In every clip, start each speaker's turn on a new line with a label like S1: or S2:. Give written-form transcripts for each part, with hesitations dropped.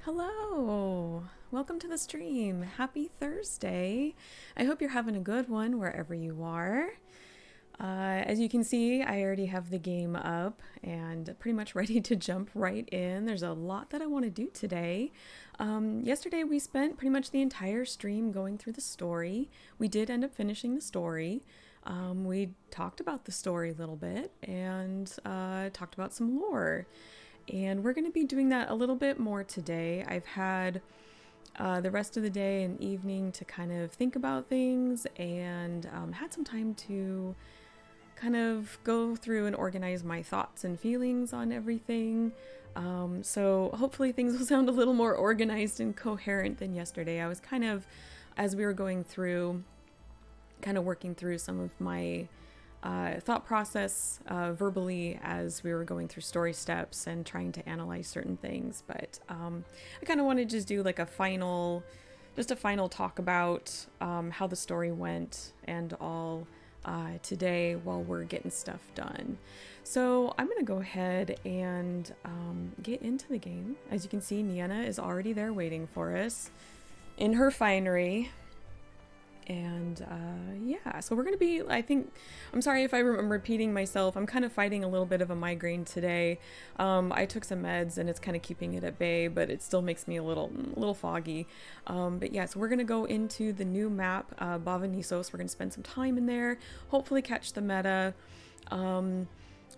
S1: Hello, welcome to the stream. Happy Thursday. I hope you're having a good one wherever you are. As you can see, I already have the game up and pretty much ready to jump right in. There's a lot that I want to do today. Yesterday we spent pretty much the entire stream going through the story. We did end up finishing the story. We talked about the story a little bit and talked about some lore. And we're going to be doing that a little bit more today. I've had the rest of the day and evening to kind of think about things and had some time to kind of go through and organize my thoughts and feelings on everything. So hopefully things will sound a little more organized and coherent than yesterday. I was kind of, as we were going through, kind of working through some of my thought process verbally as we were going through story steps and trying to analyze certain things. But I kind of wanted to just do like a final talk about how the story went and all today while we're getting stuff done. So I'm gonna go ahead and get into the game. As you can see, Nienna is already there waiting for us in her finery. And yeah, so we're going to be, I'm sorry if I'm repeating myself. I'm kind of fighting a little bit of a migraine today. I took some meds and it's kind of keeping it at bay, but it still makes me a little foggy. But yeah, so we're going to go into the new map, Bavanisos. We're going to spend some time in there, hopefully catch the meta,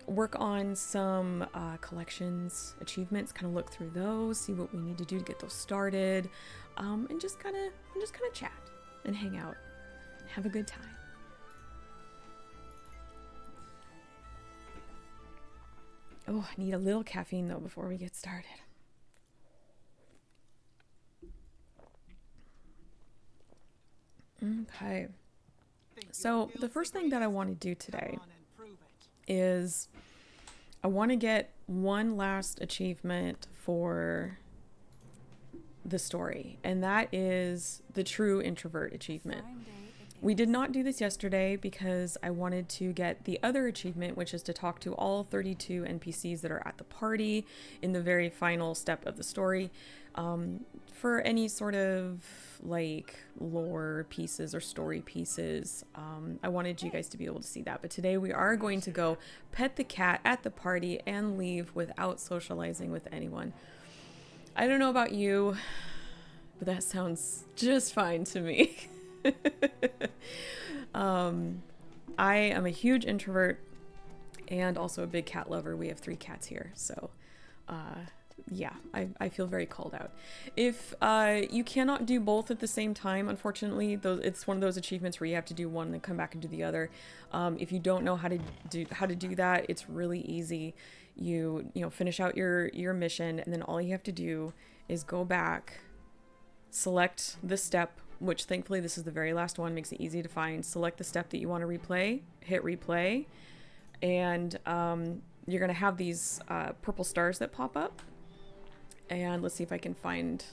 S1: work on some collections, achievements, kind of look through those, see what we need to do to get those started, and just kind of chat and hang out, have a good time. Oh, I need a little caffeine though before we get started. Okay. So the first thing that I want to do today is I want to get one last achievement for the story, and that is the true introvert achievement. We did not do this yesterday because I wanted to get the other achievement, which is to talk to all 32 NPCs that are at the party in the very final step of the story, for any sort of like lore pieces or story pieces. I wanted you guys to be able to see that, but today we are going to go pet the cat at the party and leave without socializing with anyone. I don't know about you, but that sounds just fine to me. I am a huge introvert and also a big cat lover. We have 3 cats here, so yeah, I feel very called out. If you cannot do both at the same time, unfortunately, it's one of those achievements where you have to do one and then come back and do the other. If you don't know how to do that, it's really easy. You finish out your mission, and then all you have to do is go back, select the step, which thankfully this is the very last one, makes it easy to find. Select the step that you want to replay, hit replay, and you're gonna have these purple stars that pop up. And let's see if I can find,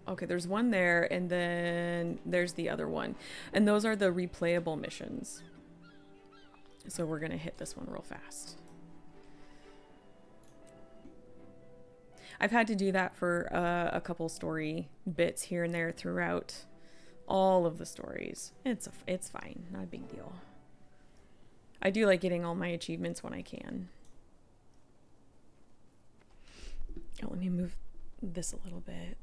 S1: okay, there's one there, and then there's the other one, and those are the replayable missions. So we're gonna hit this one real fast. I've had to do that for a couple story bits here and there throughout all of the stories. It's fine, not a big deal. I do like getting all my achievements when I can. Oh, let me move this a little bit.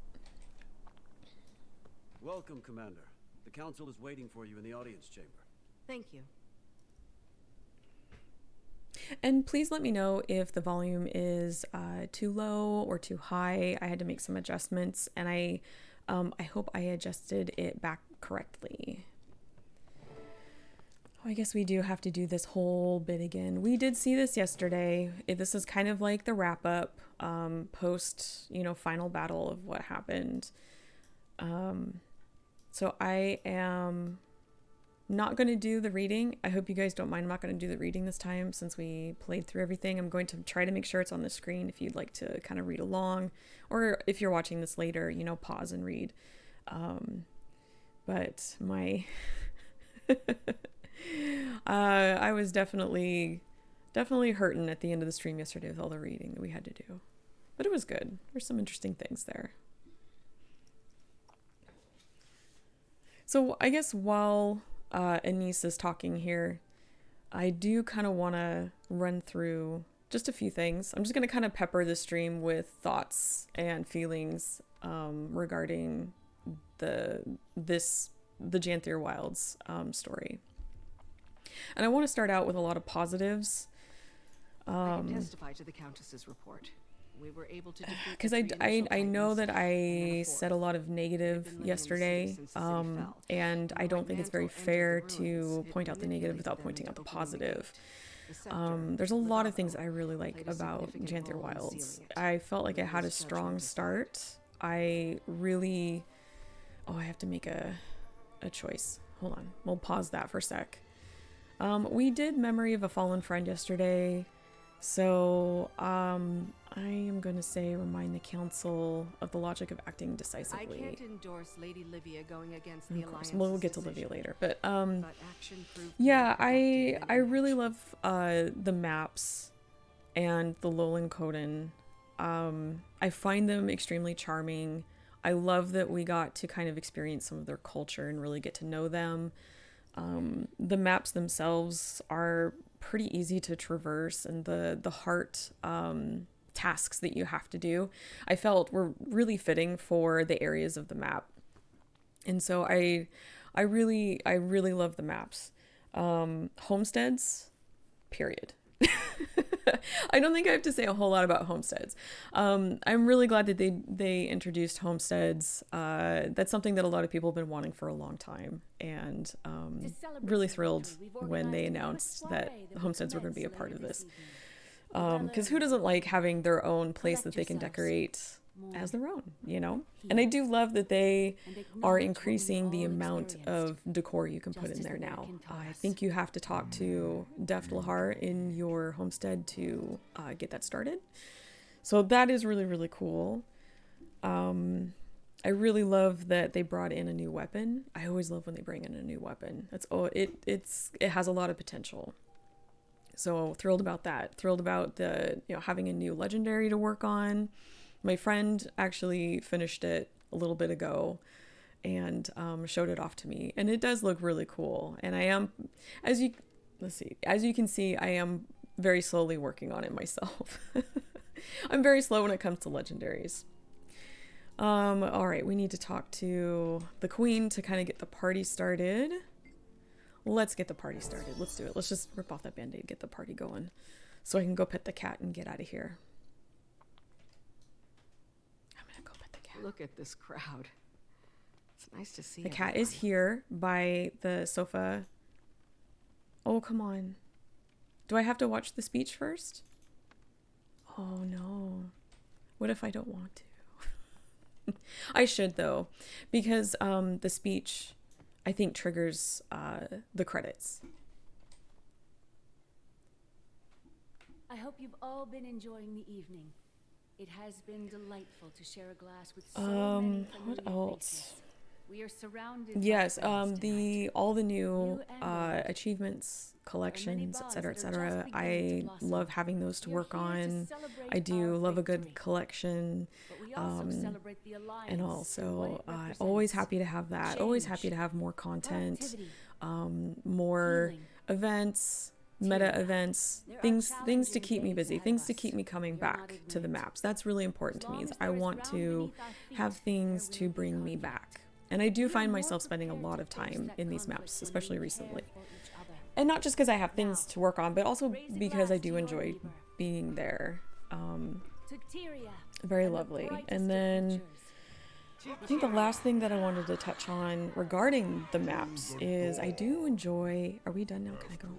S2: Welcome, Commander. The Council is waiting for you in the audience chamber.
S3: Thank you.
S1: And please let me know if the volume is too low or too high. I had to make some adjustments, and I hope I adjusted it back correctly. Oh, I guess we do have to do this whole bit again. We did see this yesterday. This is kind of like the wrap up, post, final battle of what happened. So I am not going to do the reading. I hope you guys don't mind. I'm not going to do the reading this time since we played through everything. I'm going to try to make sure it's on the screen if you'd like to kind of read along, or if you're watching this later, pause and read. But my I was definitely hurting at the end of the stream yesterday with all the reading that we had to do. but it was good. There's some interesting things there. So I guess while Anise is talking here, I do kind of want to run through just a few things. I'm just going to kind of pepper the stream with thoughts and feelings regarding the Janthir Wilds story. And I want to start out with a lot of positives.
S3: I can testify to the Countess's report. We were able to defeat
S1: because I know that I said a lot of negative yesterday, and I don't think it's very fair to point out the negative without pointing out the positive. There's a lot of things I really like about Janthir Wilds. I felt like it had a strong start. I have to make a choice. Hold on, we'll pause that for a sec. We did Memory of a Fallen Friend yesterday. So, I am going to say remind the council of the logic of acting decisively.
S3: I can't endorse Lady Livia going against the Alliance.
S1: We'll get to Livia later, but yeah, I really love the maps and the Lowland Coden. I find them extremely charming. I love that we got to kind of experience some of their culture and really get to know them. The maps themselves are pretty easy to traverse, and the heart tasks that you have to do, I felt were really fitting for the areas of the map. And so I really love the maps. Homesteads, period. I don't think I have to say a whole lot about homesteads. I'm really glad that they introduced homesteads. That's something that a lot of people have been wanting for a long time, and really thrilled when they announced that homesteads were going to be a part of this. Because who doesn't like having their own place that they can decorate as their own, you know? And I do love that they are increasing the amount of decor you can put in there now. I think you have to talk to Deft Lahar in your homestead to get that started. So that is really, really cool. I really love that they brought in a new weapon. I always love when they bring in a new weapon. It has a lot of potential. So thrilled about that. Thrilled about having a new legendary to work on. My friend actually finished it a little bit ago and showed it off to me, and it does look really cool. And I am, as you can see, I am very slowly working on it myself. I'm very slow when it comes to legendaries. All right, we need to talk to the queen to kind of get the party started. Let's get the party started. Let's do it. Let's just rip off that band-aid, get the party going, so I can go pet the cat and get out of here.
S3: Look at this crowd. It's nice to see.
S1: The cat is here by the sofa. Oh, come on. Do I have to watch the speech first? Oh, no. What if I don't want to? I should, though, because the speech, I think, triggers the credits.
S4: I hope you've all been enjoying the evening. It has been delightful to share a glass with so many
S1: what else?
S4: faces. We are surrounded
S1: Yes,
S4: by friends
S1: all the new
S4: New and
S1: achievements, collections,
S4: bonds
S1: etc.,
S4: that are
S1: etc.
S4: just
S1: I
S4: beginning to blossom.
S1: love having those to
S4: We are
S1: work
S4: here to
S1: on.
S4: celebrate
S1: I do
S4: our
S1: love a good
S4: victory,
S1: collection,
S4: but we also celebrate the alliance
S1: and
S4: and what
S1: also
S4: it
S1: always
S4: represents.
S1: happy to have that. Always
S4: Change,
S1: happy to have more content,
S4: productivity,
S1: more
S4: healing,
S1: events, meta events,
S4: There are
S1: things to
S4: challenging
S1: keep me
S4: days
S1: busy,
S4: ahead
S1: things
S4: of
S1: to
S4: us.
S1: keep me coming
S4: We are not
S1: back to the
S4: ignorant.
S1: maps. That's really important to me.
S4: As
S1: Is
S4: long
S1: I
S4: as there is
S1: want
S4: ground
S1: to
S4: beneath our feet,
S1: have things
S4: there
S1: to
S4: will be
S1: bring me
S4: conflict.
S1: back. And I do
S4: We are
S1: find
S4: more
S1: myself spending a
S4: prepared
S1: lot
S4: to
S1: of
S4: face
S1: time
S4: that
S1: in these
S4: conflict
S1: maps,
S4: when
S1: especially
S4: we
S1: recently.
S4: care for each other.
S1: And not just because I have things
S4: Now,
S1: to work on, but also
S4: raise a
S1: because I
S4: glass to
S1: do
S4: your
S1: enjoy
S4: neighbor.
S1: being there.
S4: To Tyria
S1: Very
S4: and the
S1: lovely.
S4: brightest
S1: And
S4: of
S1: then
S4: futures.
S1: I think the last thing that I wanted to touch on regarding the maps is I do enjoy. Are we done now? Can I go?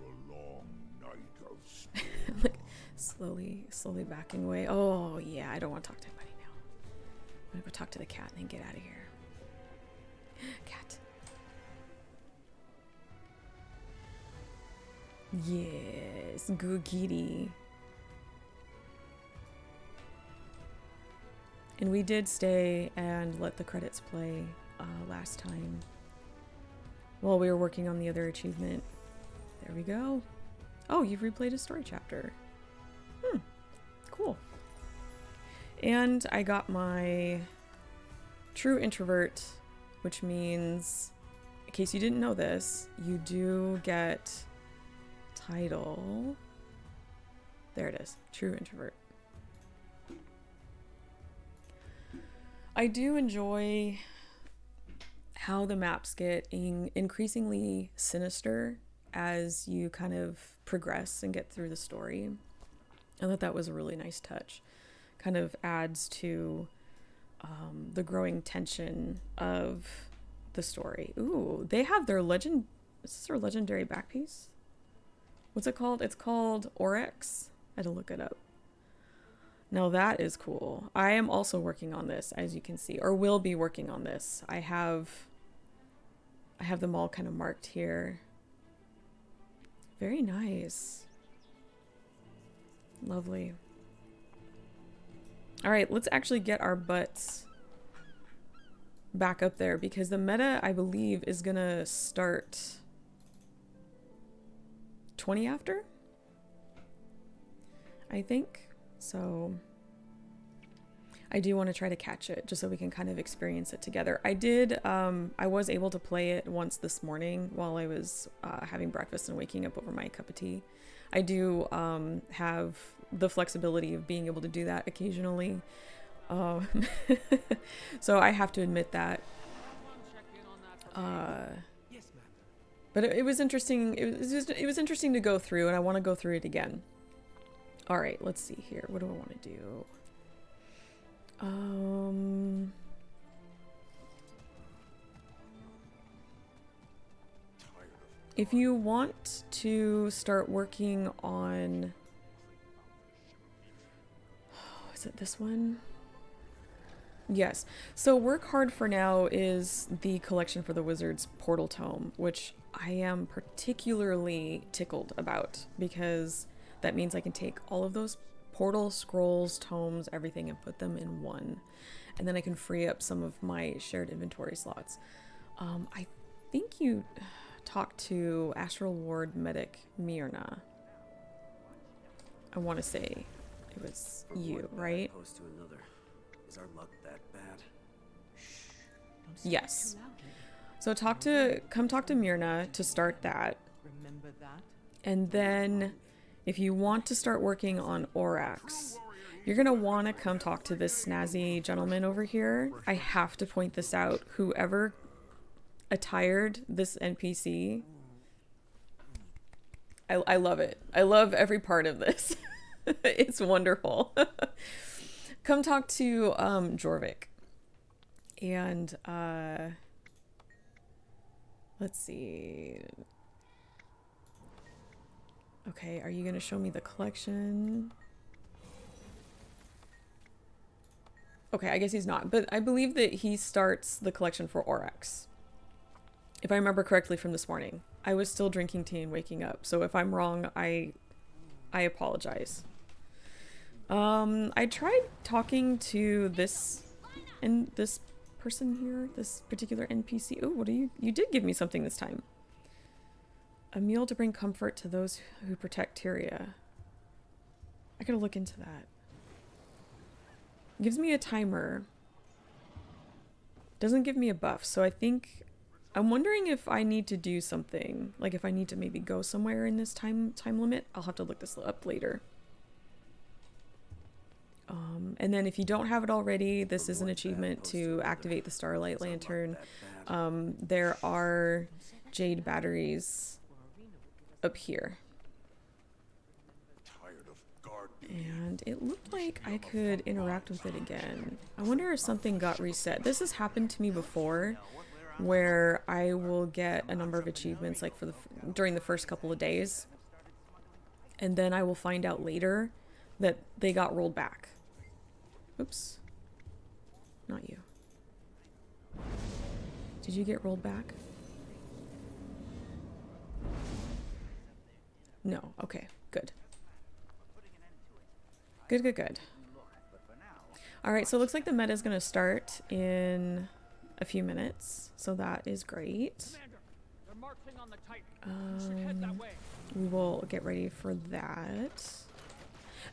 S1: Like slowly backing away. Oh yeah, I don't want to talk to anybody now. I'm gonna go talk to the cat and then get out of here. Cat. Yes, Googity. And we did stay and let the credits play last time while we were working on the other achievement. There we go. Oh, you've replayed a story chapter. Cool. And I got my true introvert, which means, in case you didn't know this, you do get title. There it is, true introvert. I do enjoy how the maps get increasingly sinister as you kind of progress and get through the story. I thought that was a really nice touch. Kind of adds to the growing tension of the story. Ooh, they have their legend. Is this their legendary back piece? What's it called? It's called Oryx. I had to look it up. Now that is cool. I am also working on this, as you can see, or will be working on this. I have them all kind of marked here. Very nice. Lovely. All right, let's actually get our butts back up there because the meta, I believe, is gonna start 20 after, I think. So I do want to try to catch it just so we can kind of experience it together. I was able to play it once this morning while I was having breakfast and waking up over my cup of tea. I do have the flexibility of being able to do that occasionally. So I have to admit that. But it was interesting. It was interesting to go through, and I want to go through it again. All right, let's see here. What do I want to do? If you want to start working on, is it this one? Yes. So Work Hard for Now is the collection for the Wizard's Portal Tome, which I am particularly tickled about because that means I can take all of those portal scrolls, tomes, everything, and put them in one. And then I can free up some of my shared inventory slots. I think you talked to Astral Ward Medic Myrna. I want to say it was you, right?
S2: To another. Is our luck that bad?
S1: Yes. So come talk to Myrna to start that.
S5: Remember that?
S1: And then if you want to start working on Orax, you're going to want to come talk to this snazzy gentleman over here. I have to point this out. Whoever attired this NPC, I love it. I love every part of this. It's wonderful. Come talk to Jorvik. And let's see. Okay, are you going to show me the collection? Okay, I guess he's not. But I believe that he starts the collection for Oryx. If I remember correctly from this morning. I was still drinking tea and waking up. So if I'm wrong, I apologize. I tried talking to this person here, this particular NPC. Oh, what are you? You did give me something this time. A meal to bring comfort to those who protect Tyria. I gotta look into that. It gives me a timer. Doesn't give me a buff, so I think I'm wondering if I need to do something. Like if I need to maybe go somewhere in this time limit. I'll have to look this up later. And then if you don't have it already, this is an achievement to activate the Starlight Lantern. There are jade batteries up here. And it looked like I could interact with it again. I wonder if something got reset. This has happened to me before, where I will get a number of achievements like during the first couple of days, and then I will find out later that they got rolled back. Oops. Not you. Did you get rolled back? No. Okay. Good. Good. All right. So it looks like the meta is going to start in a few minutes. So that is great. We will get ready for that.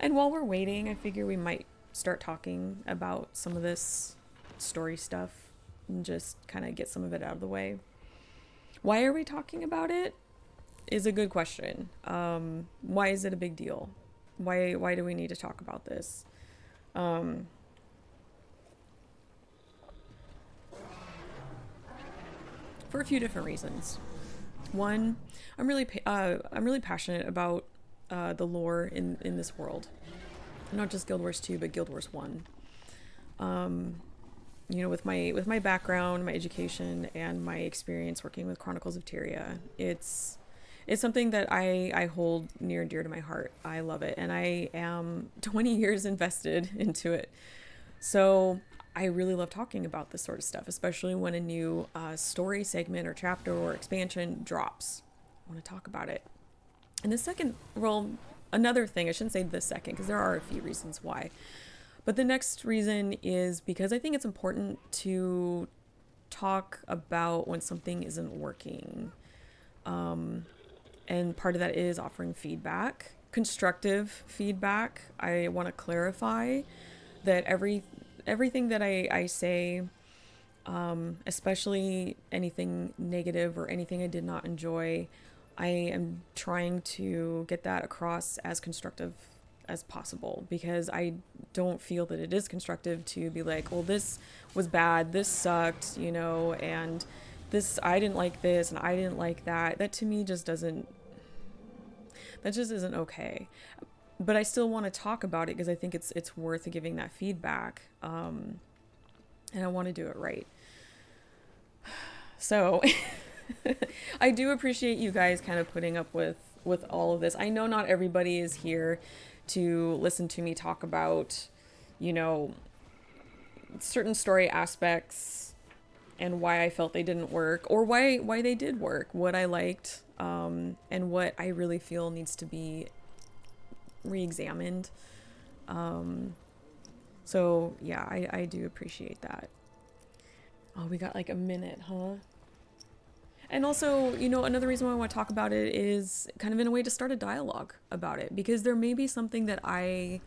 S1: And while we're waiting, I figure we might start talking about some of this story stuff and just kind of get some of it out of the way. Why are we talking about it is a good question. Why is it a big deal? Why do we need to talk about this? For a few different reasons. One, I'm really passionate about the lore in this world, not just Guild Wars 2, but Guild Wars 1. You know, with my background, my education, and my experience working with Chronicles of Tyria, it's something that I hold near and dear to my heart. I love it, and I am 20 years invested into it. So I really love talking about this sort of stuff, especially when a new story segment or chapter or expansion drops. I want to talk about it. And the second, well, another thing, I shouldn't say the second, because there are a few reasons why. But the next reason is because I think it's important to talk about when something isn't working. And part of that is offering feedback, constructive feedback. I want to clarify that everything that I say, especially anything negative or anything I did not enjoy, I am trying to get that across as constructive as possible, because I don't feel that it is constructive to be like, well, this was bad, this sucked, you know, and this, I didn't like this and I didn't like that. That to me just isn't okay. But I still want to talk about it because I think it's worth giving that feedback. And I want to do it right. So I do appreciate you guys kind of putting up with all of this. I know not everybody is here to listen to me talk about, you know, certain story aspects and why I felt they didn't work, or why they did work, what I liked, and what I really feel needs to be re-examined. So yeah, I do appreciate that. Oh, we got like a minute, huh? And also, you know, another reason why I want to talk about it is kind of in a way to start a dialogue about it, because there may be something that I'm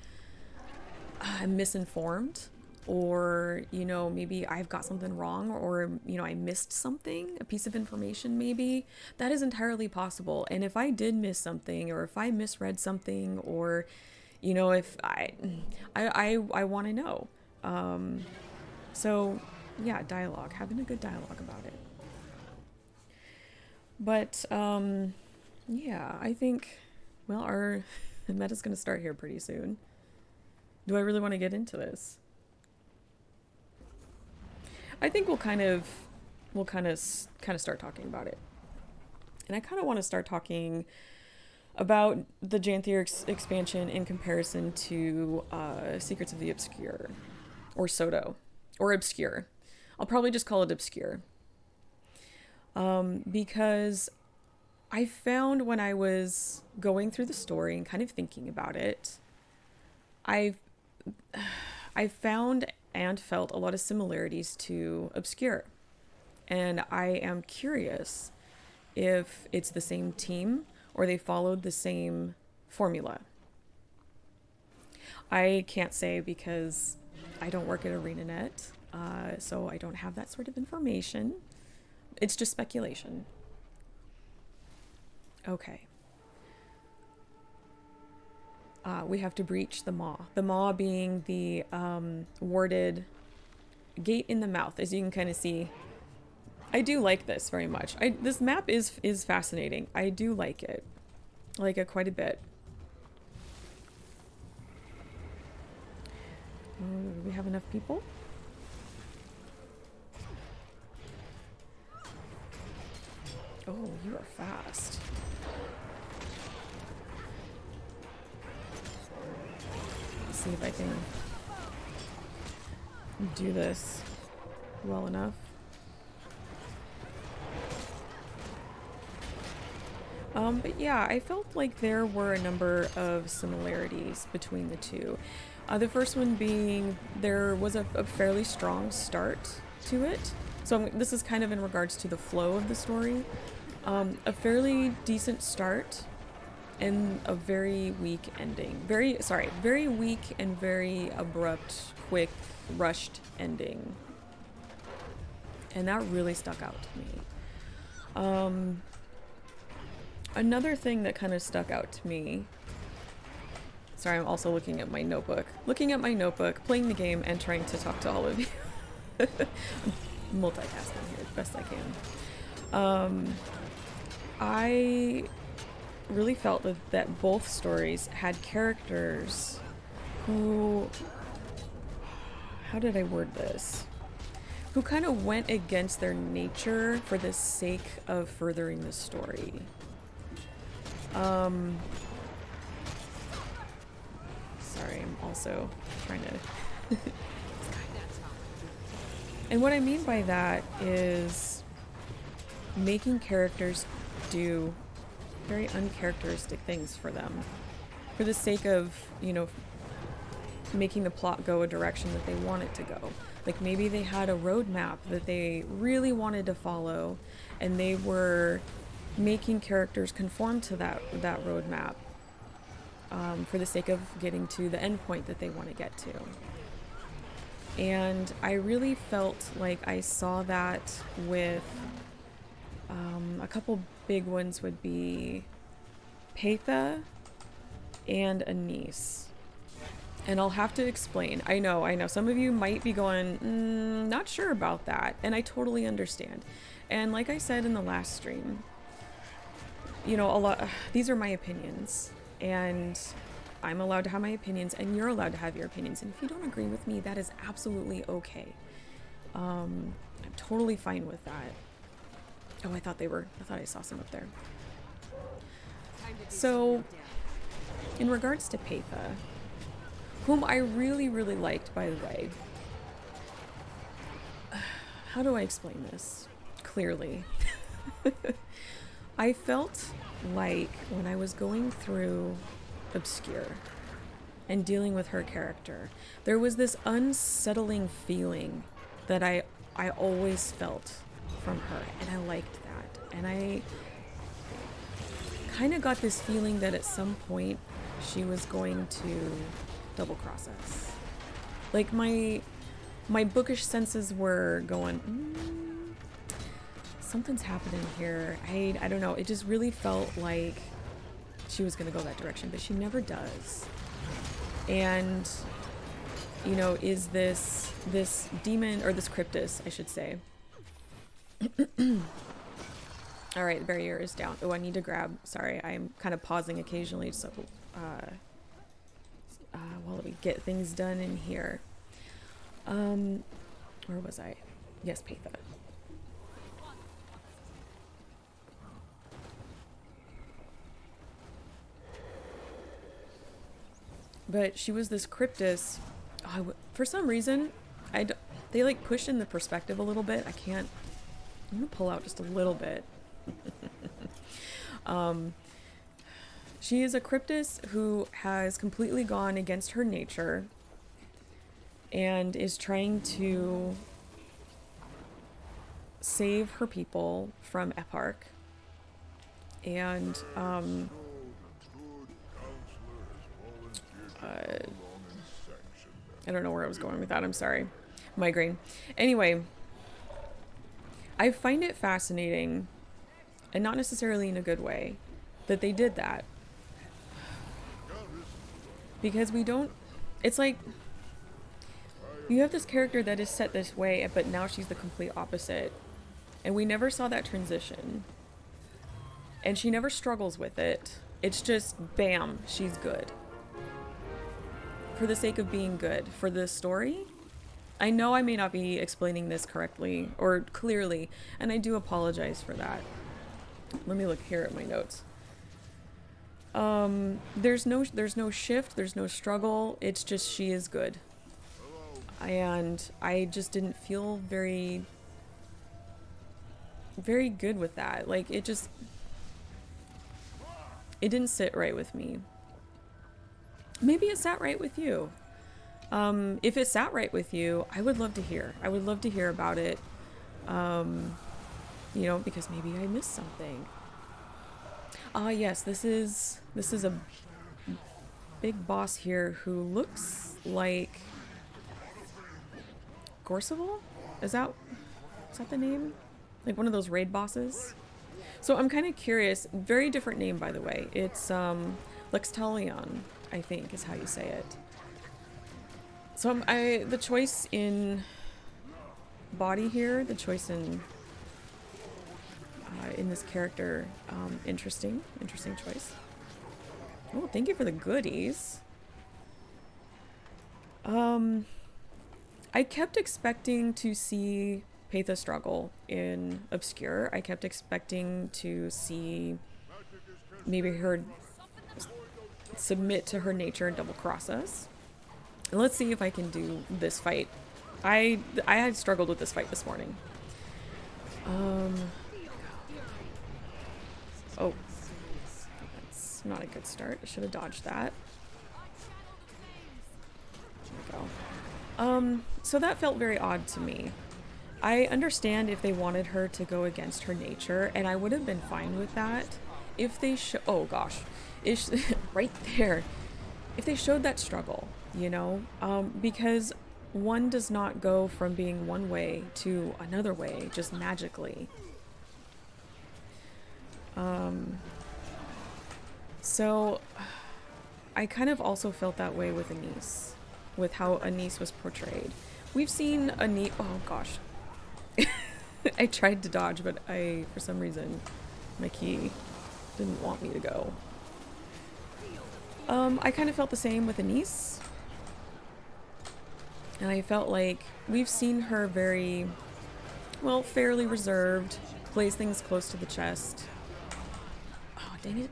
S1: misinformed, or, you know, maybe I've got something wrong, or, you know, I missed something, a piece of information maybe. That is entirely possible. And if I did miss something, or if I misread something, or, you know, if I want to know. So yeah, dialogue, having a good dialogue about it. But, yeah, I think, well, our meta's going to start here pretty soon. Do I really want to get into this? I think we'll kind of start talking about it. And I kind of want to start talking about the Janthir expansion in comparison to Secrets of the Obscure, or Soto, or Obscure. I'll probably just call it Obscure. Because I found when I was going through the story and kind of thinking about it, I found and felt a lot of similarities to Obscure. And I am curious if it's the same team or they followed the same formula. I can't say because I don't work at ArenaNet, so I don't have that sort of information. It's just speculation. Okay. We have to breach the maw. The maw being the warded gate in the mouth, as you can kind of see. I do like this very much. This map is fascinating. I do like it. I like it quite a bit. Do we have enough people? Oh, you are fast. Let's see if I can do this well enough. But yeah, I felt like there were a number of similarities between the two. The first one being there was a fairly strong start to it. So this is kind of in regards to the flow of the story. A fairly decent start, and a very weak ending. Very weak and very abrupt, quick, rushed ending. And that really stuck out to me. Another thing that kind of stuck out to me. Sorry, I'm also looking at my notebook. Playing the game, and trying to talk to all of you. Multitasking here as best I can. I really felt that both stories had characters who, how did I word this? Who kind of went against their nature for the sake of furthering the story. Sorry, I'm also trying to... And what I mean by that is making characters do very uncharacteristic things for them. For the sake of, you know, making the plot go a direction that they want it to go. Like maybe they had a roadmap that they really wanted to follow, and they were making characters conform to that roadmap for the sake of getting to the end point that they want to get to. And I really felt like I saw that with a couple big ones would be Paitha and Anise. And I'll have to explain. I know. Some of you might be going, not sure about that. And I totally understand. And like I said in the last stream, you know, these are my opinions. And I'm allowed to have my opinions, and you're allowed to have your opinions. And if you don't agree with me, that is absolutely okay. I'm totally fine with that. Oh, I thought I saw some up there. So, in regards to Paitha, whom I really, really liked, by the way. How do I explain this clearly? I felt like when I was going through Obscure and dealing with her character, there was this unsettling feeling that I always felt from her, and I liked that. And I kind of got this feeling that at some point she was going to double cross us. Like my bookish senses were going, something's happening here. I don't know. It just really felt like she was going to go that direction, but she never does. And, you know, is this demon, or this cryptus, I should say. All right, the barrier is down. Oh, I need to grab, sorry, I'm kind of pausing occasionally so while we get things done in here. Where was I? Yes, Paitha. But she was this cryptus. For some reason, they like push in the perspective a little bit. I'm gonna pull out just a little bit. She is a cryptus who has completely gone against her nature and is trying to save her people from Eparch. And I don't know where I was going with that. I'm sorry. Migraine. Anyway, I find it fascinating, and not necessarily in a good way, that they did that. Because it's like, you have this character that is set this way, but now she's the complete opposite. And we never saw that transition. And she never struggles with it. It's just, bam, she's good. For the sake of being good. For the story, I know I may not be explaining this correctly or clearly, and I do apologize for that. Let me look here at my notes. There's no shift, there's no struggle. It's just she is good. And I just didn't feel very good with that. Like, it didn't sit right with me. Maybe it sat right with you. If it sat right with you, I would love to hear. I would love to hear about it. You know, because maybe I missed something. Ah, yes, this is a big boss here who looks like Gorseval? Is that the name? Like one of those raid bosses? So I'm kind of curious. Very different name, by the way. It's Lextalion, I think is how you say it. So the choice in body here, the choice in this character, interesting choice. Oh, thank you for the goodies. I kept expecting to see Paitha struggle in Obscure. I kept expecting to see maybe her submit to her nature and double cross us. And let's see if I can do this fight. I had struggled with this fight this morning. Oh, that's not a good start. I should have dodged that. There we go. So that felt very odd to me. I understand if they wanted her to go against her nature, and I would have been fine with that if they oh gosh, right there, if they showed that struggle, you know, because one does not go from being one way to another way just magically. So I kind of also felt that way with Anise, with how Anise was portrayed. We've seen Anise, oh gosh. I tried to dodge, but for some reason, my key didn't want me to go. I kind of felt the same with Anise. And I felt like we've seen her very, well, fairly reserved, plays things close to the chest. Oh, dang it.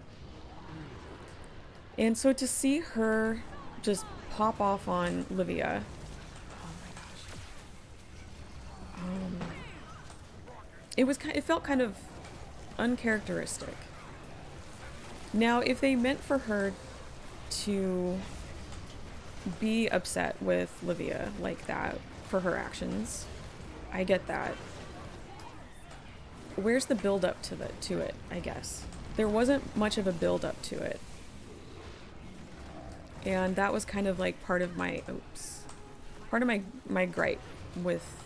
S1: And so to see her just pop off on Livia, it felt kind of uncharacteristic. Now, if they meant for her to be upset with Livia like that for her actions, I get that. Where's the build up to it, I guess? There wasn't much of a build up to it. And that was kind of like part of my gripe with.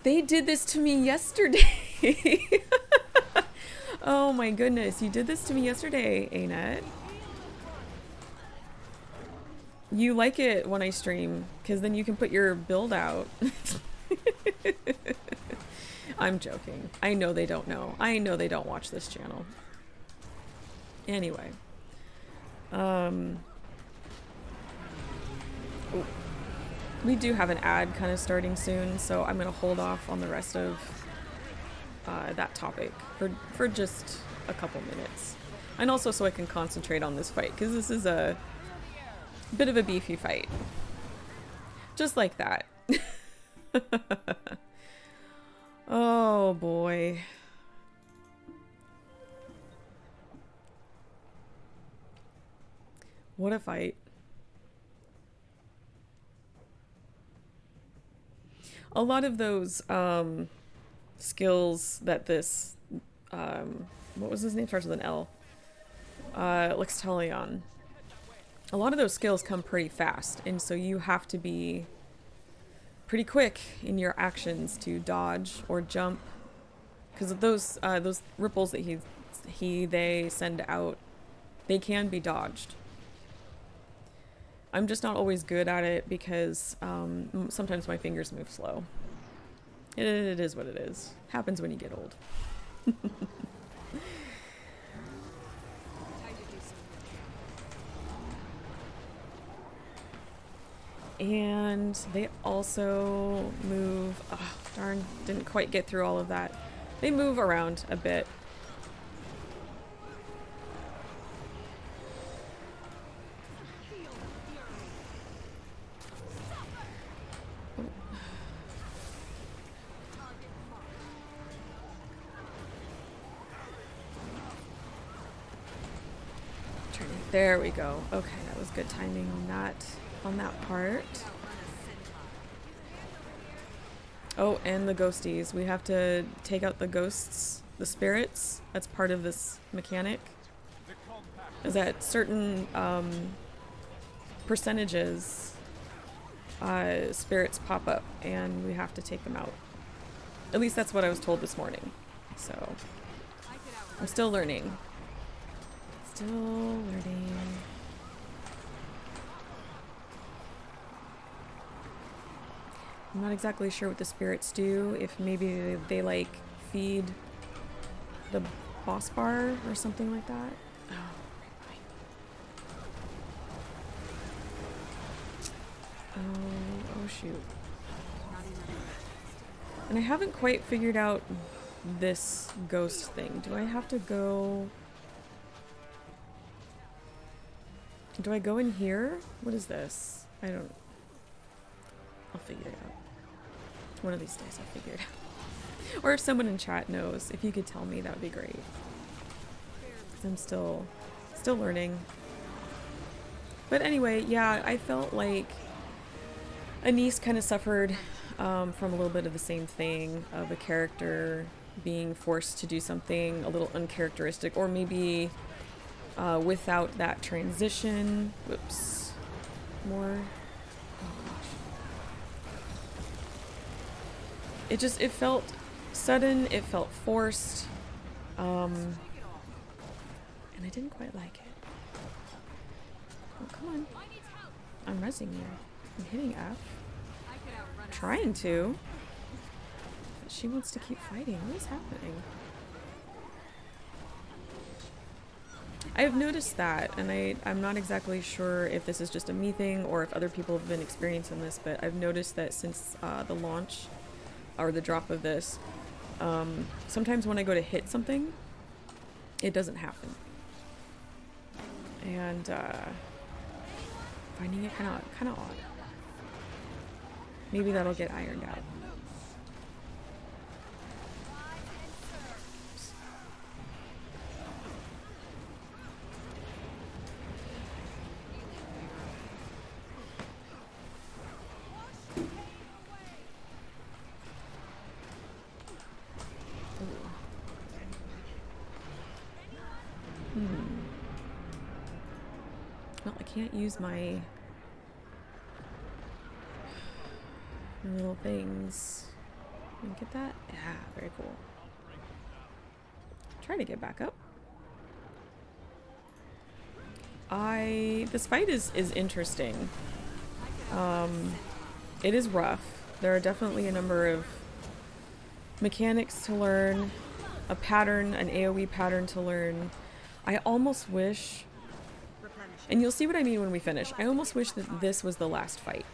S1: They did this to me yesterday. Oh my goodness, you did this to me yesterday, Ainette. You like it when I stream, because then you can put your build out. I'm joking. I know they don't know. I know they don't watch this channel. Anyway. Ooh. We do have an ad kind of starting soon, so I'm going to hold off on the rest of that topic for just a couple minutes. And also so I can concentrate on this fight, because this is a bit of a beefy fight. Just like that. Oh boy. What a fight. A lot of those skills that this what was his name, starts with an L, Lextalion, a lot of those skills come pretty fast, and so you have to be pretty quick in your actions to dodge or jump, because those ripples that they send out, they can be dodged. I'm just not always good at it because sometimes my fingers move slow. It is what it is. Happens when you get old. And they also move... Oh, darn, didn't quite get through all of that. They move around a bit. There we go. Okay, that was good timing on that part. Oh, and the ghosties. We have to take out the ghosts, the spirits. That's part of this mechanic. Is that certain percentages spirits pop up and we have to take them out. At least that's what I was told this morning. So I'm still learning. Still learning. I'm not exactly sure what the spirits do. If maybe they like feed the boss bar or something like that. Oh shoot. And I haven't quite figured out this ghost thing. Do I have to go... Do I go in here? What is this? I don't... I'll figure it out. One of these days I'll figure it out. Or if someone in chat knows, if you could tell me, that would be great. 'Cause I'm still learning. But anyway, yeah, I felt like Anise kind of suffered from a little bit of the same thing of a character being forced to do something a little uncharacteristic, or maybe without that transition. Whoops. More. Oh gosh. It felt sudden, it felt forced, and I didn't quite like it. Oh, come on. I'm resing you. I'm hitting F. Trying to. But she wants to keep fighting. What is happening? I have noticed that, and I'm not exactly sure if this is just a me thing or if other people have been experiencing this, but I've noticed that since the launch or the drop of this, sometimes when I go to hit something, it doesn't happen. And finding it kind of odd. Maybe that'll get ironed out. Well, I can't use my little things. Get that? Yeah, very cool. Try to get back up. This fight is interesting. It is rough. There are definitely a number of mechanics to learn, a pattern, an AoE pattern to learn. I almost wish, and you'll see what I mean when we finish, I almost wish that this was the last fight.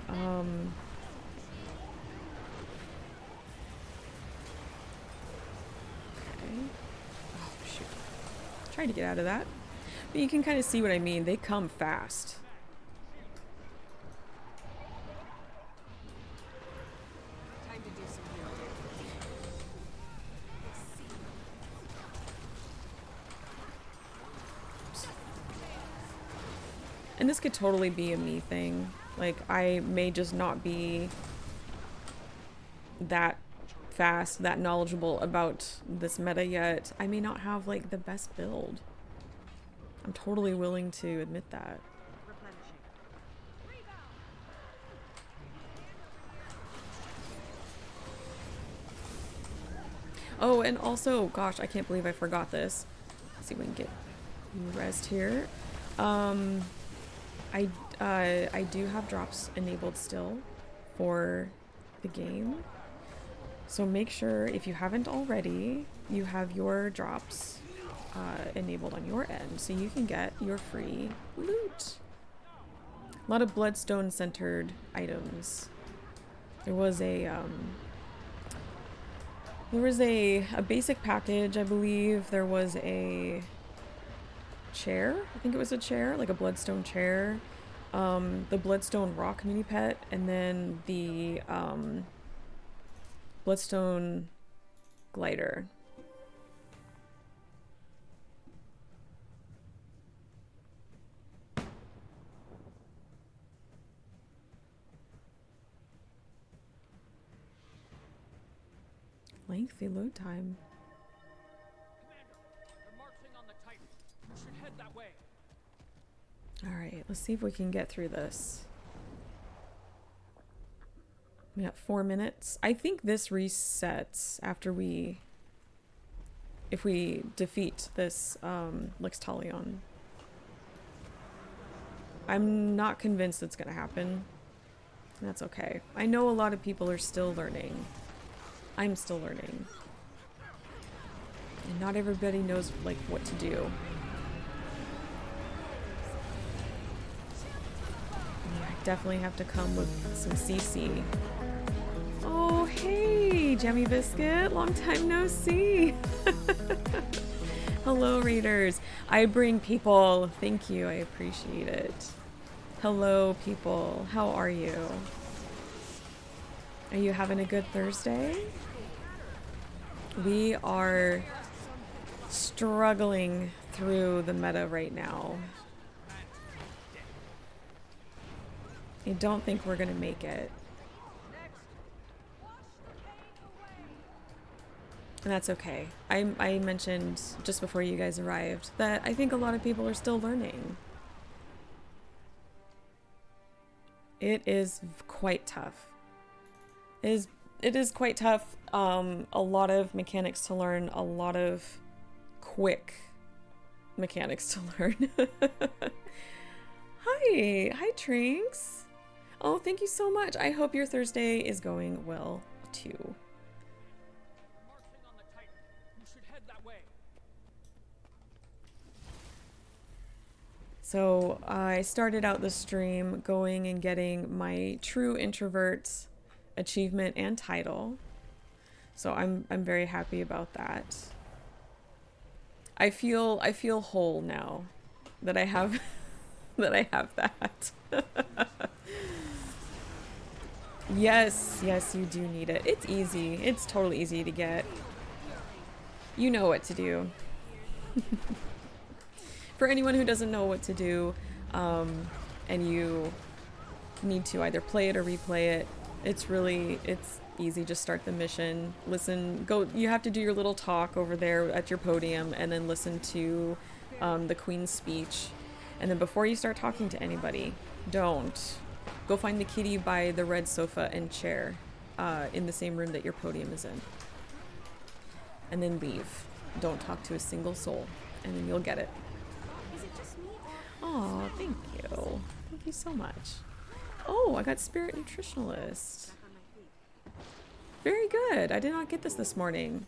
S1: Okay. Oh, shoot. Trying to get out of that. But you can kind of see what I mean. They come fast.
S3: Time to do some real
S1: And this could totally be a me thing. Like, I may just not be that fast, that knowledgeable about this meta yet. I may not have, like, the best build. I'm totally willing to admit that. Oh, and also, gosh, I can't believe I forgot this. Let's see if we can get rest here. I do have drops enabled still for the game. So make sure, if you haven't already, you have your drops enabled on your end so you can get your free loot. A lot of bloodstone centered items. There was a basic package, I believe. There was a chair. I think it was a chair, like a bloodstone chair. The bloodstone rock mini pet, and then the bloodstone glider. lengthy load time.
S5: They're marching on the Titan. We should head that way.
S1: Alright, let's see if we can get through this. We got 4 minutes. I think this resets after if we defeat this Lixtalion. I'm not convinced it's gonna happen. That's okay. I know a lot of people are still learning. I'm still learning. And not everybody knows, like, what to do. Yeah, I definitely have to come with some CC. Oh, hey, Jemmy Biscuit. Long time no see. Hello, readers. I bring people. Thank you. I appreciate it. Hello, people. How are you? Are you having a good Thursday? We are struggling through the meta right now. I don't think we're gonna make it. And that's okay. I mentioned just before you guys arrived that I think a lot of people are still learning. It is quite tough. It is quite tough. A lot of mechanics to learn, a lot of quick mechanics to learn. Hi Trinks. Oh, thank you so much. I hope your Thursday is going well too. So I started out the stream going and getting my true introvert achievement and title. So I'm very happy about that. I feel whole now that I have that I have that. Yes, you do need it. It's easy. It's totally easy to get. You know what to do. For anyone who doesn't know what to do, and you need to either play it or replay it, it's easy. Just start the mission, listen, go. You have to do your little talk over there at your podium, and then listen to the Queen's speech. And then before you start talking to anybody, go find the kitty by the red sofa and chair in the same room that your podium is in. And then leave. Don't talk to a single soul, and then you'll get it. Oh, thank you. Thank you so much. Oh, I got Spirit Nutritionalist. Very good. I did not get this morning.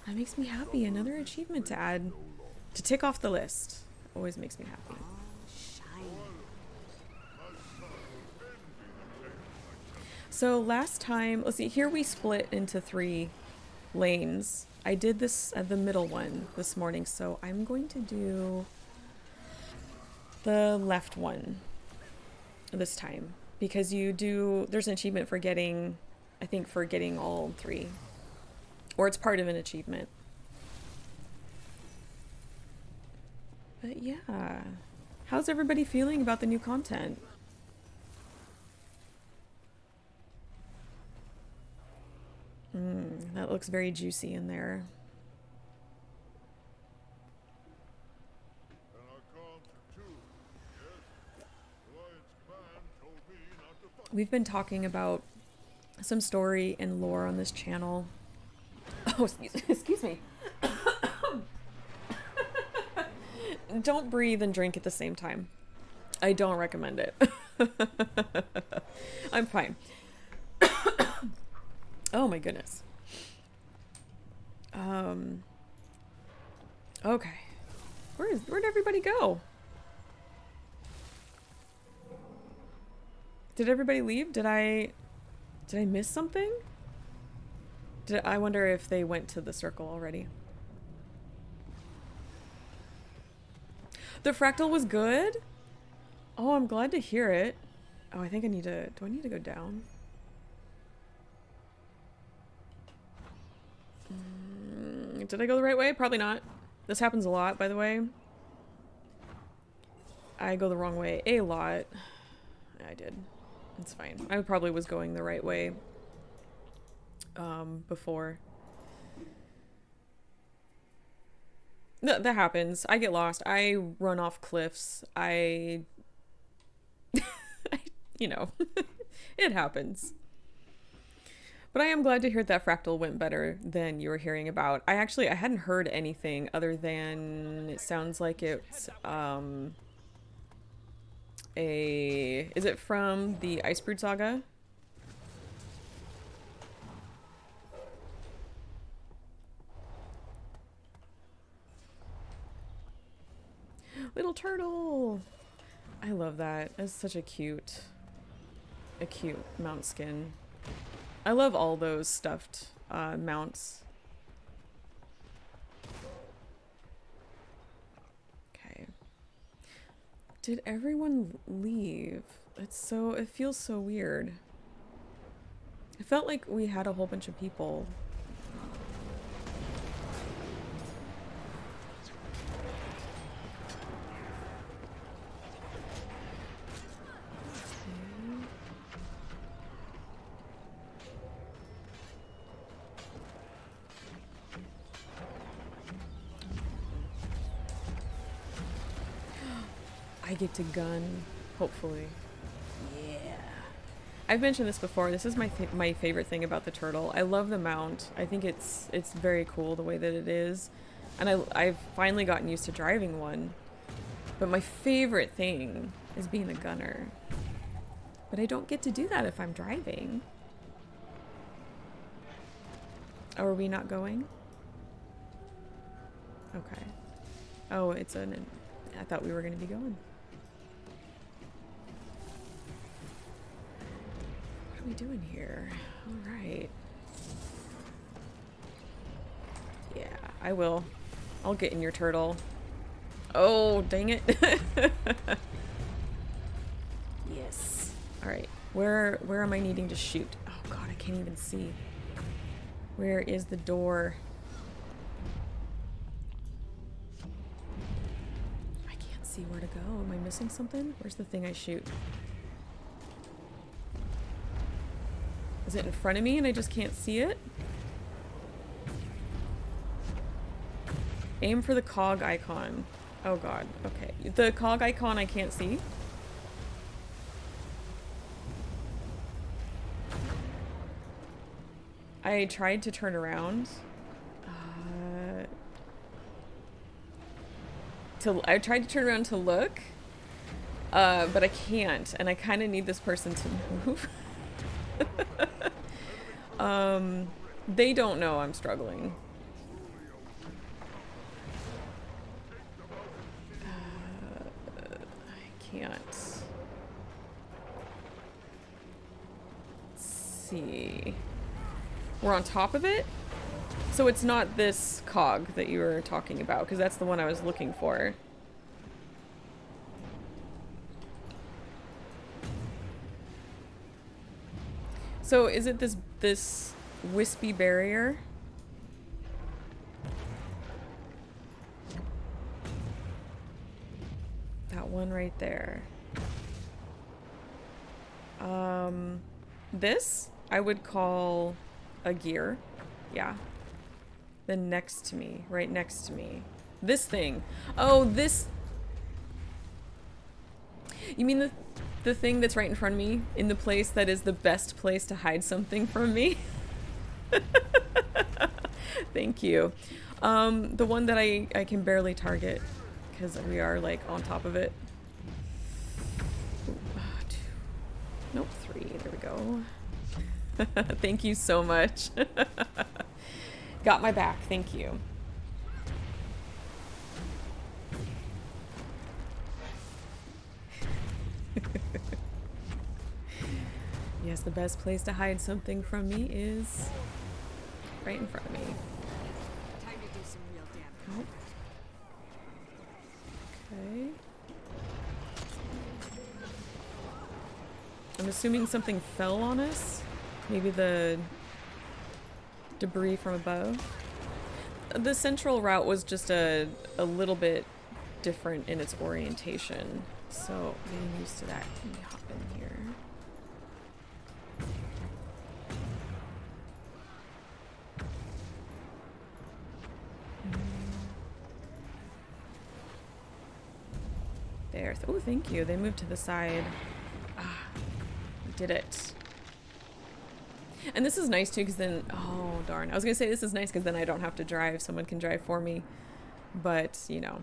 S1: That makes me happy. Another achievement to add, to tick off the list. Always makes me happy. So last time, let's see, here we split into 3 lanes. I did this at the middle one this morning, so I'm going to do the left one this time, because there's an achievement for getting, I think for getting all 3, or it's part of an achievement. But yeah, how's everybody feeling about the new content? That looks very juicy in there. We've been talking about some story and lore on this channel. Oh, excuse me. Don't breathe and drink at the same time. I don't recommend it. I'm fine. Oh my goodness. Okay. Where'd everybody go? Did everybody leave? Did I miss something? I wonder if they went to the circle already. The fractal was good? Oh, I'm glad to hear it. Oh, I think do I need to go down? Did I go the right way? Probably not. This happens a lot, by the way. I go the wrong way a lot. I did. It's fine. I probably was going the right way before. That happens. I get lost. I run off cliffs. You know, it happens. But I am glad to hear that Fractal went better than you were hearing about. I hadn't heard anything other than it sounds like it's is it from the Icebrood Saga? Little turtle. I love that. That's such a cute mount skin. I love all those stuffed mounts. Okay. Did everyone leave? It feels so weird. It felt like we had a whole bunch of people. I get to gun, hopefully. Yeah. I've mentioned this before. This is my favorite thing about the turtle. I love the mount. I think it's very cool the way that it is. And I've finally gotten used to driving one. But my favorite thing is being the gunner. But I don't get to do that if I'm driving. Oh, are we not going? Okay. Oh, it's I thought we were going to be going. What are we doing here? All right. Yeah, I will. I'll get in your turtle. Oh, dang it. Yes. All right. Where am I needing to shoot? Oh God, I can't even see. Where is the door? I can't see where to go. Am I missing something? Where's the thing I shoot? Is it in front of me and I just can't see it? Aim for the cog icon. Oh God, okay. The cog icon I can't see. I tried to turn around. I tried to turn around to look, but I can't, and I kind of need this person to move. They don't know I'm struggling. I can't. Let's see. We're on top of it? So it's not this cog that you were talking about, because that's the one I was looking for. So is it this wispy barrier? That one right there. This I would call a gear. Yeah. Then next to me, right next to me. This thing. Oh, this. You mean the thing that's right in front of me, in the place that is the best place to hide something from me? Thank you. The one that I can barely target because we are like on top of it. Two. Nope, 3. There we go. Thank you so much. Got my back. Thank you. Yes, the best place to hide something from me is right in front of me.
S3: Time to do some real damage.
S1: Oh. Okay. I'm assuming something fell on us. Maybe the debris from above. The central route was just a little bit different in its orientation. So getting used to that. Let me hop in here. there. Oh, thank you. They moved to the side. Ah, we did it. And this is nice too, because then, oh darn, I was gonna say this is nice because then I don't have to drive. Someone can drive for me, but you know.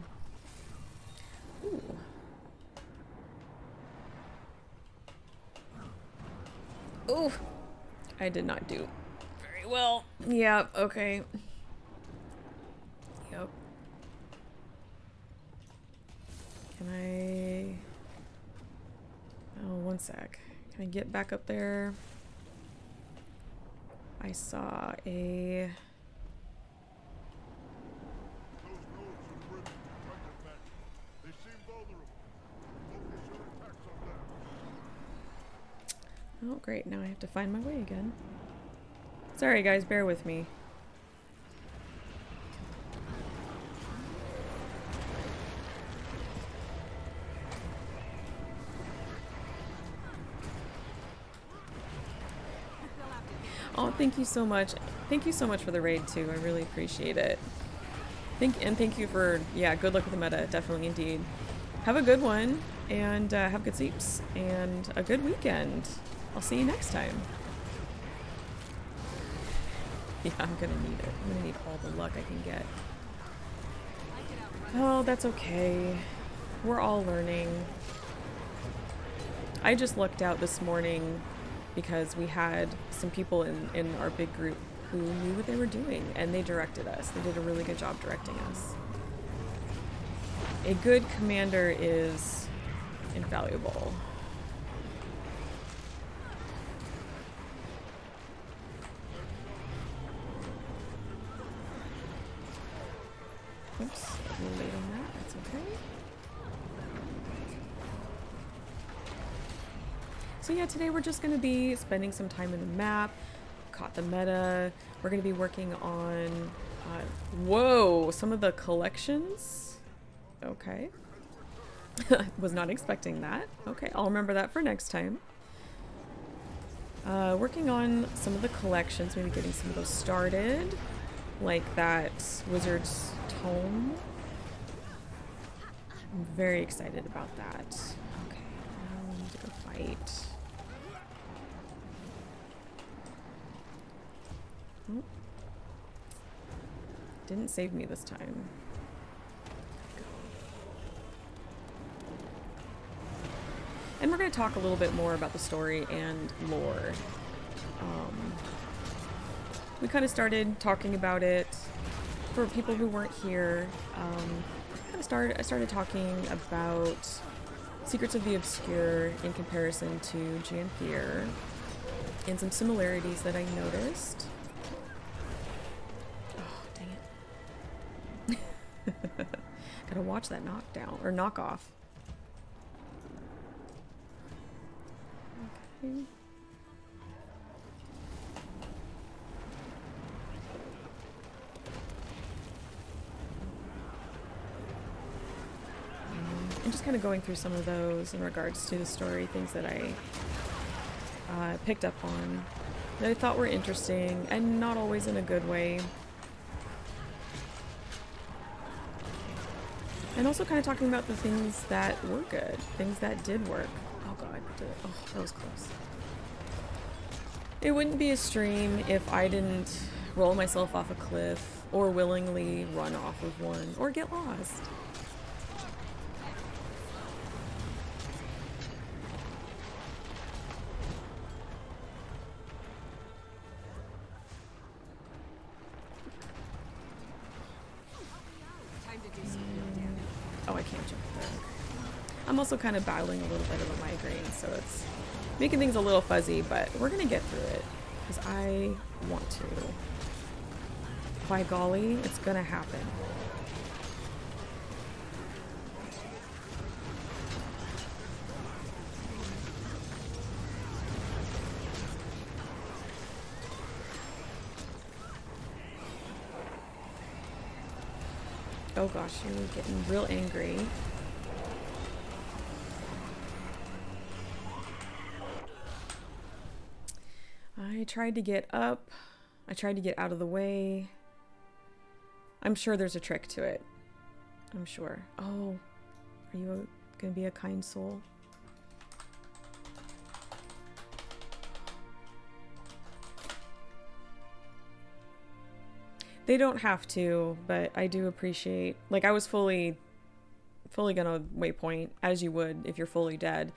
S1: Ooh. Ooh, I did not do very well. Yep. Okay. Yep. Can I? Oh, one sec. Can I get back up there? I saw a... Oh, great. Now I have to find my way again. Sorry, guys. Bear with me. Oh, thank you so much. Thank you so much for the raid, too. I really appreciate it. Thank you for, yeah, good luck with the meta. Definitely, indeed. Have a good one, and have good sleeps, and a good weekend. I'll see you next time. Yeah, I'm gonna need it. I'm gonna need all the luck I can get. Oh, that's okay. We're all learning. I just lucked out this morning because we had some people in our big group who knew what they were doing, and they directed us. They did a really good job directing us. A good commander is invaluable. Oops, a little late on that. That's okay. So yeah, today we're just going to be spending some time in the map, caught the meta. We're going to be working on, whoa, some of the collections. Okay. Was not expecting that. Okay, I'll remember that for next time. Working on some of the collections, maybe getting some of those started, like that Wizard's Tome. I'm very excited about that. Okay, now we need to go fight. Oh. Didn't save me this time. And we're going to talk a little bit more about the story and lore. We kind of started talking about it for people who weren't here. I started talking about Secrets of the Obscure in comparison to Janthir and some similarities that I noticed. Oh, dang it. Gotta watch that knockdown or knockoff. Okay. And just kind of going through some of those in regards to the story, things that I picked up on that I thought were interesting and not always in a good way. And also kind of talking about the things that were good, things that did work. Oh god, oh, that was close. It wouldn't be a stream if I didn't roll myself off a cliff or willingly run off of one or get lost. Oh, I can't jump there. I'm also kind of battling a little bit of a migraine, so it's making things a little fuzzy, but we're gonna get through it because I want to. By golly, it's gonna happen. Oh gosh, you're getting real angry. I tried to get up. I tried to get out of the way. I'm sure there's a trick to it. I'm sure. Oh, are you Gonna be a kind soul. They don't have to, but I do appreciate, like, I was fully gonna waypoint, as you would if you're fully dead.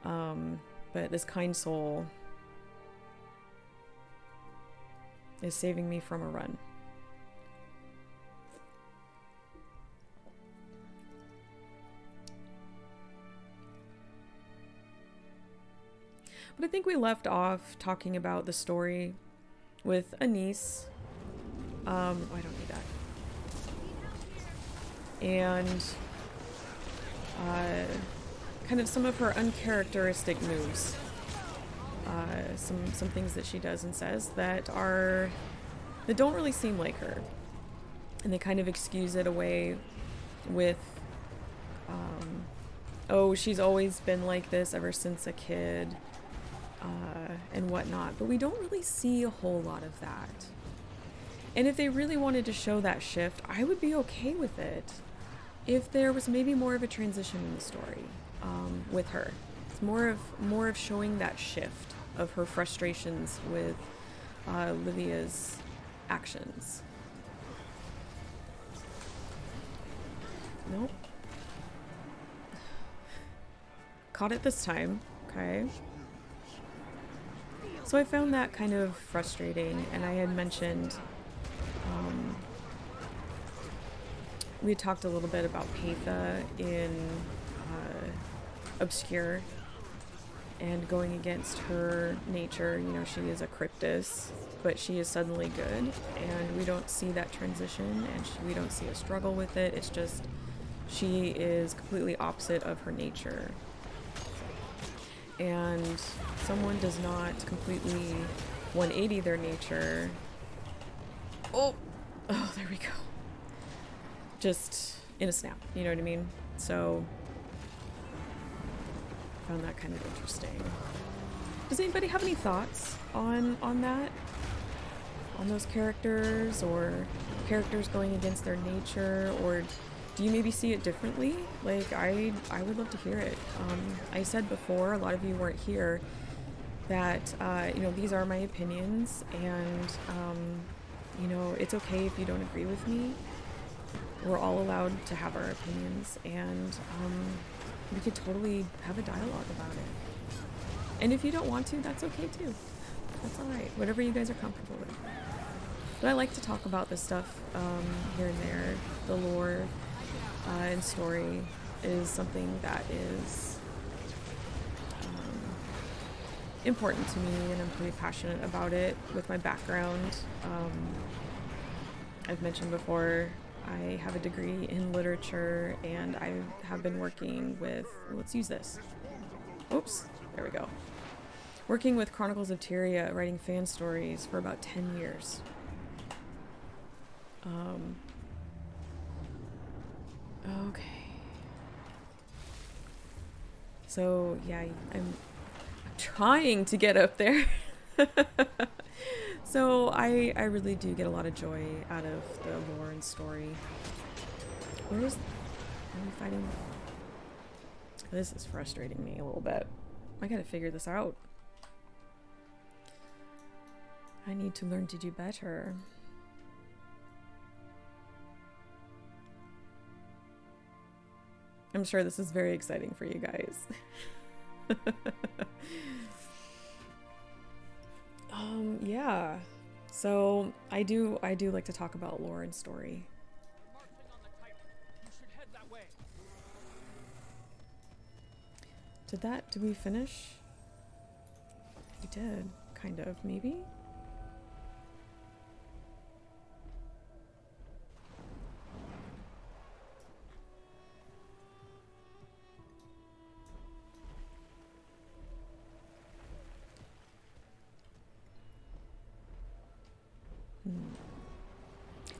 S1: But this kind soul is saving me from a run. But I think we left off talking about the story with Anise. Oh, I don't need that. And kind of some of her uncharacteristic moves. Some things that she does and says that don't really seem like her. And they kind of excuse it away with, oh, she's always been like this ever since a kid, and whatnot. But we don't really see a whole lot of that. And if they really wanted to show that shift, I would be okay with it if there was maybe more of a transition in the story with her. It's more of showing that shift of her frustrations with Livia's actions. Nope. Caught it this time. Okay. So I found that kind of frustrating, and I had mentioned we had talked a little bit about Patha in Obscure and going against her nature. You know, she is a Cryptus, but she is suddenly good, and we don't see that transition, and we don't see a struggle with it. It's just she is completely opposite of her nature. And someone does not completely 180 their nature. Oh, there we go. Just in a snap, you know what I mean? So, I found that kind of interesting. Does anybody have any thoughts on that? On those characters, or characters going against their nature, or do you maybe see it differently? Like, I would love to hear it. I said before, a lot of you weren't here, that, you know, these are my opinions, and, you know, it's okay if you don't agree with me. We're all allowed to have our opinions, and we could totally have a dialogue about it. And if you don't want to, that's okay too. That's alright. Whatever you guys are comfortable with. But I like to talk about this stuff here and there. The lore and story is something that is important to me, and I'm pretty passionate about it with my background. I've mentioned before, I have a degree in literature, and I have been working with, let's use this. Oops, there we go. Working with Chronicles of Tyria, writing fan stories for about 10 years. Okay. So, yeah, I'm trying to get up there. So I really do get a lot of joy out of the lore and story. Are we fighting? This is frustrating me a little bit. I gotta figure this out. I need to learn to do better. I'm sure this is very exciting for you guys. Yeah. So I do like to talk about lore and story.
S5: Marching on the Titan. You should head that way.
S1: Did we finish? We did, kind of, maybe?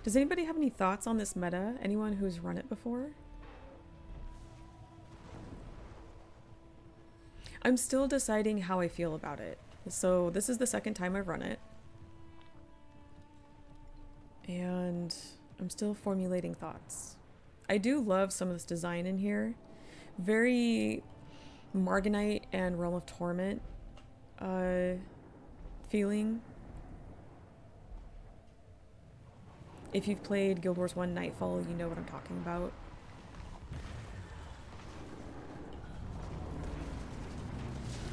S1: Does anybody have any thoughts on this meta? Anyone who's run it before? I'm still deciding how I feel about it. So this is the second time I've run it. And I'm still formulating thoughts. I do love some of this design in here, very Morganite and Realm of Torment feeling. If you've played Guild Wars 1 Nightfall, you know what I'm talking about.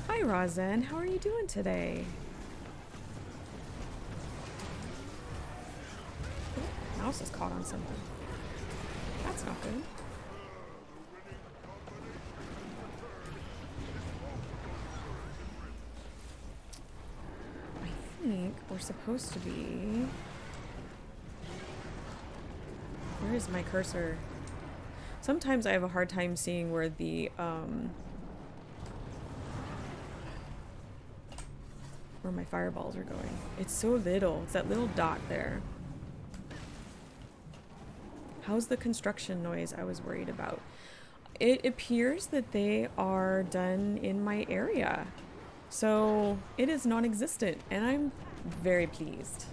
S1: Hi Rozen, how are you doing today? Oh, mouse is caught on something. That's not good. I think we're supposed to be... Where is my cursor? Sometimes I have a hard time seeing where the, where my fireballs are going. It's so little. It's that little dot there. How's the construction noise I was worried about? It appears that they are done in my area. So it is non-existent and I'm very pleased.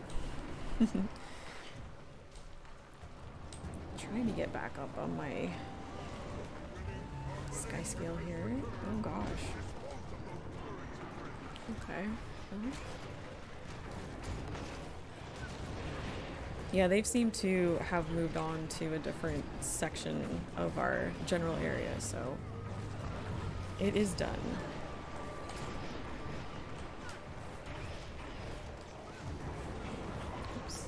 S1: Trying to get back up on my sky scale here. Oh gosh. Okay. Yeah, they've seemed to have moved on to a different section of our general area, so it is done. Oops.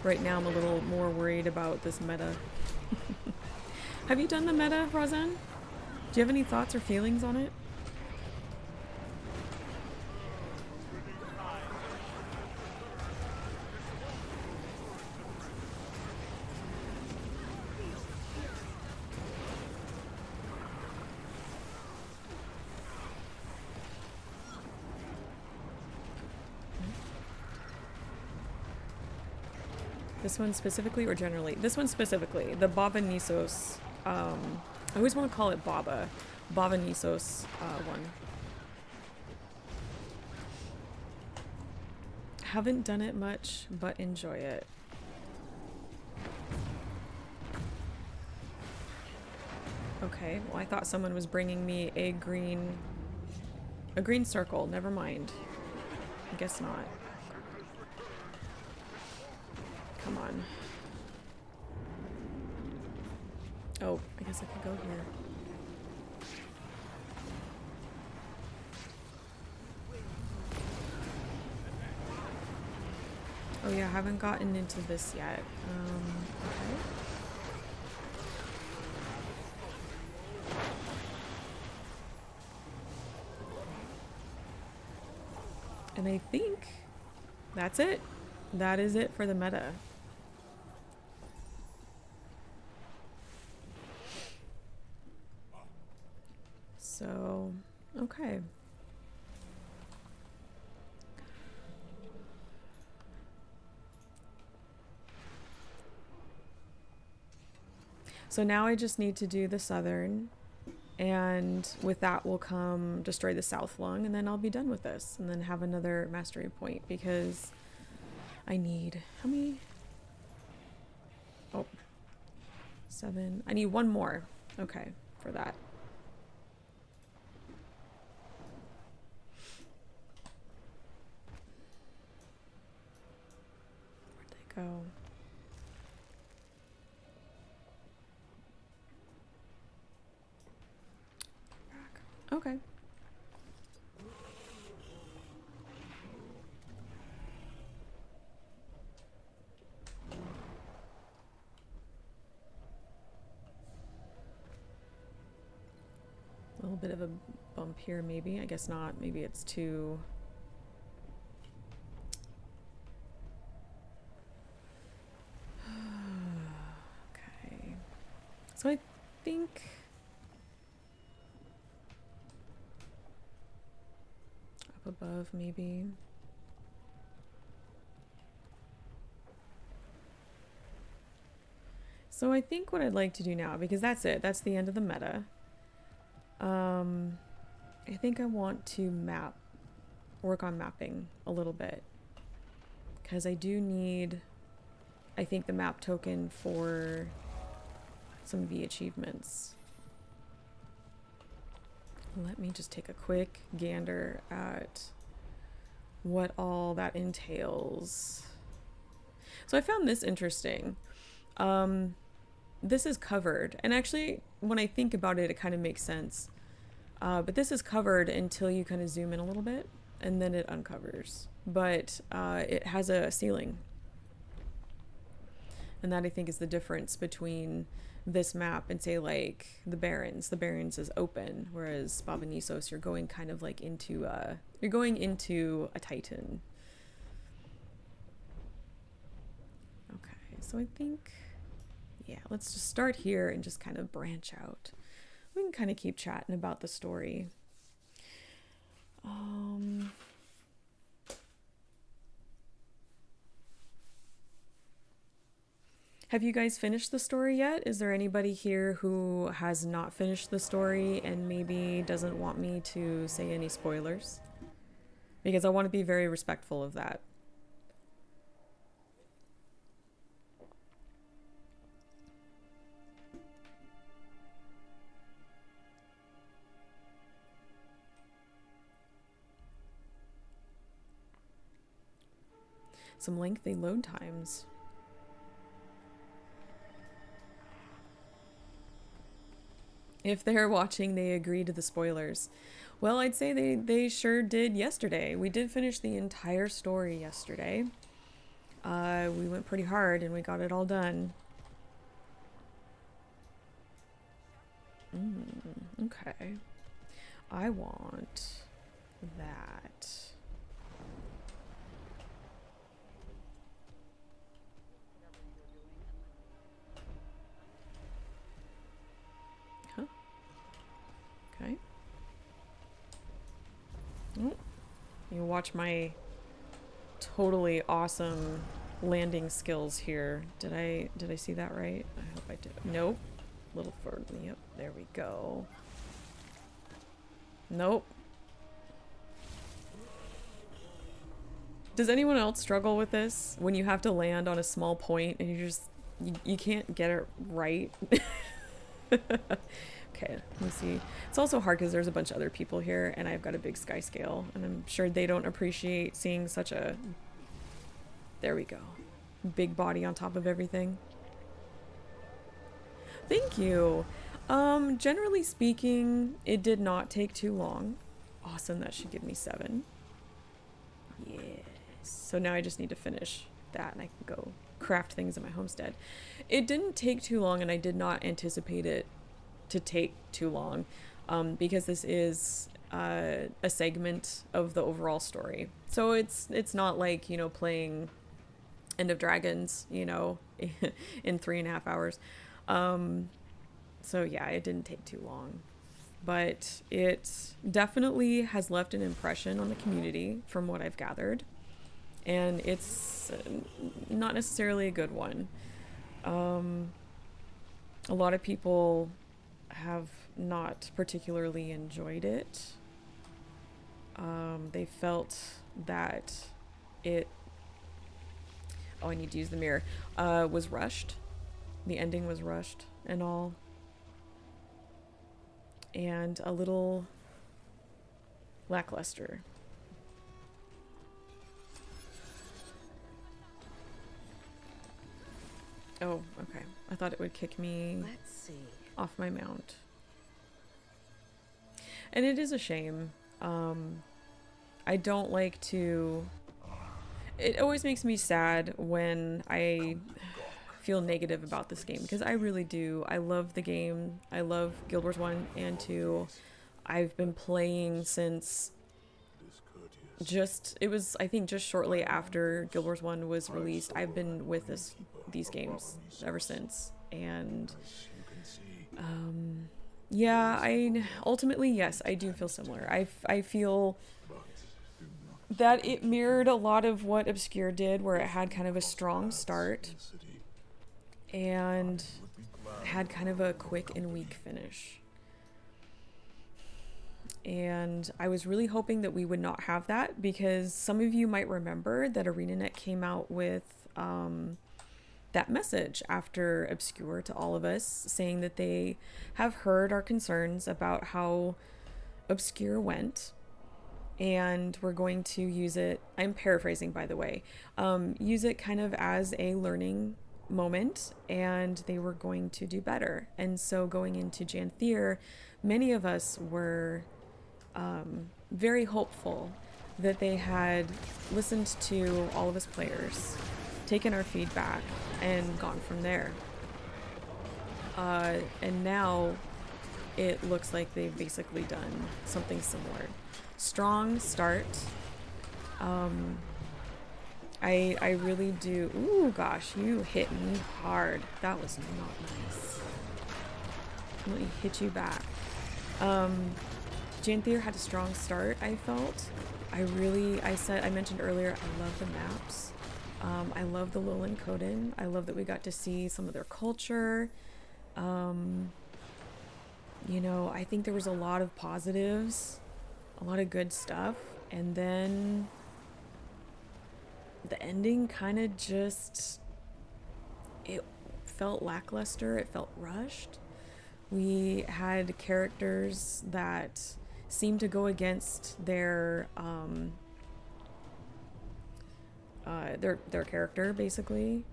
S1: Right now I'm a little more worried about this meta. Have you done the meta, Rozen? Do you have any thoughts or feelings on it? This one specifically or generally? This one specifically. The Baba Nisos. I always want to call it Baba. Baba Nisos one. Haven't done it much, but enjoy it. Okay, well I thought someone was bringing me a green circle. Never mind. I guess not. Come on. Oh, I guess I could go here. Oh yeah, I haven't gotten into this yet. Okay. And I think that's it. That is it for the meta. So, okay. So now I just need to do the southern, and with that will come destroy the south lung, and then I'll be done with this, and then have another mastery point, because I need, how many? Oh, 7. I need one more, okay, for that. Where'd they go? Okay. A little bit of a bump here, maybe. I guess not. Maybe it's too... Okay. So I think... above maybe. So I think what I'd like to do now, because that's it, that's the end of the meta. I think I want to map work on mapping a little bit, because I do need, I think, the map token for some of the achievements. Let me just take a quick gander at what all that entails. So I found this interesting. This is covered, and actually when I think about it, it kind of makes sense. But this is covered until you kind of zoom in a little bit, and then it uncovers. But it has a ceiling. And that, I think, is the difference between this map and, say, like the Barrens. The Barrens is open, whereas Babanisos, you're going kind of like into you're going into a Titan. Okay, so I think, yeah, let's just start here and just kind of branch out. We can kind of keep chatting about the story. Have you guys finished the story yet? Is there anybody here who has not finished the story and maybe doesn't want me to say any spoilers? Because I want to be very respectful of that. Some lengthy load times. If they're watching, they agree to the spoilers. Well, I'd say they sure did yesterday. We did finish the entire story yesterday. We went pretty hard and we got it all done. Okay. I want that. Okay. Oh, you watch my totally awesome landing skills here. Did I see that right? I hope I did. Nope. A little further. Yep. There we go. Nope. Does anyone else struggle with this when you have to land on a small point and you can't get it right? Okay, let me see. It's also hard because there's a bunch of other people here and I've got a big sky scale and I'm sure they don't appreciate seeing such a, there we go, big body on top of everything. Thank you. Generally speaking, it did not take too long. Awesome, that should give me 7. Yes. So now I just need to finish that and I can go craft things in my homestead. It didn't take too long and I did not anticipate it to take too long, because this is a segment of the overall story. So it's not like, you know, playing End of Dragons, you know, in 3.5 hours. So yeah, it didn't take too long, but it definitely has left an impression on the community from what I've gathered, and it's not necessarily a good one. A lot of people have not particularly enjoyed it. They felt that it, oh, I need to use the mirror, was rushed. The ending was rushed and all. And a little lackluster. Oh, okay. I thought it would kick me
S3: Let's see.
S1: off my mount. And it is a shame. I don't like to... It always makes me sad when I feel negative about this game, because I really do. I love the game. I love Guild Wars 1 and 2. I've been playing since it was, I think, just shortly after Guild Wars 1 was released. I've been with these games ever since. And yeah, ultimately, yes, I do feel similar. I feel that it mirrored a lot of what Obscure did, where it had kind of a strong start and had kind of a quick and weak finish. And I was really hoping that we would not have that, because some of you might remember that ArenaNet came out with that message after Obscure to all of us, saying that they have heard our concerns about how Obscure went, and we're going to use it, I'm paraphrasing by the way, use it kind of as a learning moment, and they were going to do better. And so going into Janthir, many of us were very hopeful that they had listened to all of us players, taken our feedback, and gone from there. And now it looks like they've basically done something similar. Strong start. I really do. Ooh, gosh, you hit me hard. That was not nice. Let me hit you back. Janthir had a strong start, I felt. I mentioned earlier, I love the maps. I love the Lowland Coden. I love that we got to see some of their culture. You know, I think there was a lot of positives, a lot of good stuff. And then the ending kind of just, it felt lackluster. It felt rushed. We had characters that seemed to go against their character, basically,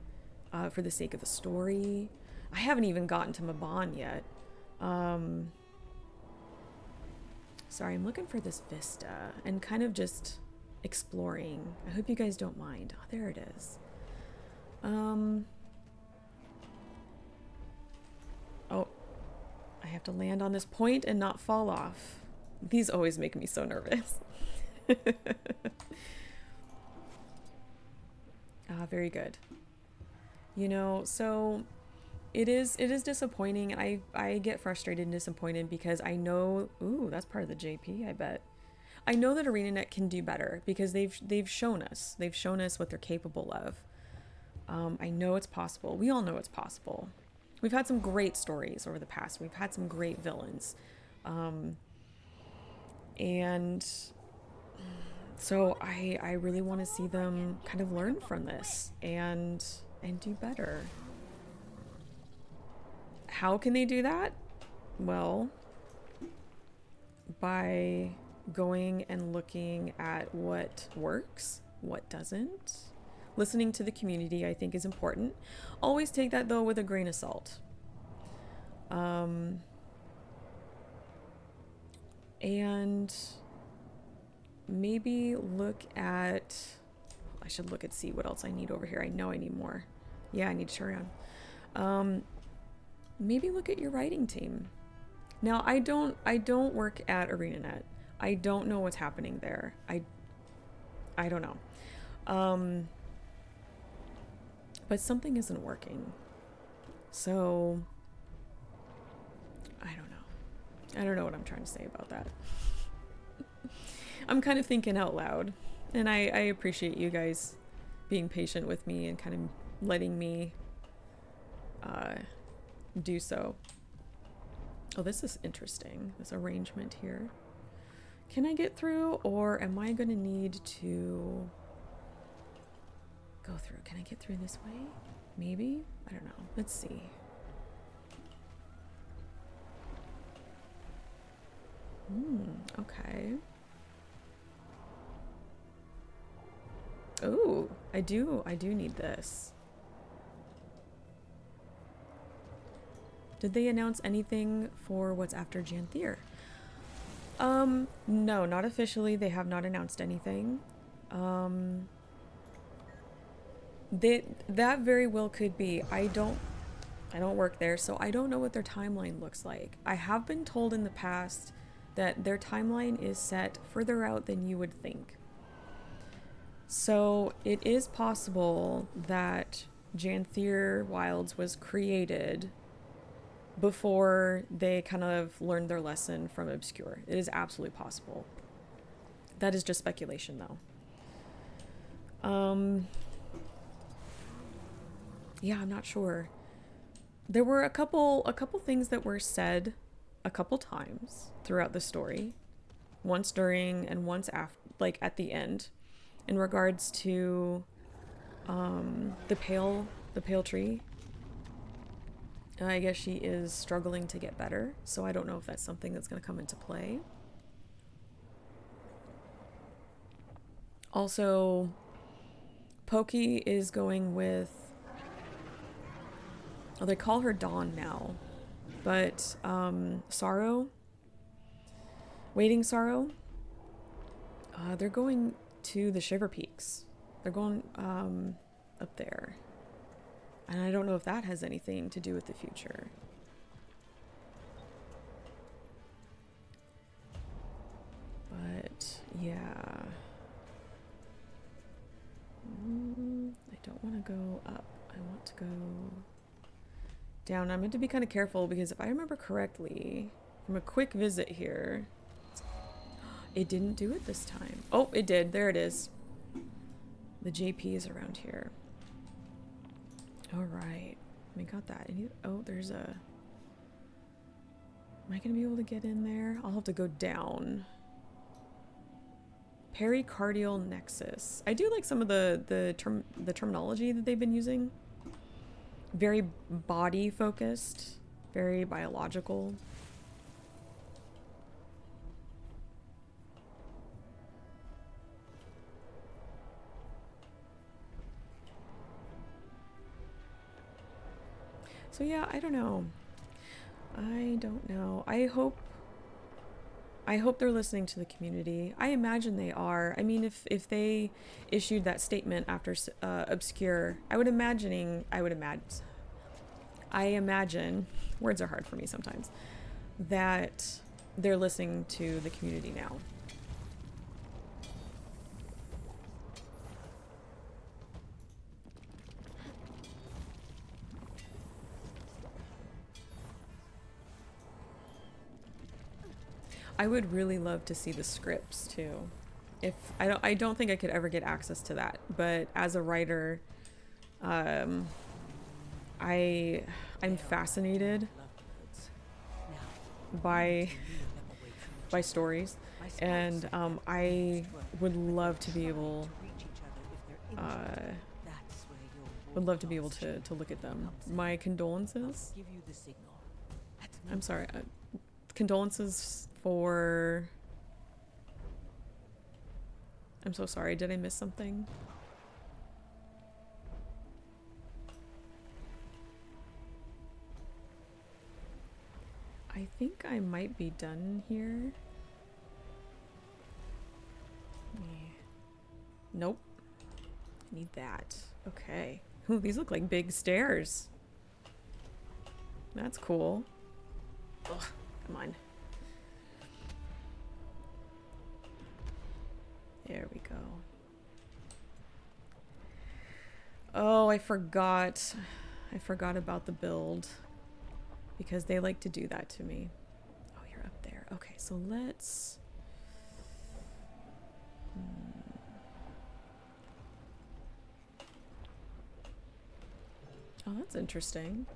S1: for the sake of the story. I haven't even gotten to Maban yet. Sorry, I'm looking for this vista and kind of just exploring. I hope you guys don't mind. Oh, there it is. Oh, I have to land on this point and not fall off. These always make me so nervous. Very good. You know, so it is disappointing, and I get frustrated and disappointed because I know, ooh, that's part of the JP, I bet. I know that ArenaNet can do better because they've shown us what they're capable of. I know it's possible. We all know it's possible. We've had some great stories over the past. We've had some great villains. And so I really want to see them kind of learn from this and do better. How can they do that? Well, by going and looking at what works, what doesn't. Listening to the community, I think, is important. Always take that, though, with a grain of salt. And maybe look at, I should look and see what else I need over here. I know I need more. Yeah, I need to turn around. Maybe look at your writing team. Now, I don't work at ArenaNet. I don't know what's happening there. I don't know. But something isn't working. So I don't know. I don't know what I'm trying to say about that. I'm kind of thinking out loud, and I appreciate you guys being patient with me and kind of letting me do so. Oh, this is interesting, this arrangement here. Can I get through, or am I gonna need to go through? Can I get through this way? Maybe? I don't know. Let's see. Okay. Oh, I do need this. Did they announce anything for what's after Janthir? No, not officially. They have not announced anything. That very well could be. I don't work there, so I don't know what their timeline looks like. I have been told in the past that their timeline is set further out than you would think. So it is possible that Janthir Wilds was created before they kind of learned their lesson from Obscure. It is absolutely possible. That is just speculation, though. Yeah, I'm not sure. There were a couple things that were said a couple times throughout the story. once during and once after, like at the end, in regards to the pale tree. I guess she is struggling to get better, so I don't know if that's something that's going to come into play. Also, Pokey is going with, oh, they call her Dawn now, but Sorrow, Waiting Sorrow, they're going to the Shiver Peaks. They're going up there. And I don't know if that has anything to do with the future. But, yeah. I don't want to go up. I want to go down. I'm going to be kind of careful because if I remember correctly, from a quick visit here, it didn't do it this time. Oh, it did. There it is. The JP is around here. All right. We got that. Oh, there's a... Am I going to be able to get in there? I'll have to go down. Pericardial nexus. I do like some of the terminology that they've been using. Very body focused. Very biological. So yeah, I don't know. I don't know. I hope they're listening to the community. I imagine they are. I mean, if they issued that statement after Obscure, I imagine, words are hard for me sometimes, that they're listening to the community now. I would really love to see the scripts too. If I don't think I could ever get access to that, but as a writer, I'm fascinated by stories, and I would love to be able to look at them. My condolences. I'm sorry. Condolences for... I'm so sorry. Did I miss something? I think I might be done here. Nope. I need that. Okay. Ooh, these look like big stairs. That's cool. Ugh, come on. There we go. Oh, I forgot. I forgot about the build. Because they like to do that to me. Oh, you're up there. Okay, so let's... Oh, that's interesting.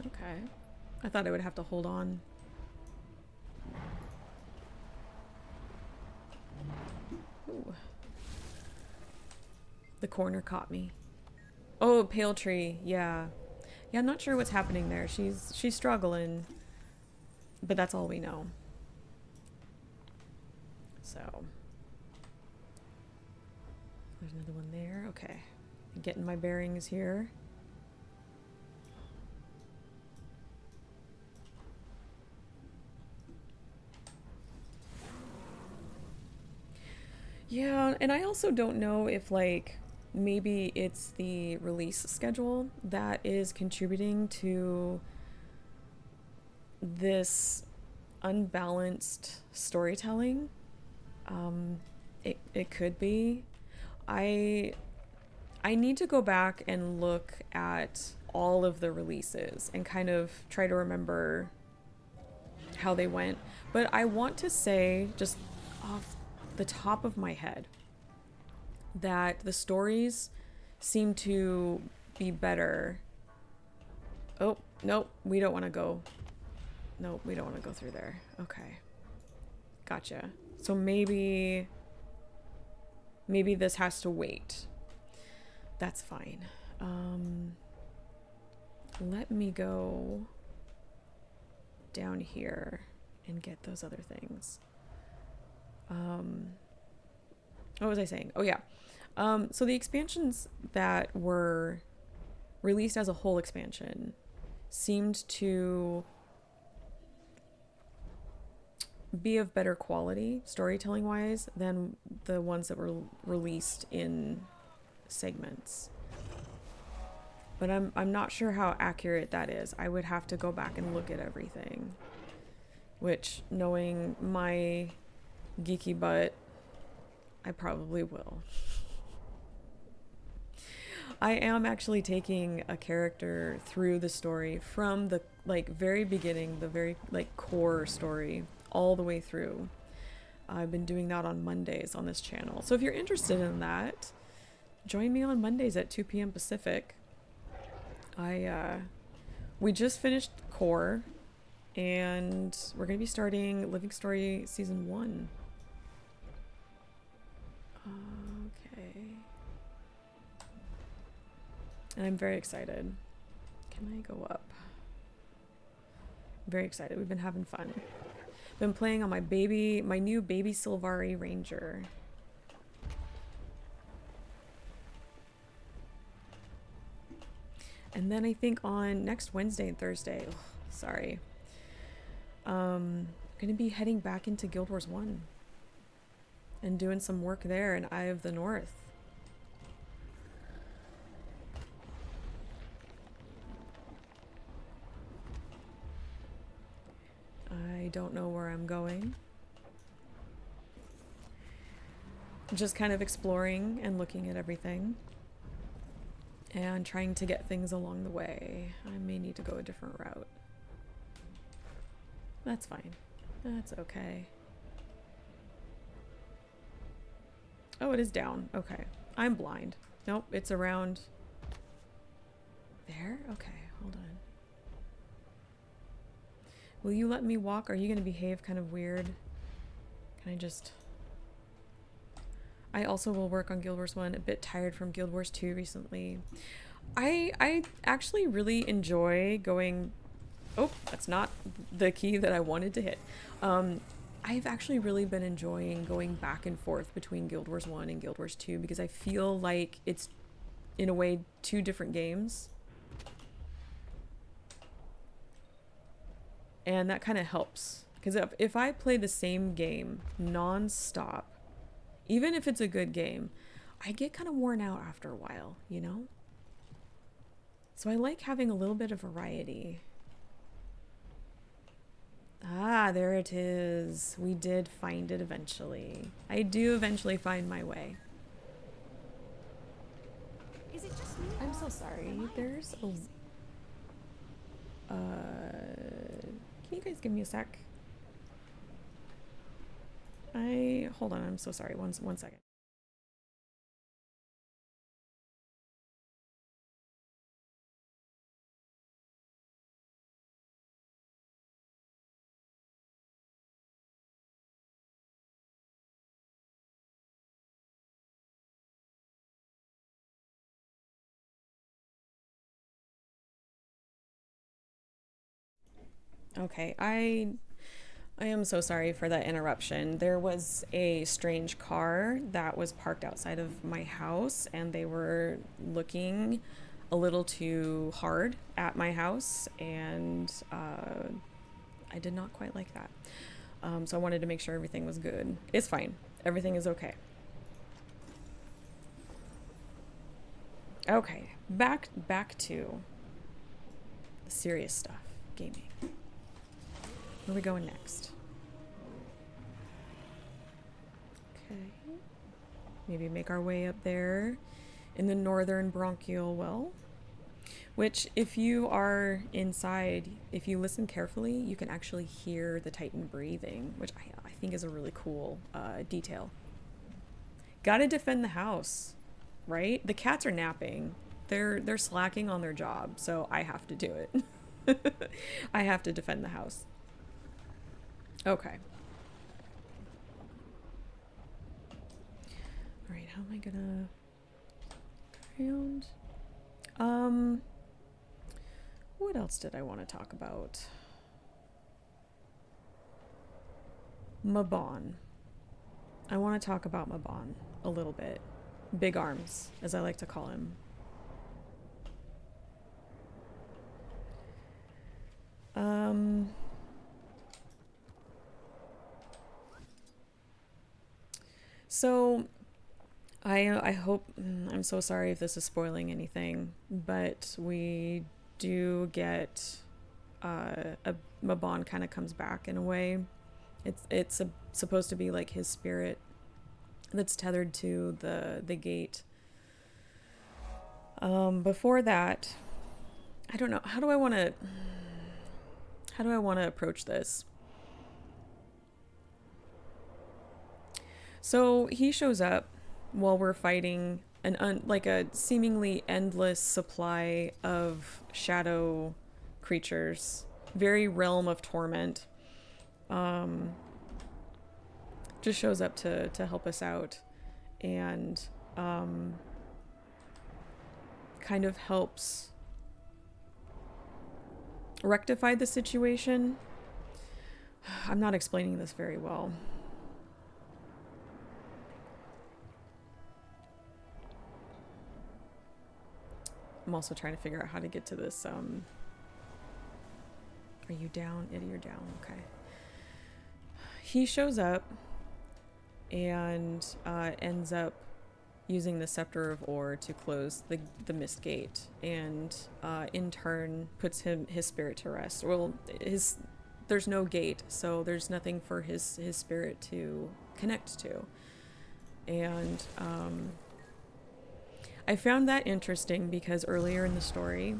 S1: Okay. I thought I would have to hold on. Ooh. The corner caught me. Oh, Pale Tree. Yeah. Yeah, I'm not sure what's happening there. She's struggling. But that's all we know. So. There's another one there. Okay. I'm getting my bearings here. Yeah, and I also don't know if, like, maybe it's the release schedule that is contributing to this unbalanced storytelling. It could be. I need to go back and look at all of the releases and kind of try to remember how they went. But I want to say, just off the top of my head, that the stories seem to be better. Oh, nope, we don't want to go. Nope, we don't want to go through there. Okay. Gotcha. So maybe this has to wait. That's fine. Let me go down here and get those other things. What was I saying? Oh yeah. So the expansions that were released as a whole expansion seemed to be of better quality storytelling wise than the ones that were released in segments. But I'm not sure how accurate that is. I would have to go back and look at everything. Which, knowing my geeky butt, I probably will. I am actually taking a character through the story from the very beginning, the very core story, all the way through. I've been doing that on Mondays on this channel. So if you're interested in that, join me on Mondays at 2 p.m. Pacific. We just finished core, and we're going to be starting Living Story Season 1. Okay. And I'm very excited. Can I go up? Very excited. We've been having fun. Been playing on my new baby Sylvari Ranger. And then I think on next Wednesday and Thursday, gonna be heading back into Guild Wars 1 and doing some work there in Eye of the North. I don't know where I'm going. Just kind of exploring and looking at everything. And trying to get things along the way. I may need to go a different route. That's fine. That's okay. Oh, it is down. Okay. I'm blind. Nope, it's around there? Okay, hold on. Will you let me walk? Are you going to behave kind of weird? Can I just... I also will work on Guild Wars 1. A bit tired from Guild Wars 2 recently. I actually really enjoy going... Oh, that's not the key that I wanted to hit. I've actually really been enjoying going back and forth between Guild Wars 1 and Guild Wars 2 because I feel like it's, in a way, two different games. And that kind of helps. Because if I play the same game non-stop, even if it's a good game, I get kind of worn out after a while, you know? So I like having a little bit of variety. Ah, there it is. We did find it eventually. I do eventually find my way.
S4: Is it just me?
S1: I'm so sorry. There's a... Can you guys give me a sec? Hold on, I'm so sorry. One second. Okay, I am so sorry for that interruption. There was a strange car that was parked outside of my house, and they were looking a little too hard at my house, and I did not quite like that. So I wanted to make sure everything was good. It's fine. Everything is okay. Okay, back to the serious stuff, gaming. Where are we going next? Okay. Maybe make our way up there in the northern bronchial well. Which, if you are inside, if you listen carefully, you can actually hear the Titan breathing, which I think is a really cool detail. Gotta defend the house, right? The cats are napping. They're slacking on their job, so I have to do it. I have to defend the house. Okay. Alright, how am I gonna around? What else did I want to talk about? Mabon. I want to talk about Mabon a little bit. Big Arms, as I like to call him. So I hope, I'm so sorry if this is spoiling anything, but we do get a Mabon kind of comes back in a way. It's supposed to be like his spirit that's tethered to the gate. Before that, I don't know, how do I want to approach this? So he shows up while we're fighting like a seemingly endless supply of shadow creatures, very realm of torment. Just shows up to help us out, and kind of helps rectify the situation. I'm not explaining this very well. I'm also trying to figure out how to get to this. Are you down? Eddie, you're down. Okay. He shows up and ends up using the Scepter of Ore to close the Mist Gate, and in turn puts his spirit to rest. Well, there's no gate, so there's nothing for his spirit to connect to. And I found that interesting because earlier in the story,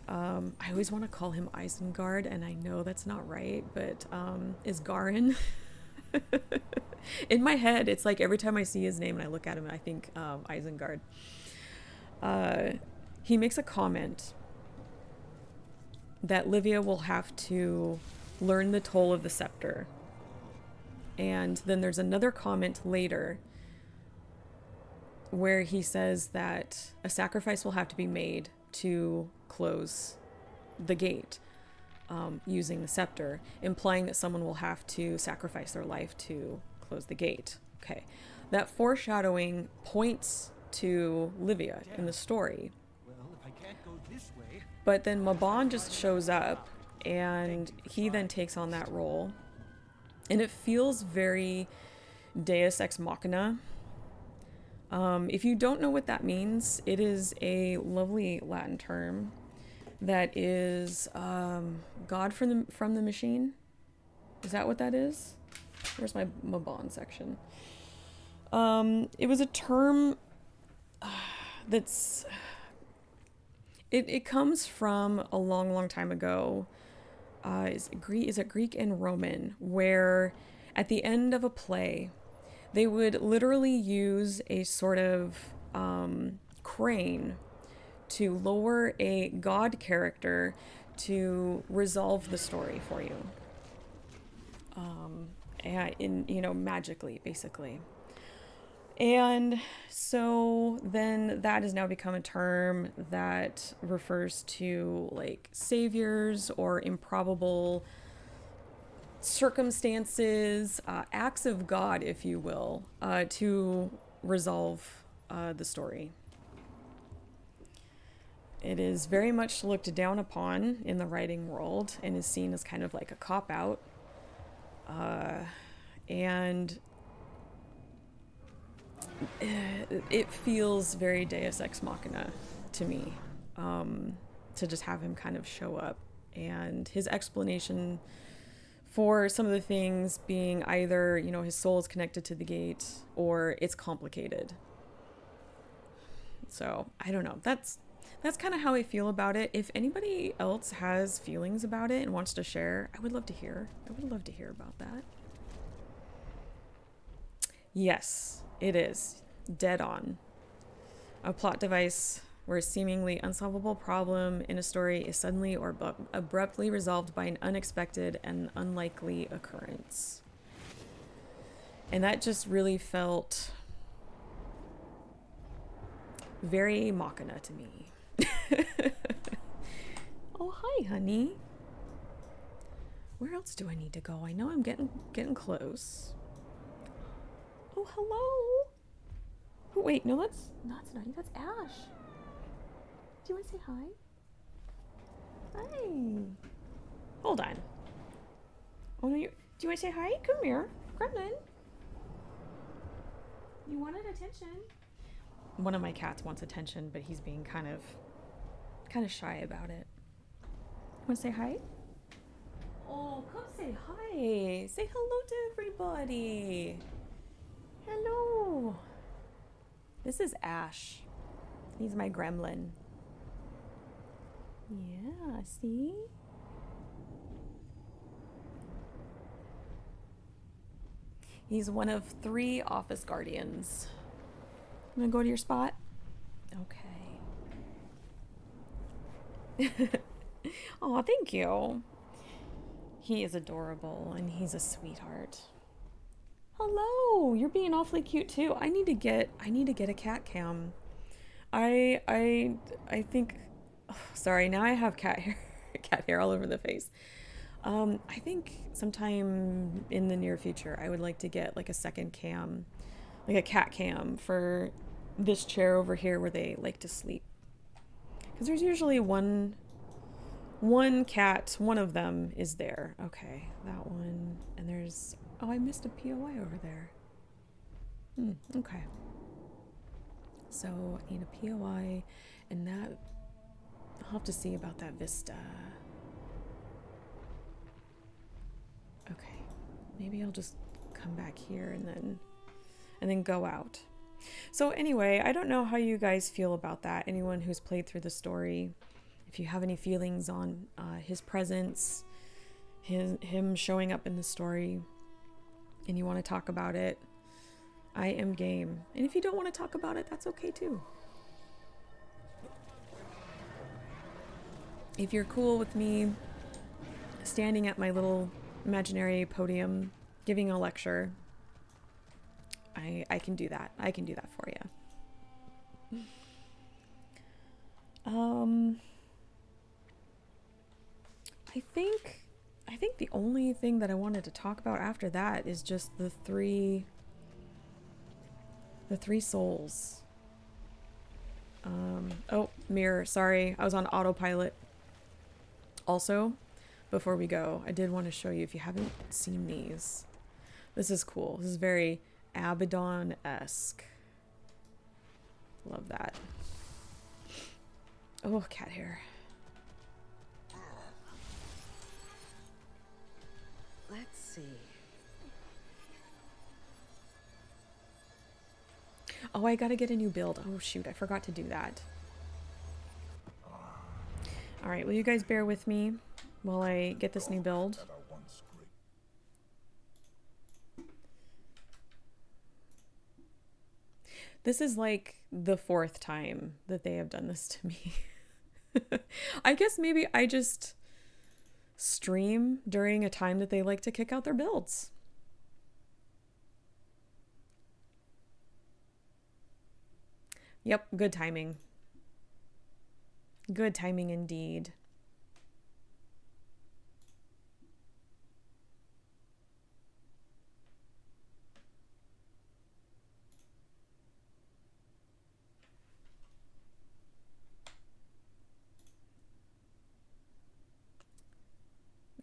S1: I always want to call him Isengard, and I know that's not right, but is Garin. In my head, it's like every time I see his name and I look at him, I think Isengard. He makes a comment that Livia will have to learn the toll of the scepter. And then there's another comment later where he says that a sacrifice will have to be made to close the gate using the scepter, implying that someone will have to sacrifice their life to close the gate. Okay, that foreshadowing points to Livia in the story.
S5: Well, if I can't go this way.
S1: But then Mabon just shows up, and he then takes on that role, and it feels very Deus Ex Machina. If you don't know what that means, it is a lovely Latin term that is God from the machine. Is that what that is? Where's my Mabon section? It was a term that's... It comes from a long time ago. Is it Greek and Roman, where at the end of a play, they would literally use a sort of crane to lower a god character to resolve the story for you. Magically, basically. And so then that has now become a term that refers to like saviors or improbable circumstances, acts of God, if you will, to resolve the story. It is very much looked down upon in the writing world and is seen as kind of like a cop-out. And it feels very Deus Ex Machina to me, to just have him kind of show up. And his explanation for some of the things being either, his soul is connected to the gate or it's complicated. So, I don't know. That's kind of how I feel about it. If anybody else has feelings about it and wants to share, I would love to hear. I would love to hear about that. Yes, it is. Dead on. A plot device where a seemingly unsolvable problem in a story is suddenly or abruptly resolved by an unexpected and unlikely occurrence. And that just really felt Very Machina to me. Oh, hi, honey. Where else do I need to go? I know I'm getting close. Oh, hello. Oh, wait, no, that's not you. That's Ash. Do you want to say hi? Hi. Hold on. Oh no, do you want to say hi? Come here, Gremlin. You wanted attention. One of my cats wants attention, but he's being kind of shy about it. Want to say hi? Oh, come say hi. Say hello to everybody. Hello. This is Ash. He's my gremlin. Yeah, see? He's one of 3 office guardians. I'm gonna go to your spot. Okay. Oh, thank you. He is adorable and he's a sweetheart. Hello, you're being awfully cute too. I need to get a cat cam. I think, oh, sorry, now I have cat hair all over the face. I think sometime in the near future I would like to get like a second cam, like a cat cam for this chair over here where they like to sleep. Because there's usually one cat, one of them is there. Okay, that one. And there's, oh, I missed a POI over there. Okay. So I need a POI, and that, I'll have to see about that vista. Okay, maybe I'll just come back here and then go out. So anyway, I don't know how you guys feel about that. Anyone who's played through the story, if you have any feelings on his presence, him showing up in the story, and you want to talk about it, I am game. And if you don't want to talk about it, that's okay too. If you're cool with me standing at my little imaginary podium giving a lecture, I can do that. I can do that for you. I think the only thing that I wanted to talk about after that is just the three souls. Oh, mirror, sorry. I was on autopilot. Also, before we go, I did want to show you, if you haven't seen these. This is cool. This is very Abaddon-esque. Love that. Oh, cat hair.
S3: Let's see.
S1: Oh, I gotta get a new build. Oh, shoot. I forgot to do that. Alright, will you guys bear with me while I get this new build? This is like the 4th time that they have done this to me. I guess maybe I just stream during a time that they like to kick out their builds. Yep, good timing. Good timing indeed.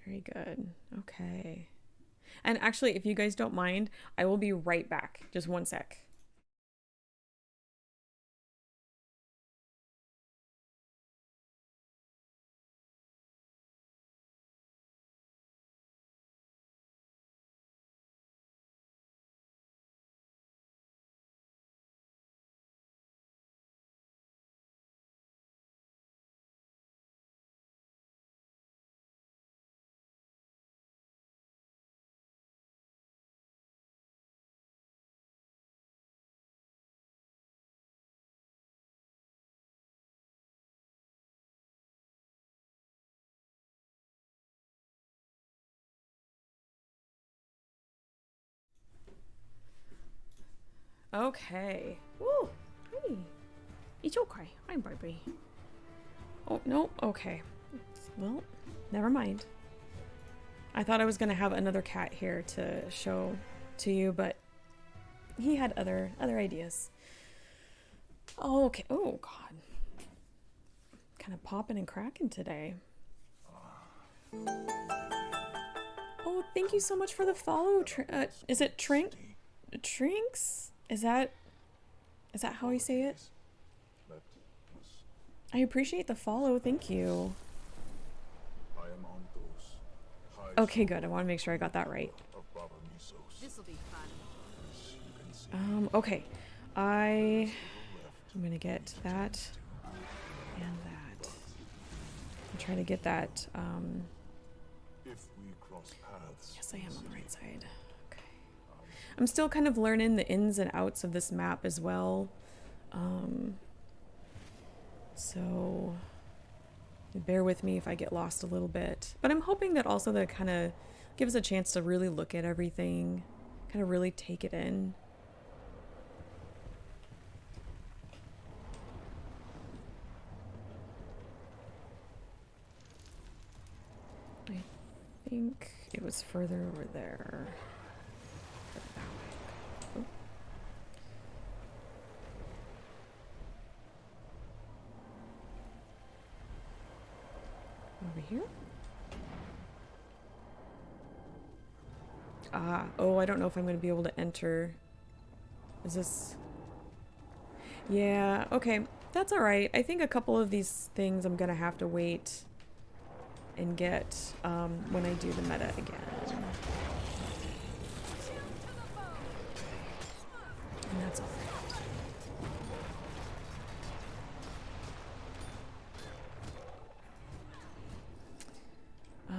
S1: Very good. Okay. And actually, if you guys don't mind, I will be right back. Just one sec. Okay. Woo! Hey. It's okay. Hi, baby. Oh, no. Okay. Well, never mind. I thought I was going to have another cat here to show to you, but he had other ideas. Oh, okay. Oh, God. Kind of popping and cracking today. Oh, thank you so much for the follow. Is it Trinks? Is that how you say it? I appreciate the follow. Thank you. Okay, good. I want to make sure I got that right.
S3: This'll be fun.
S1: Okay. I'm gonna get that and that. I'm trying to get that. Yes, I am on the right side. Okay. I'm still kind of learning the ins and outs of this map as well. So bear with me if I get lost a little bit. But I'm hoping that also that kind of gives a chance to really look at everything, kind of really take it in. I think it was further over there. Oh. Over here? Oh, I don't know if I'm going to be able to enter. Is this... Yeah, okay. That's alright. I think a couple of these things I'm going to have to wait and get when I do the meta again. And that's alright. Oh,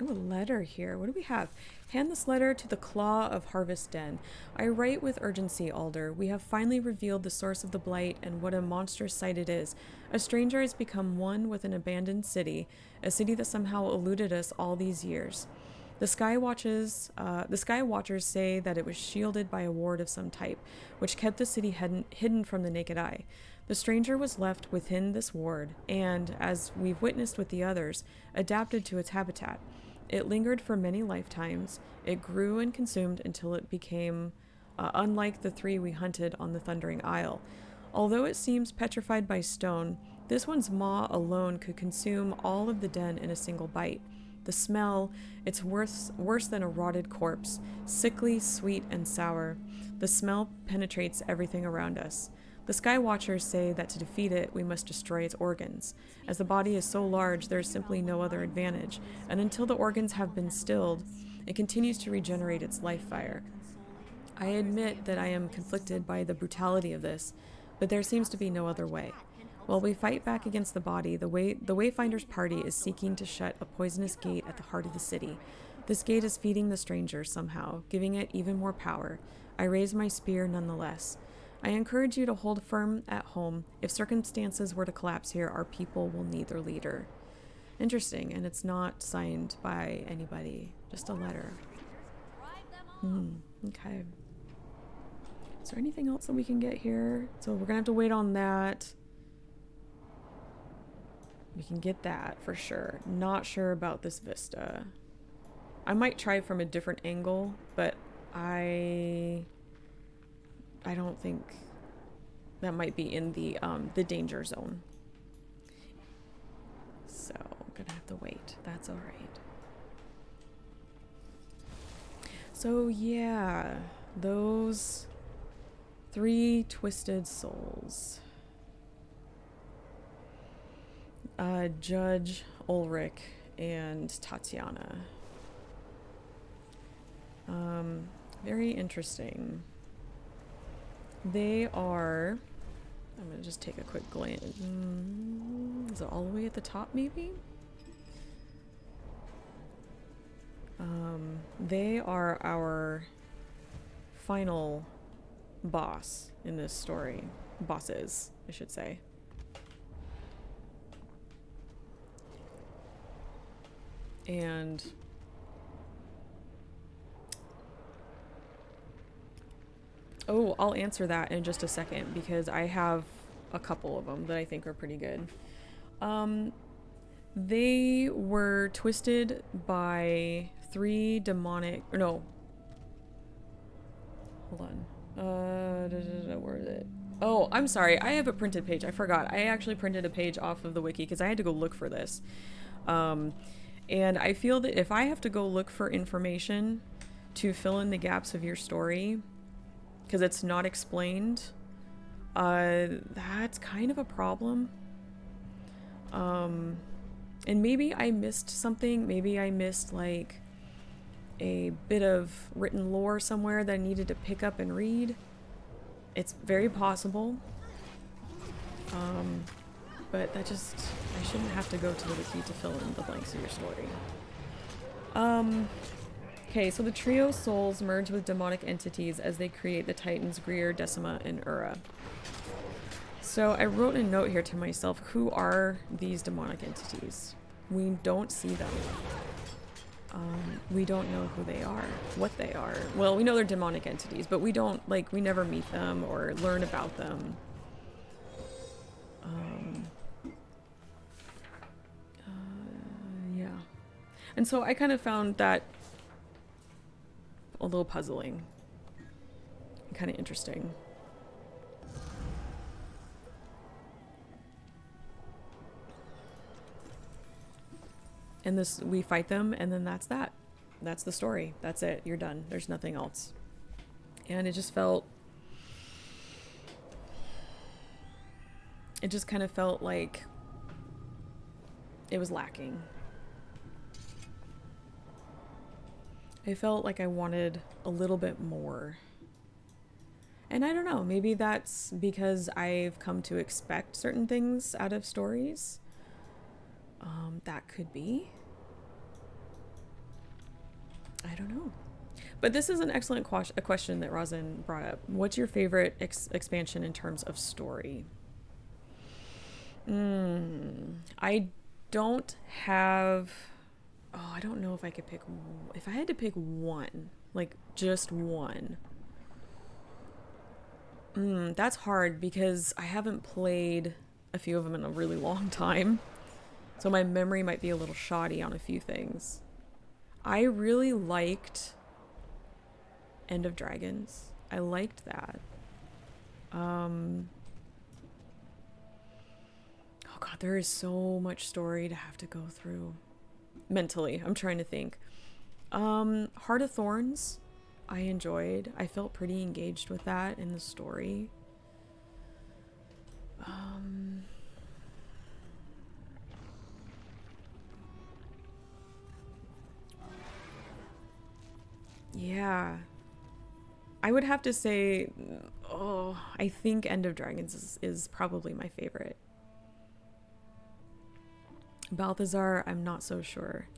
S1: a letter here. What do we have? Hand this letter to the Claw of Harvest Den. I write with urgency, Alder. We have finally revealed the source of the blight and what a monstrous sight it is. A stranger has become one with an abandoned city, a city that somehow eluded us all these years. The Sky Watchers say that it was shielded by a ward of some type, which kept the city hidden from the naked eye. The stranger was left within this ward, and, as we've witnessed with the others, adapted to its habitat. It lingered for many lifetimes. It grew and consumed until it became unlike the three we hunted on the Thundering Isle. Although it seems petrified by stone, this one's maw alone could consume all of the den in a single bite. The smell, it's worse than a rotted corpse, sickly, sweet, and sour. The smell penetrates everything around us. The Sky Watchers say that to defeat it, we must destroy its organs. As the body is so large, there is simply no other advantage, and until the organs have been stilled, it continues to regenerate its life fire. I admit that I am conflicted by the brutality of this, but there seems to be no other way. While we fight back against the body, the Wayfinder's party is seeking to shut a poisonous gate at the heart of the city. This gate is feeding the stranger somehow, giving it even more power. I raise my spear nonetheless. I encourage you to hold firm at home. If circumstances were to collapse here, our people will need their leader. Interesting, and it's not signed by anybody, just a letter. Okay. Is there anything else that we can get here? So we're gonna have to wait on that. We can get that for sure. Not sure about this vista. I might try from a different angle, but I don't think that might be in the danger zone. So I'm gonna have to wait. That's all right. So yeah, those 3 twisted souls. Judge Ulrich and Tatiana. Very interesting. They are... I'm going to just take a quick glance. Is it all the way at the top, maybe? They are our final boss in this story. Bosses, I should say. And... oh, I'll answer that in just a second because I have a couple of them that I think are pretty good. They were twisted by 3 demonic, or no, hold on. Where is it? Oh, I'm sorry. I have a printed page. I forgot. I actually printed a page off of the wiki because I had to go look for this. And I feel that if I have to go look for information to fill in the gaps of your story, because it's not explained, that's kind of a problem. And maybe I missed something. Maybe I missed like a bit of written lore somewhere that I needed to pick up and read. It's very possible. But that just, I shouldn't have to go to the wiki to fill in the blanks of your story. Okay, so the trio souls merge with demonic entities as they create the Titans Greer, Decima, and Ura. So I wrote a note here to myself, who are these demonic entities? We don't see them. We don't know who they are, what they are. Well, we know they're demonic entities, but we don't, like, we never meet them or learn about them. Yeah. And so I kind of found that a little puzzling. Kind of interesting. And this, we fight them, and then that's that. That's the story. That's it. You're done. There's nothing else. And it just felt... It just kind of felt like it was lacking. I felt like I wanted a little bit more. And I don't know, maybe that's because I've come to expect certain things out of stories. That could be. I don't know. But this is an excellent question that Rosin brought up. What's your favorite expansion in terms of story? I don't have... Oh, I don't know if I could pick... If I had to pick one, like just one. That's hard because I haven't played a few of them in a really long time. So my memory might be a little shoddy on a few things. I really liked End of Dragons. I liked that. Oh god, there is so much story to have to go through. Mentally, I'm trying to think. Heart of Thorns, I enjoyed. I felt pretty engaged with that in the story. Yeah. I would have to say, I think End of Dragons is probably my favorite. Balthazar, I'm not so sure.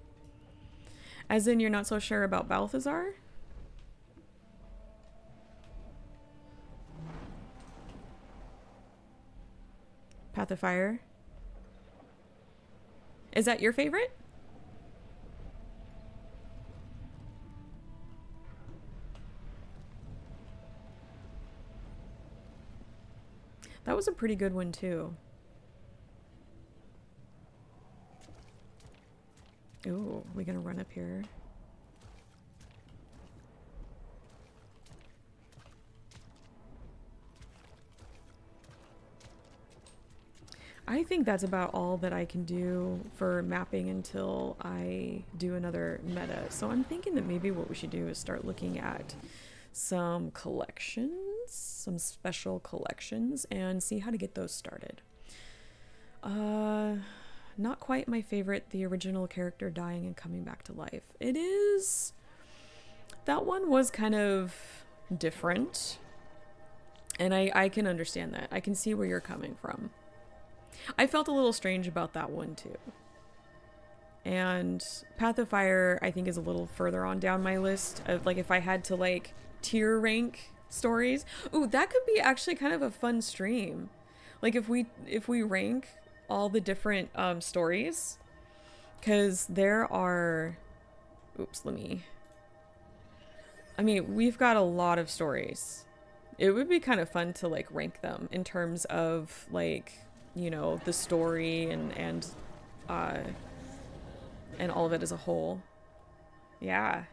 S1: As in, you're not so sure about Balthazar? Path of Fire? Is that your favorite? That was a pretty good one too. Ooh, we gonna run up here? I think that's about all that I can do for mapping until I do another meta. So I'm thinking that maybe what we should do is start looking at some collections, some special collections, and see how to get those started. Not quite my favorite, the original character dying and coming back to life. It is... That one was kind of different. And I can understand that. I can see where you're coming from. I felt a little strange about that one too. And Path of Fire, I think, is a little further on down my list of, like, if I had to, like, tier rank stories. Ooh, that could be actually kind of a fun stream. Like, if we rank all the different stories, because there are... Oops, I mean, we've got a lot of stories It would be kind of fun to like rank them in terms of like, you know, the story and all of it as a whole. Yeah.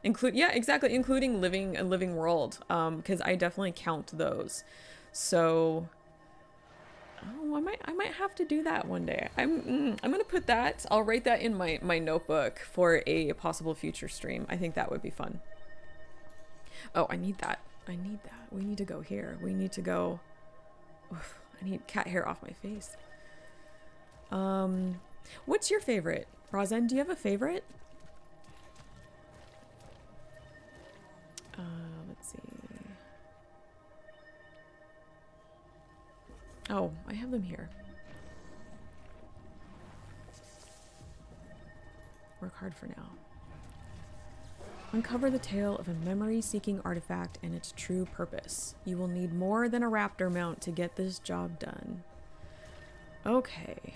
S1: Yeah, exactly, including a living world, because I definitely count those. So oh, I might have to do that one day. I'm gonna put that. I'll write that in my notebook for a possible future stream. I think that would be fun. Oh, I need that. I need that. We need to go here. We need to go. Oof, I need cat hair off my face. What's your favorite? Rosen, do you have a favorite? Let's see. Oh, I have them here. Work hard for now. Uncover the tale of a memory-seeking artifact and its true purpose. You will need more than a raptor mount to get this job done. Okay.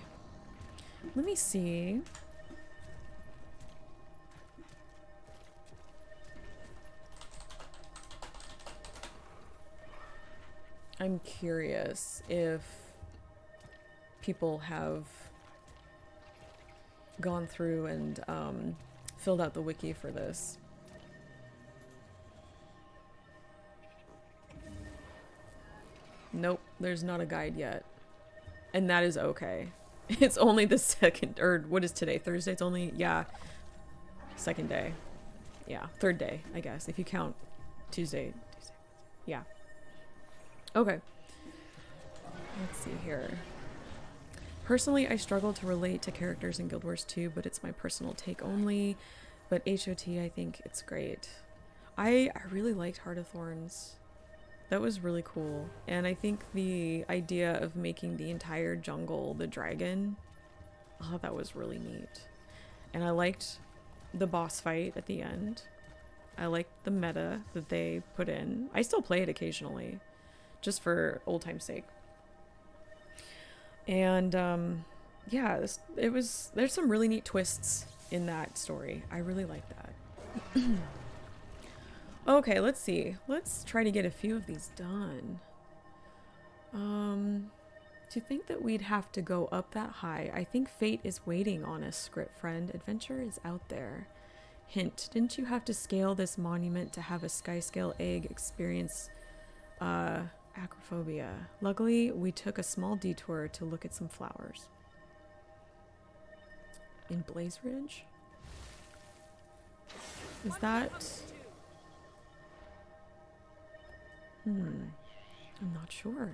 S1: Let me see. I'm curious if people have gone through and filled out the wiki for this. Nope, there's not a guide yet. And that is okay. It's only the second, or what is today? Thursday? It's only, yeah, second day. Yeah, third day, I guess, if you count Tuesday. Yeah. Okay. Let's see here. Personally, I struggle to relate to characters in Guild Wars 2, but it's my personal take only. But HOT, I think it's great. I really liked Heart of Thorns. That was really cool. And I think the idea of making the entire jungle the dragon, oh, that was really neat. And I liked the boss fight at the end. I liked the meta that they put in. I still play it occasionally, just for old time's sake. And yeah, there's some really neat twists in that story. I really like that. Okay, let's see. Let's try to get a few of these done. To think that we'd have to go up that high. I think fate is waiting on us, script friend. Adventure is out there. Hint, didn't you have to scale this monument to have a sky scale egg experience acrophobia? Luckily, we took a small detour to look at some flowers. In Blaze Ridge? Is that... I'm not sure.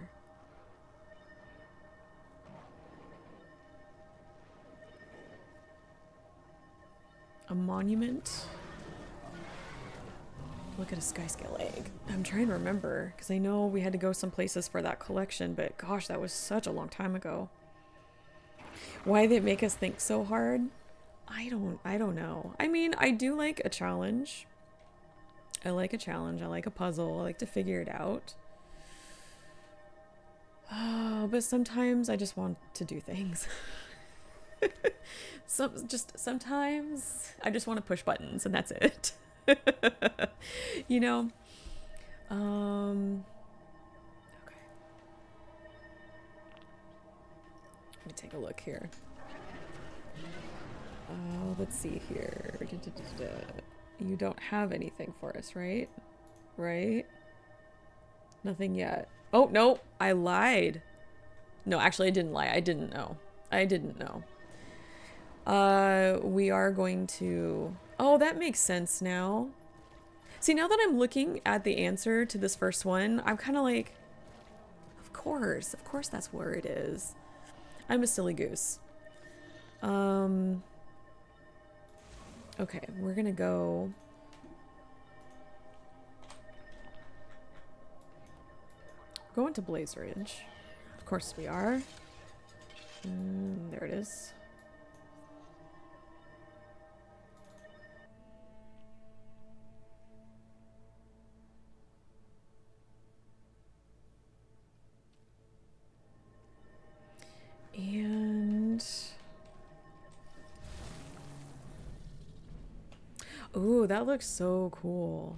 S1: A monument? Look at a sky scale egg. I'm trying to remember, because I know we had to go some places for that collection, but gosh, that was such a long time ago. Why they make us think so hard? I don't know. I mean, I do like a challenge. I like a challenge. I like a puzzle. I like to figure it out. Oh, but sometimes I just want to do things. Sometimes I just want to push buttons and that's it. You know? Okay. Let me take a look here. Let's see here. You don't have anything for us, right? Right? Nothing yet. Oh, no, I lied. No, actually, I didn't lie. I didn't know. I didn't know. We are going to... Oh, that makes sense now. See, now that I'm looking at the answer to this first one, I'm kind of like, of course that's where it is. I'm a silly goose. Okay, we're gonna go... Going to Blaze Ridge. Of course we are. There it is. And... Ooh, that looks so cool.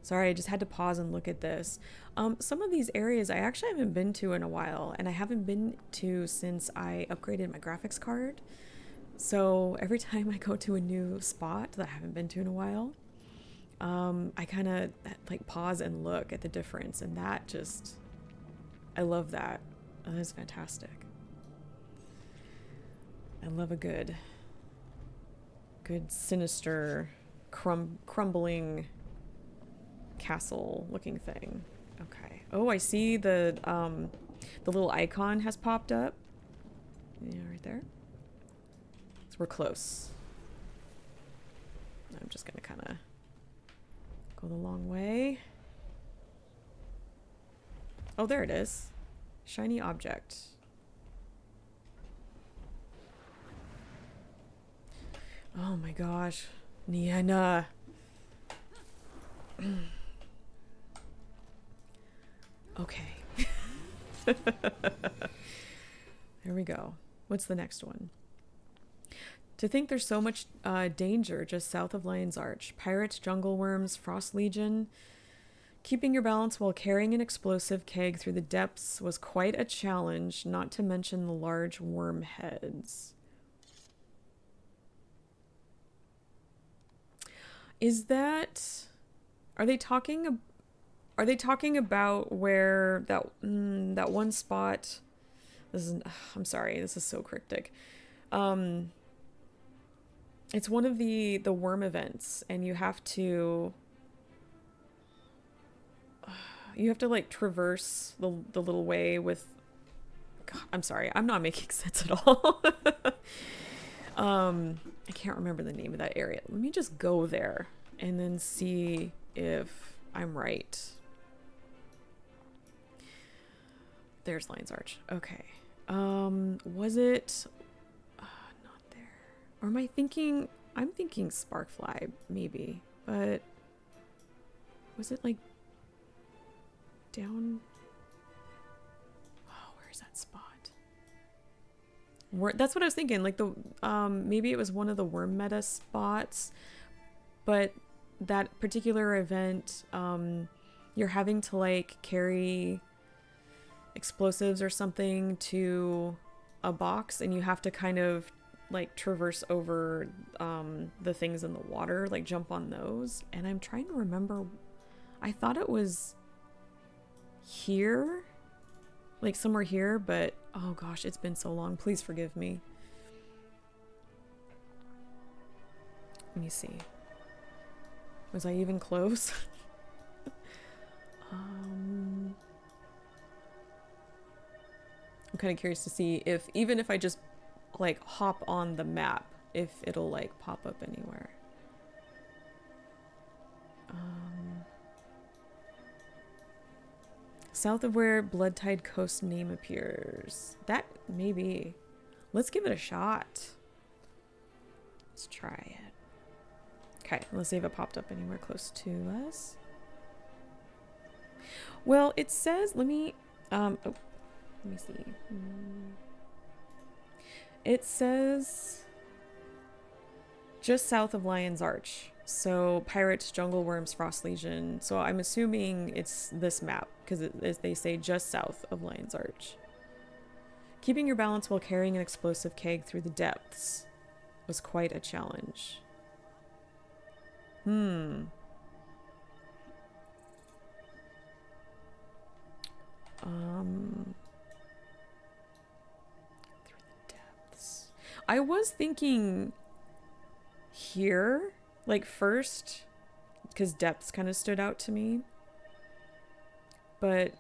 S1: Sorry, I just had to pause and look at this. Some of these areas I actually haven't been to in a while, and I haven't been to since I upgraded my graphics card. So every time I go to a new spot that I haven't been to in a while, I kind of like pause and look at the difference, and that just, I love that. That is fantastic. I love a good sinister, crumbling castle looking thing. Okay. Oh, I see the little icon has popped up. Yeah, right there. So we're close. I'm just gonna kind of go the long way. Oh, there it is. Shiny object. Oh my gosh. Niana. Okay. There we go. What's the next one? To think there's so much danger just south of Lion's Arch. Pirates, jungle worms, frost legion. Keeping your balance while carrying an explosive keg through the depths was quite a challenge, not to mention the large worm heads. Is that... Are they talking about where that that one spot... This is... I'm sorry, this is so cryptic. It's one of the worm events, and you have to like traverse the little way with... God, I'm sorry, I'm not making sense at all. I can't remember the name of that area. Let me just go there and then see if I'm right. There's Lion's Arch. Okay. Was it not there? Or am I thinking... I'm thinking Sparkfly, maybe. But was it like down... Oh, where's that spot? That's what I was thinking. Like the maybe it was one of the worm meta spots, but that particular event, you're having to like carry explosives or something to a box, and you have to kind of like traverse over the things in the water, like jump on those. And I'm trying to remember, I thought it was here, like somewhere here, but oh gosh, it's been so long. Please forgive me. Let me see. Was I even close? I'm kind of curious to see if, even if I just like hop on the map, if it'll like pop up anywhere. South of where Blood Tide Coast name appears. That maybe. Let's give it a shot. Let's try it. Okay, let's see if it popped up anywhere close to us. Well, it says, let me see. It says just south of Lion's Arch. So pirates, jungle worms, frost legion. So I'm assuming it's this map, because as they say, just south of Lion's Arch. Keeping your balance while carrying an explosive keg through the depths was quite a challenge. Through the depths. I was thinking here, like first, because depths kind of stood out to me. But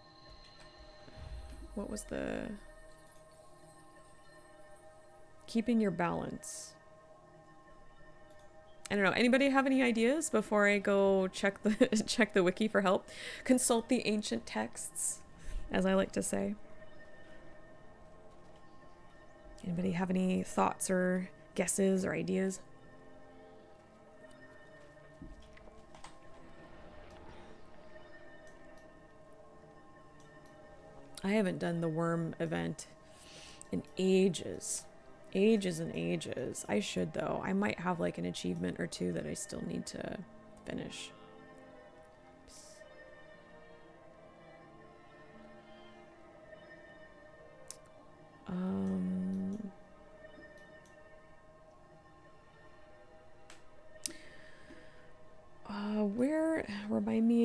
S1: what was the... Keeping your balance. I don't know. Anybody have any ideas before I go check the wiki for help? Consult the ancient texts, as I like to say. Anybody have any thoughts or guesses or ideas? I haven't done the worm event in ages. Ages and ages. I should, though. I might have like an achievement or two that I still need to finish. Psst.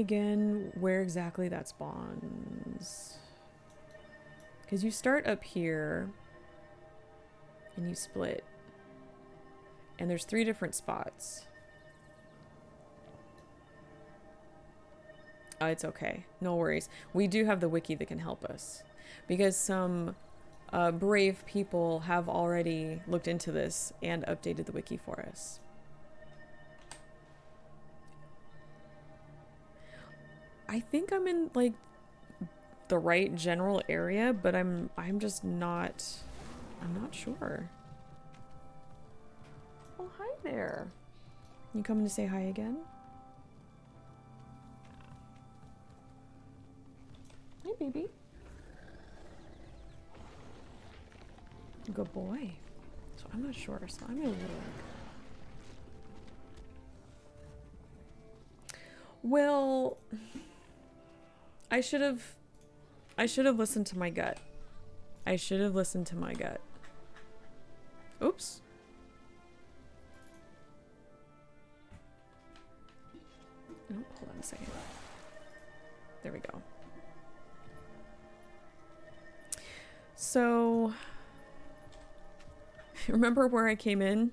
S1: again where exactly that spawns. Because you start up here and you split. And there's 3 different spots. It's okay. No worries. We do have the wiki that can help us. Because some brave people have already looked into this and updated the wiki for us. I think I'm in like the right general area, but I'm just not, I'm not sure. Oh, hi there. You coming to say hi again? Hey, baby. Good boy. So I'm not sure, so I'm gonna look. Well, I should have listened to my gut. I should have listened to my gut. Oops. Oh, hold on a second. There we go. So, remember where I came in?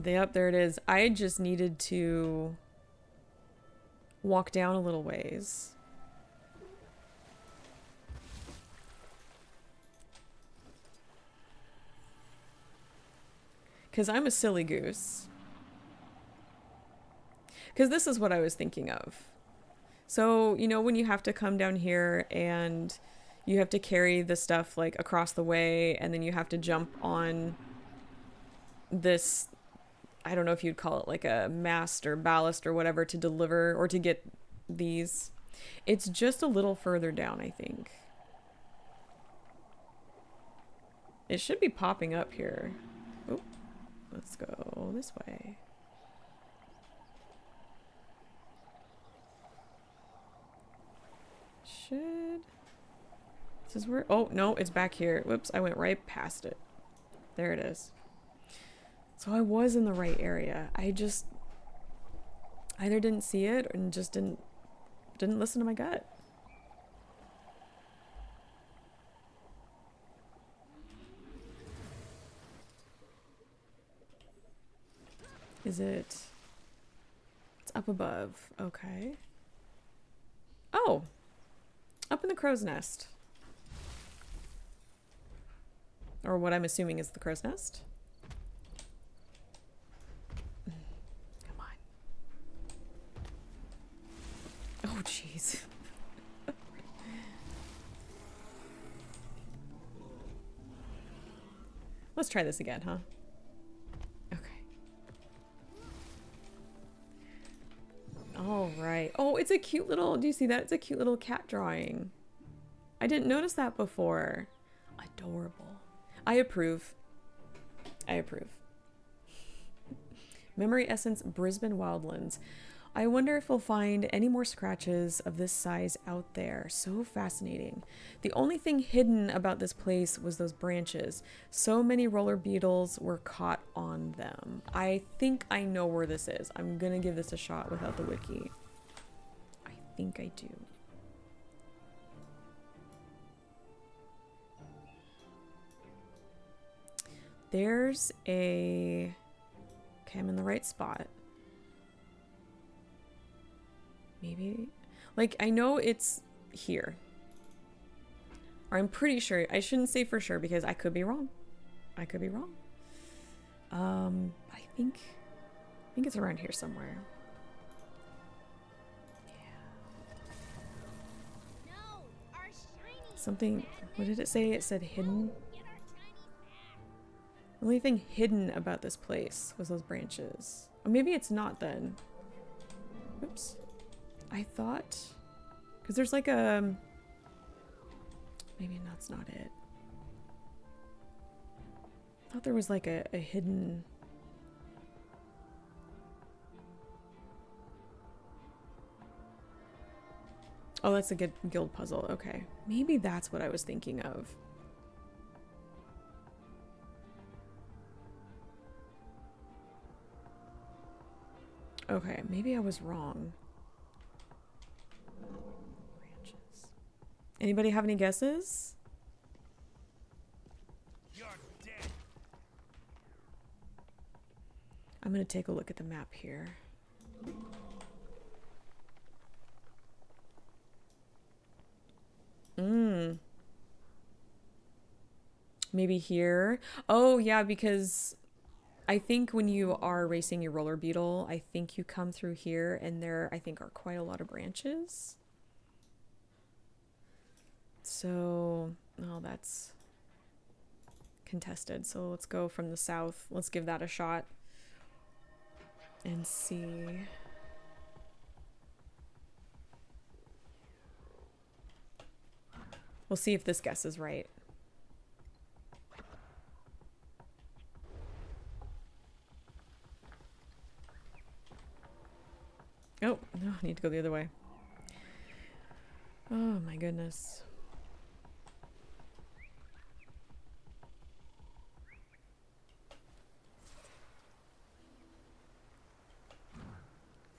S1: Yep, there it is. I just needed to walk down a little ways. Because I'm a silly goose. Because this is what I was thinking of. So, you know, when you have to come down here and you have to carry the stuff like across the way, and then you have to jump on this, I don't know if you'd call it like a mast or ballast or whatever to deliver or to get these. It's just a little further down, I think. It should be popping up here. Oh, let's go this way. This is where, oh no, it's back here. Whoops, I went right past it. There it is. So I was in the right area. I just either didn't see it and just didn't listen to my gut. Is it? It's up above. Okay. Oh, up in the crow's nest. Or what I'm assuming is the crow's nest. Come on. Oh, jeez. Let's try this again, huh? Okay. All right. Oh, it's a cute little, do you see that? It's a cute little cat drawing. I didn't notice that before. Adorable. I approve. I approve. Memory Essence Brisbane Wildlands. I wonder if we'll find any more scratches of this size out there. So fascinating. The only thing hidden about this place was those branches. So many roller beetles were caught on them. I think I know where this is. I'm gonna give this a shot without the wiki. I think I do. There's a... Okay, I'm in the right spot. Maybe... Like, I know it's here. Or I'm pretty sure. I shouldn't say for sure because I could be wrong. I could be wrong. I think it's around here somewhere. Yeah. Something... What did it say? It said hidden... The only thing hidden about this place was those branches. Or maybe it's not then. Oops. I thought... Because there's like a... Maybe that's not it. I thought there was like a hidden... Oh, that's a guild puzzle. Okay. Maybe that's what I was thinking of. Okay, maybe I was wrong. Branches. Anybody have any guesses?
S5: You're dead.
S1: I'm gonna take a look at the map here. Maybe here. Oh yeah, because I think when you are racing your roller beetle, I think you come through here and there I think are quite a lot of branches. So, oh, that's contested. So let's go from the south. Let's give that a shot and see. We'll see if this guess is right. Oh, no, I need to go the other way. Oh my goodness.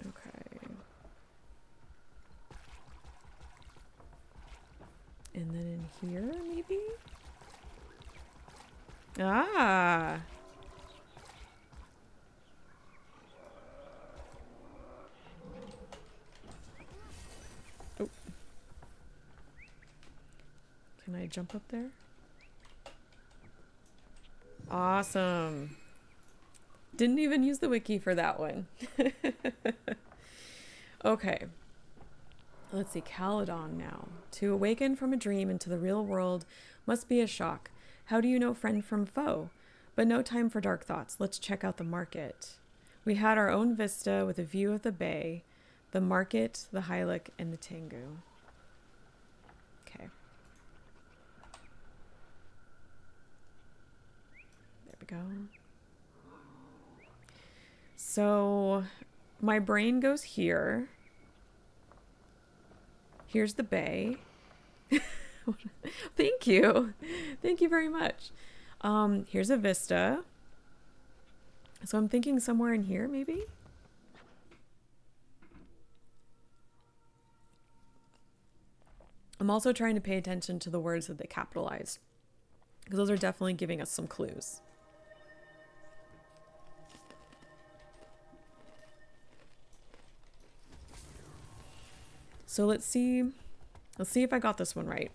S1: Okay. And then in here, maybe? Ah! Oh. Can I jump up there? Awesome. Didn't even use the wiki for that one. Okay. Let's see, Caledon now. To awaken from a dream into the real world must be a shock. How do you know friend from foe? But no time for dark thoughts. Let's check out the market. We had our own vista with a view of the bay, the market, the Hylic, and the Tengu. Okay. There we go. So my brain goes here. Here's the bay. Thank you. Thank you very much. Here's a vista. So I'm thinking somewhere in here, maybe? I'm also trying to pay attention to the words that they capitalized, because those are definitely giving us some clues. So let's see if I got this one right.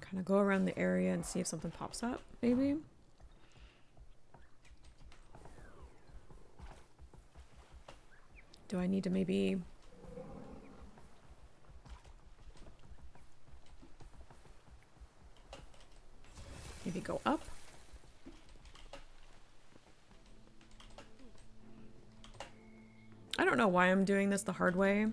S1: Kind of go around the area and see if something pops up, maybe. Do I need to maybe go up? I don't know why I'm doing this the hard way.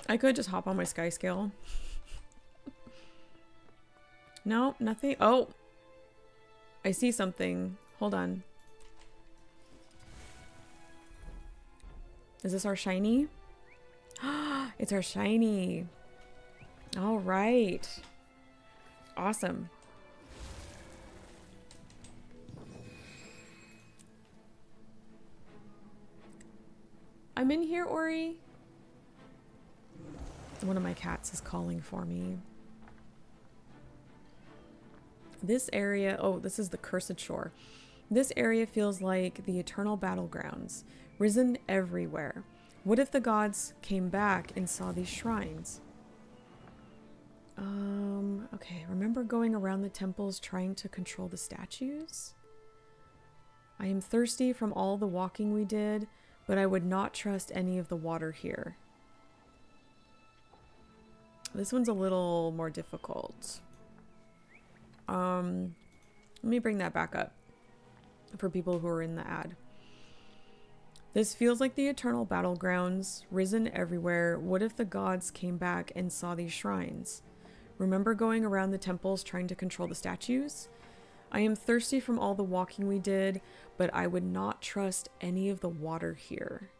S1: I could just hop on my sky scale. No, nothing. Oh, I see something. Hold on. Is this our shiny? It's our shiny. All right. Awesome. I'm in here, Ori. One of my cats is calling for me. This area, oh, this is the Cursed Shore. This area feels like the eternal battlegrounds, risen everywhere. What if the gods came back and saw these shrines? Okay, remember going around the temples trying to control the statues? I am thirsty from all the walking we did, but I would not trust any of the water here. This one's a little more difficult. Let me bring that back up for people who are in the ad. This feels like the eternal battlegrounds, risen everywhere. What if the gods came back and saw these shrines? Remember going around the temples trying to control the statues? I am thirsty from all the walking we did, but I would not trust any of the water here.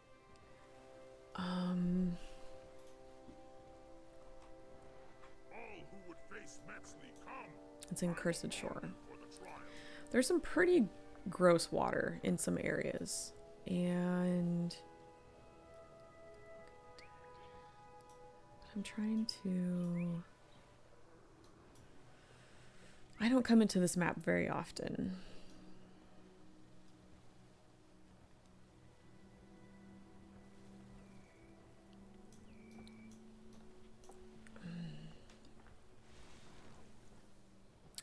S1: It's in Cursed Shore. There's some pretty gross water in some areas. And I'm trying to... I don't come into this map very often.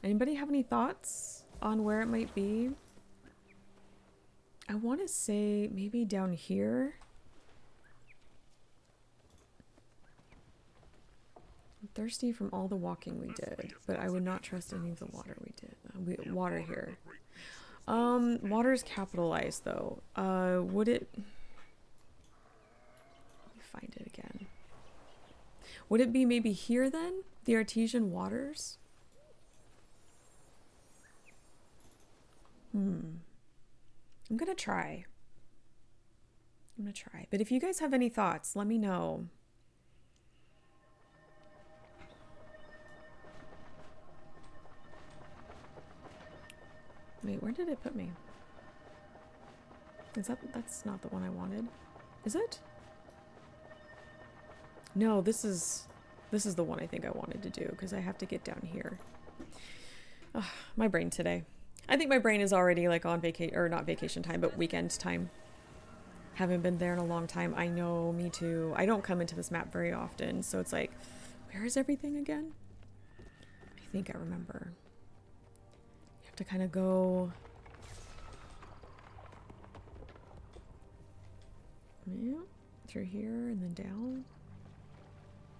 S1: Anybody have any thoughts on where it might be? I want to say maybe down here. I'm thirsty from all the walking we did, but I would not trust any of the water we did. Water here. Water is capitalized though. Would it... Let me find it again. Would it be maybe here then? The Artesian Waters? I'm gonna try. But if you guys have any thoughts, let me know. Wait, where did it put me? That's not the one I wanted. Is it? No, this is the one I think I wanted to do because I have to get down here. Ugh, my brain today. I think my brain is already like on vacation, or not vacation time, but weekend time. Haven't been there in a long time. I know, me too. I don't come into this map very often, so it's like, where is everything again? I think I remember. You have to kind of go... Yeah, through here and then down.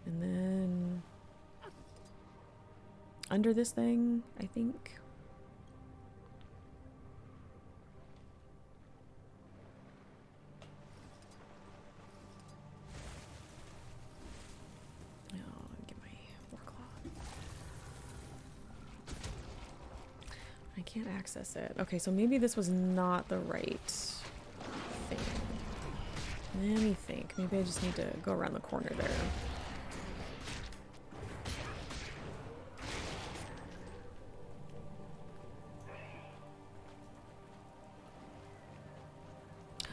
S1: And then... under this thing, I think. Can't access it. Okay, so maybe this was not the right thing. Let me think. Maybe I just need to go around the corner there.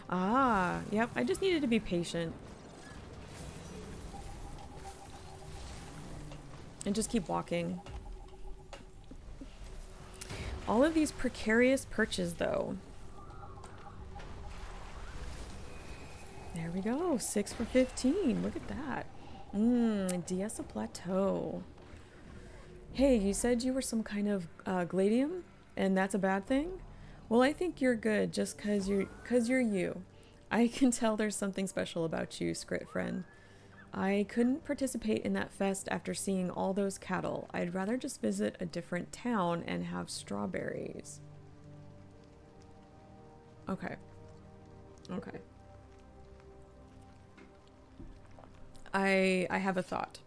S1: Ah, yep. I just needed to be patient. And just keep walking. All of these precarious perches, though. There we go. 6 for 15. Look at that. Diessa Plateau. Hey, you said you were some kind of gladium, and that's a bad thing? Well, I think you're good just cause you're you. I can tell there's something special about you, Scrit friend. I couldn't participate in that fest after seeing all those cattle. I'd rather just visit a different town and have strawberries. Okay. Okay. I have a thought.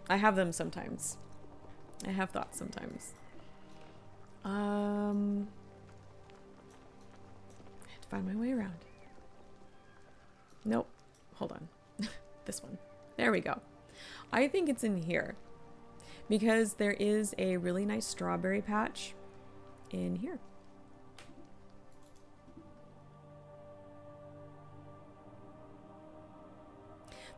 S1: I have them sometimes. I have thoughts sometimes. I have to find my way around. Nope. Hold on. This one. There we go. I think it's in here because there is a really nice strawberry patch in here.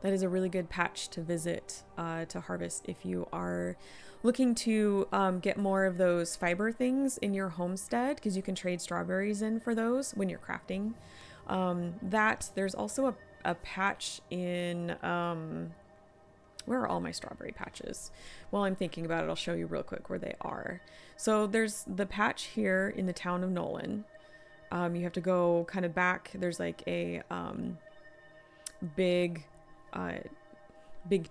S1: That is a really good patch to visit, to harvest if you are looking to get more of those fiber things in your homestead, because you can trade strawberries in for those when you're crafting. There's also a patch in, where are all my strawberry patches? While I'm thinking about it, I'll show you real quick where they are. So there's the patch here in the town of Nolan. You have to go kind of back. There's like a big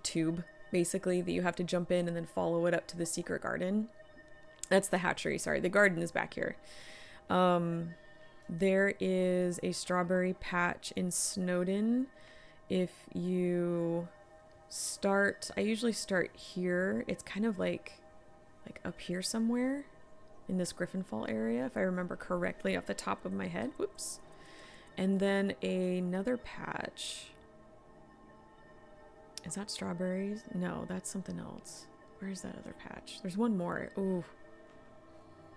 S1: tube basically that you have to jump in and then follow it up to the secret garden. That's the hatchery. Sorry, the garden is back here. There is a strawberry patch in Snowden. If you start, I usually start here. It's kind of like up here somewhere in this Griffinfall area, if I remember correctly off the top of my head. Whoops. And then another patch. Is that strawberries? No, that's something else. Where's that other patch? There's one more. Ooh.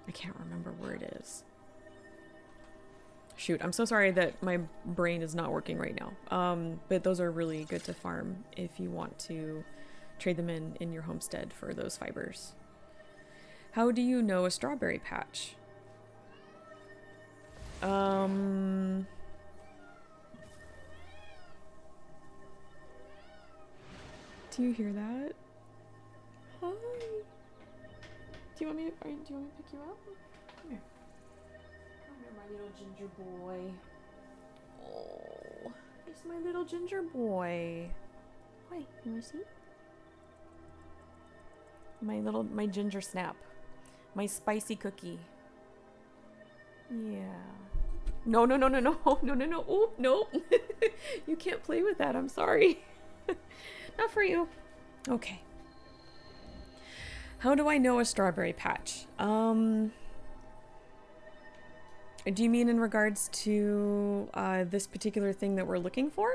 S1: I can't remember where it is. Shoot, I'm so sorry that my brain is not working right now. But those are really good to farm if you want to trade them in your homestead for those fibers. How do you know a strawberry patch? Do you hear that? Hi. Do you want me to pick you up? Come here. Come here, my little ginger boy. Oh, it's my little ginger boy. Hi, you wanna see? My ginger snap. My spicy cookie. Yeah. No. Oh, no. You can't play with that. I'm sorry. Not for you. Okay. How do I know a strawberry patch? Do you mean in regards to this particular thing that we're looking for?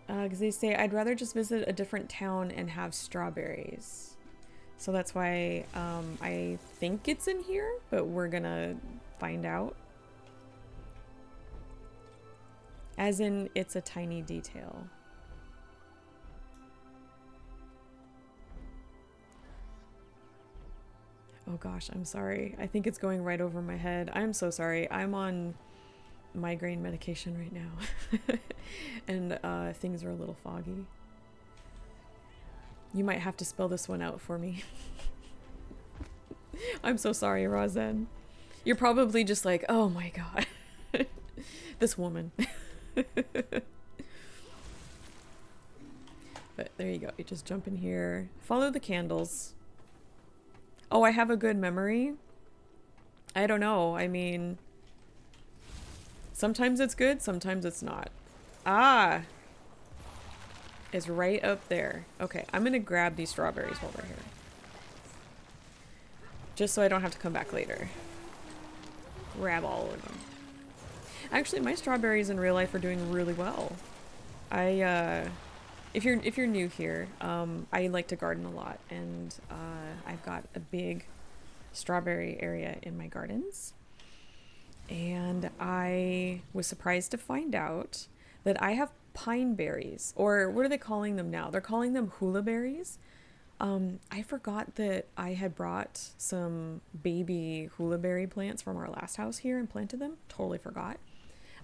S1: Because they say, I'd rather just visit a different town and have strawberries. So that's why I think it's in here, but we're gonna find out. As in, it's a tiny detail. Oh gosh, I'm sorry. I think it's going right over my head. I'm so sorry. I'm on migraine medication right now. And things are a little foggy. You might have to spell this one out for me. I'm so sorry, Rozen. You're probably just like, oh my god. This woman. But there you go. You just jump in here. Follow the candles. Oh, I have a good memory. I don't know. I mean, sometimes it's good, sometimes it's not. Ah! It's right up there. Okay, I'm gonna grab these strawberries while they're here. Just so I don't have to come back later. Grab all of them. Actually, my strawberries in real life are doing really well. If you're new here, I like to garden a lot, and I've got a big strawberry area in my gardens. And I was surprised to find out that I have pine berries, or what are they calling them now? They're calling them hula berries. I forgot that I had brought some baby hula berry plants from our last house here and planted them. Totally forgot.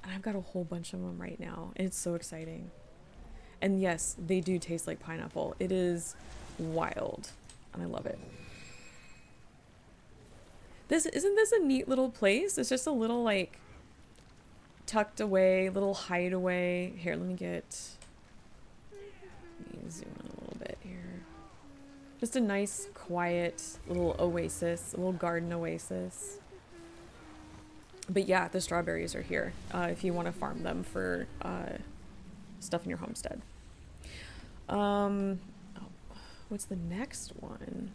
S1: And I've got a whole bunch of them right now, and it's so exciting. And yes, they do taste like pineapple. It is wild, and I love it. Isn't this a neat little place? It's just a little like tucked away, little hideaway. Here, let me zoom in a little bit here. Just a nice, quiet little oasis, a little garden oasis. But yeah, the strawberries are here if you want to farm them for stuff in your homestead. Oh, what's the next one?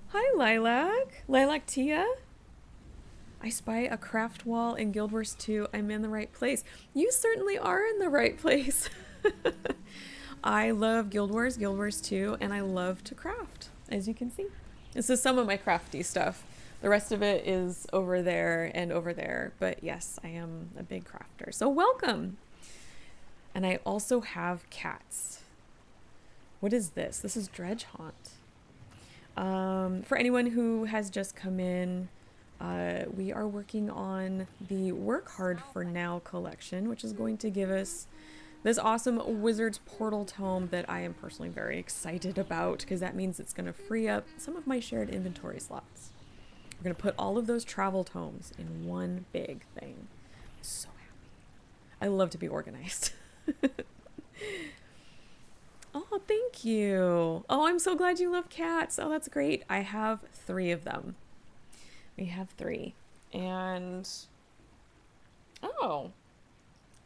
S1: Hi, Lilac. Lilac Tia. I spy a craft wall in Guild Wars 2. I'm in the right place. You certainly are in the right place. I love Guild Wars 2, and I love to craft, as you can see. This is some of my crafty stuff. The rest of it is over there and over there. But yes, I am a big crafter. So welcome. And I also have cats. What is this? This is Dredge Haunt. For anyone who has just come in, we are working on the Work Hard for Now collection, which is going to give us this awesome Wizard's Portal tome that I am personally very excited about, because that means it's going to free up some of my shared inventory slots. We're going to put all of those travel tomes in one big thing. I'm so happy. I love to be organized. Oh, thank you. Oh, I'm so glad you love cats. Oh, that's great. I have 3 of them. We have 3. And oh,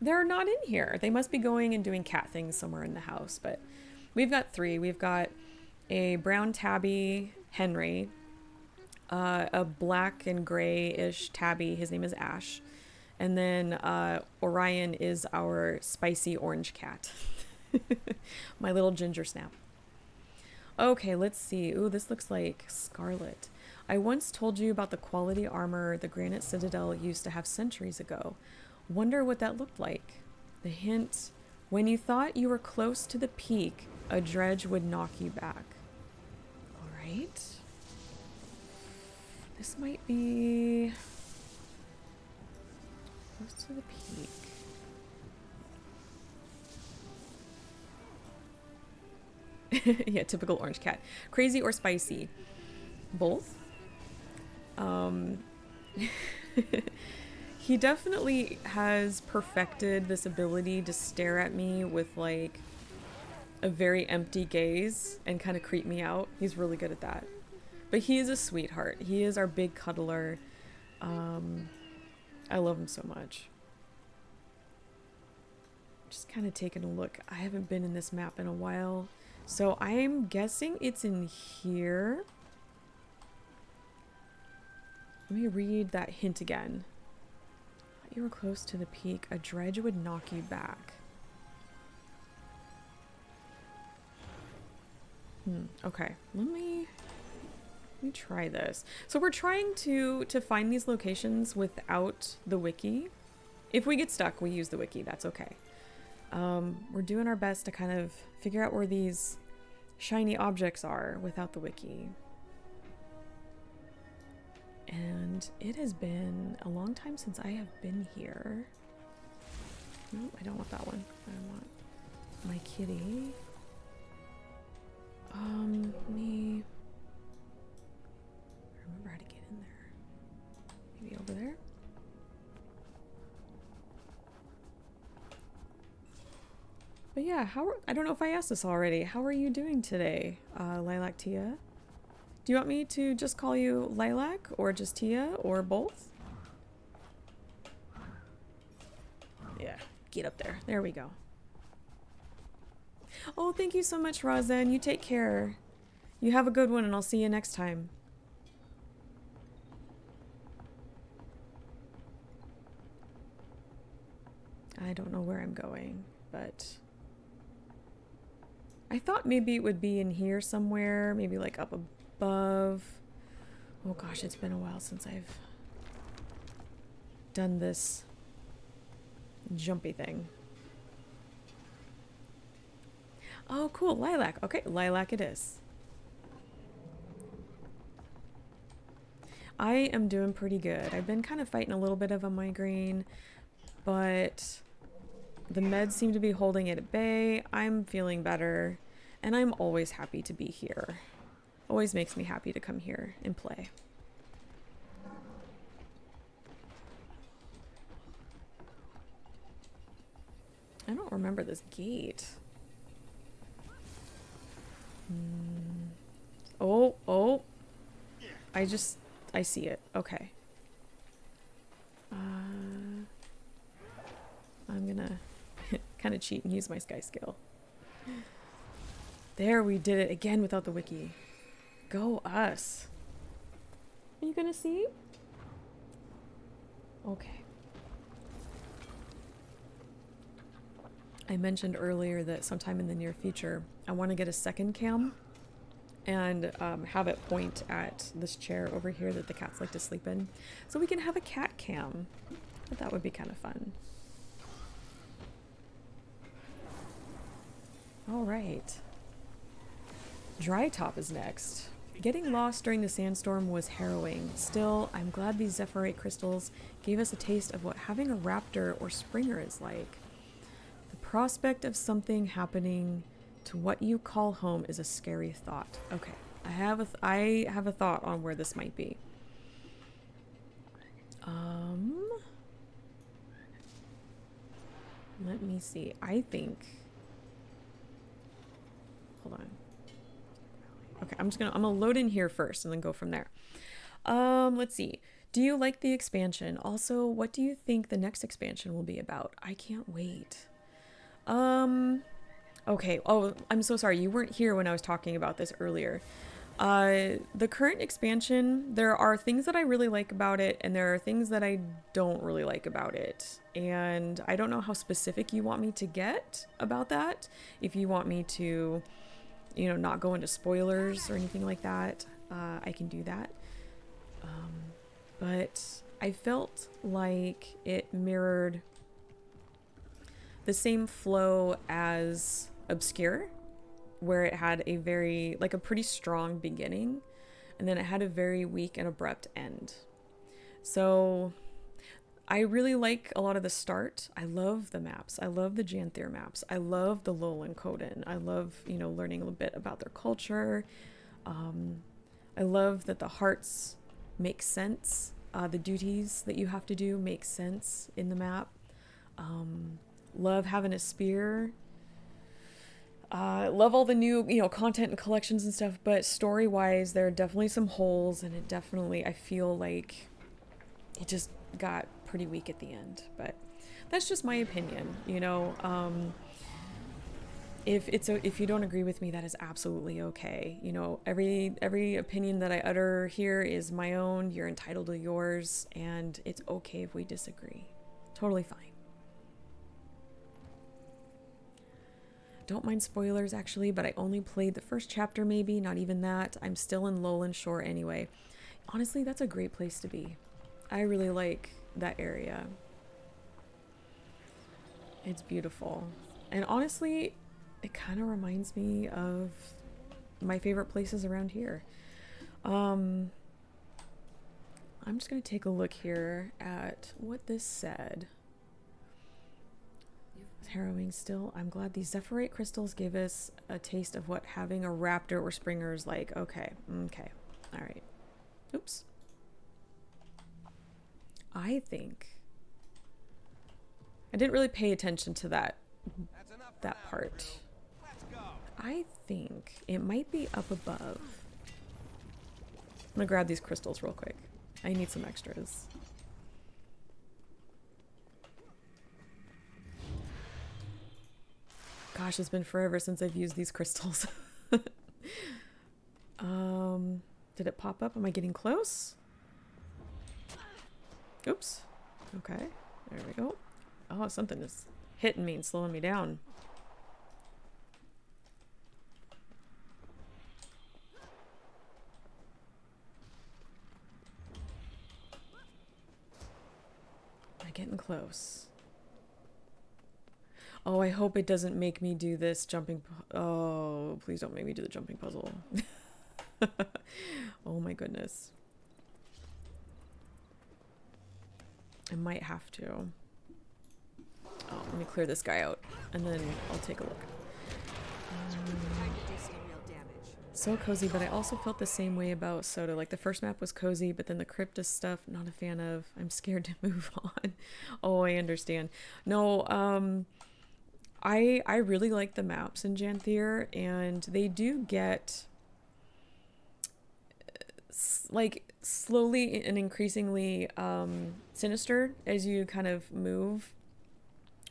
S1: they're not in here. They must be going and doing cat things somewhere in the house. But we've got 3. We've got a brown tabby Henry, a black and gray-ish tabby. His name is Ash. And then Orion is our spicy orange cat. My little ginger snap. Okay, let's see. Ooh, this looks like Scarlet. I once told you about the quality armor the Granite Citadel used to have centuries ago. Wonder what that looked like. The hint, when you thought you were close to the peak, a dredge would knock you back. All right. This might be close to the peak. Yeah, typical orange cat. Crazy or spicy? Both. He definitely has perfected this ability to stare at me with like a very empty gaze and kind of creep me out. He's really good at that. But he is a sweetheart. He is our big cuddler. I love him so much. Just kind of taking a look. I haven't been in this map in a while. So I'm guessing it's in here. Let me read that hint again. Thought you were close to the peak. A dredge would knock you back. Okay. Let me try this. So we're trying to find these locations without the wiki. If we get stuck, we use the wiki. That's okay. We're doing our best to kind of figure out where these shiny objects are without the wiki. And it has been a long time since I have been here. No, I don't want that one. I want my kitty. Let me remember how to get in there. Maybe over there? But yeah, I don't know if I asked this already. How are you doing today, Lilac Tia? Do you want me to just call you Lilac or just Tia or both? Yeah, get up there. There we go. Oh, thank you so much, Rosen. You take care. You have a good one, and I'll see you next time. I don't know where I'm going, but I thought maybe it would be in here somewhere, maybe like up above. Oh gosh, it's been a while since I've done this jumpy thing. Oh, cool. Lilac. Okay, Lilac it is. I am doing pretty good. I've been kind of fighting a little bit of a migraine, but the meds seem to be holding it at bay. I'm feeling better, and I'm always happy to be here. Always makes me happy to come here and play. I don't remember this gate. Oh. I see it. Okay. I'm gonna kind of cheat and use my sky skill. There, we did it again without the wiki. Go us. Are you gonna see? Okay. I mentioned earlier that sometime in the near future, I want to get a second cam and have it point at this chair over here that the cats like to sleep in. So we can have a cat cam. But that would be kind of fun. All right. Dry Top is next. Getting lost during the sandstorm was harrowing. Still, I'm glad these Zephyrite crystals gave us a taste of what having a raptor or springer is like. The prospect of something happening to what you call home is a scary thought. Okay, I have a thought on where this might be. Let me see. I think. Hold on. Okay, I'm gonna load in here first and then go from there. Let's see. Do you like the expansion? Also, what do you think the next expansion will be about? I can't wait. Okay. Oh, I'm so sorry. You weren't here when I was talking about this earlier. The current expansion, there are things that I really like about it, and there are things that I don't really like about it. And I don't know how specific you want me to get about that. If you want me to, you know, not go into spoilers or anything like that, I can do that. But I felt like it mirrored the same flow as Obscure, where it had a very, like a pretty strong beginning, and then it had a very weak and abrupt end. So I really like a lot of the start. I love the maps. I love the Janthir maps. I love the Lowland Coden. I love, you know, learning a little bit about their culture. I love that the hearts make sense. The duties that you have to do make sense in the map. Love having a spear. Love all the new, you know, content and collections and stuff, but story-wise, there are definitely some holes, and it definitely, I feel like it just got pretty weak at the end. But that's just my opinion, you know. If you don't agree with me, that is absolutely okay. You know, every opinion that I utter here is my own. You're entitled to yours, and it's okay if we disagree. Totally fine. Don't mind spoilers, actually, but I only played the first chapter, maybe, not even that. I'm still in Lowland Shore anyway. Honestly, that's a great place to be. I really like that area. It's beautiful. And honestly, it kind of reminds me of my favorite places around here. I'm just going to take a look here at what this said. Harrowing still. I'm glad these Zephyrite crystals gave us a taste of what having a raptor or springer is like. Okay. All right. Oops. I think I didn't really pay attention to that part. I think it might be up above. I'm gonna grab these crystals real quick. I need some extras. Gosh, it's been forever since I've used these crystals. Did it pop up? Am I getting close? Oops. Okay, there we go. Oh, something is hitting me and slowing me down. Am I getting close? Oh, I hope it doesn't make me do this jumping. Oh, please don't make me do the jumping puzzle. Oh my goodness. I might have to. Oh, let me clear this guy out, and then I'll take a look. So cozy, but I also felt the same way about Soda. Like, the first map was cozy, but then the Cryptus stuff, not a fan of. I'm scared to move on. Oh, I understand. No, I really like the maps in Janthir, and they do get like slowly and increasingly sinister as you kind of move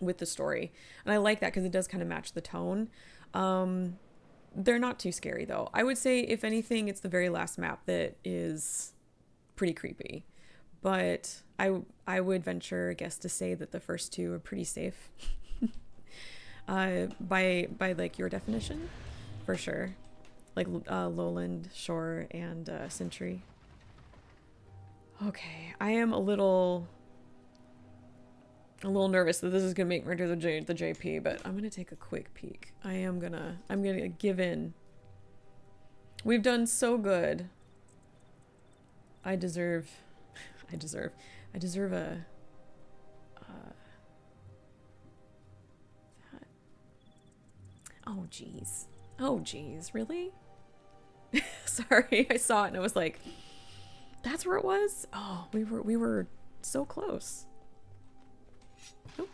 S1: with the story. And I like that because it does kind of match the tone. They're not too scary though. I would say if anything, it's the very last map that is pretty creepy. But I would venture a guess to say that the first two are pretty safe. By like your definition, for sure. Like Lowland Shore and Sentry. Okay, I am a little nervous that this is gonna make me do the JP, but I'm gonna take a quick peek. I'm gonna give in. We've done so good. I deserve a oh geez, really? Sorry, I saw it and I was like, that's where it was? Oh, we were so close. Oh.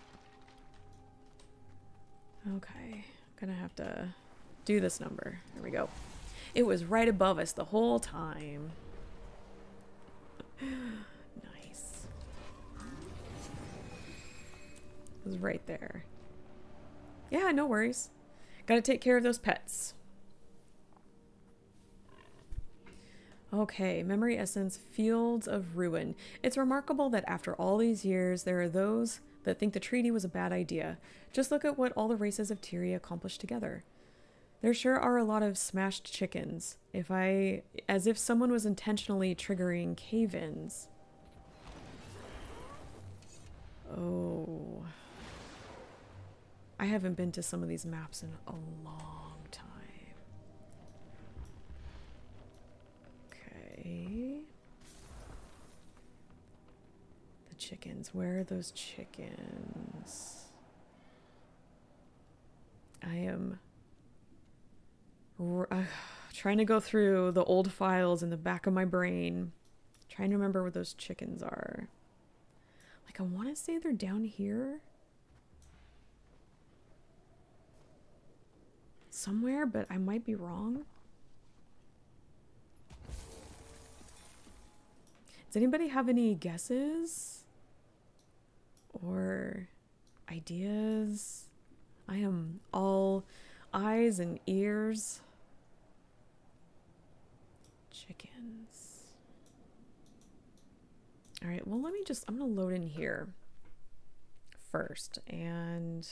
S1: Okay, gonna have to do this number. There we go. It was right above us the whole time. Nice. It was right there. Yeah, no worries. Gotta take care of those pets. Okay, memory essence, fields of ruin. It's remarkable that after all these years, there are those that think the treaty was a bad idea. Just look at what all the races of Tyria accomplished together. There sure are a lot of smashed chickens. As if someone was intentionally triggering cave-ins. Oh. I haven't been to some of these maps in a long time. Okay. The chickens. Where are those chickens? I am trying to go through the old files in the back of my brain, trying to remember where those chickens are. Like, I want to say they're down here somewhere, but I might be wrong. Does anybody have any guesses or ideas? I am all eyes and ears. Chickens. All right, well, I'm gonna load in here first and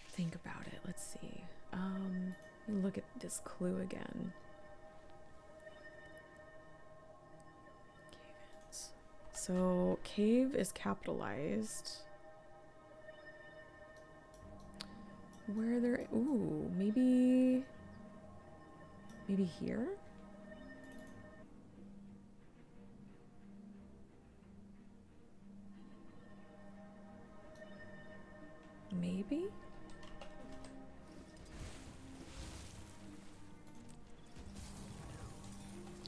S1: think about it. Let's see. Let me look at this clue again. Cave-ins. So cave is capitalized. Where there, ooh, maybe here? Maybe?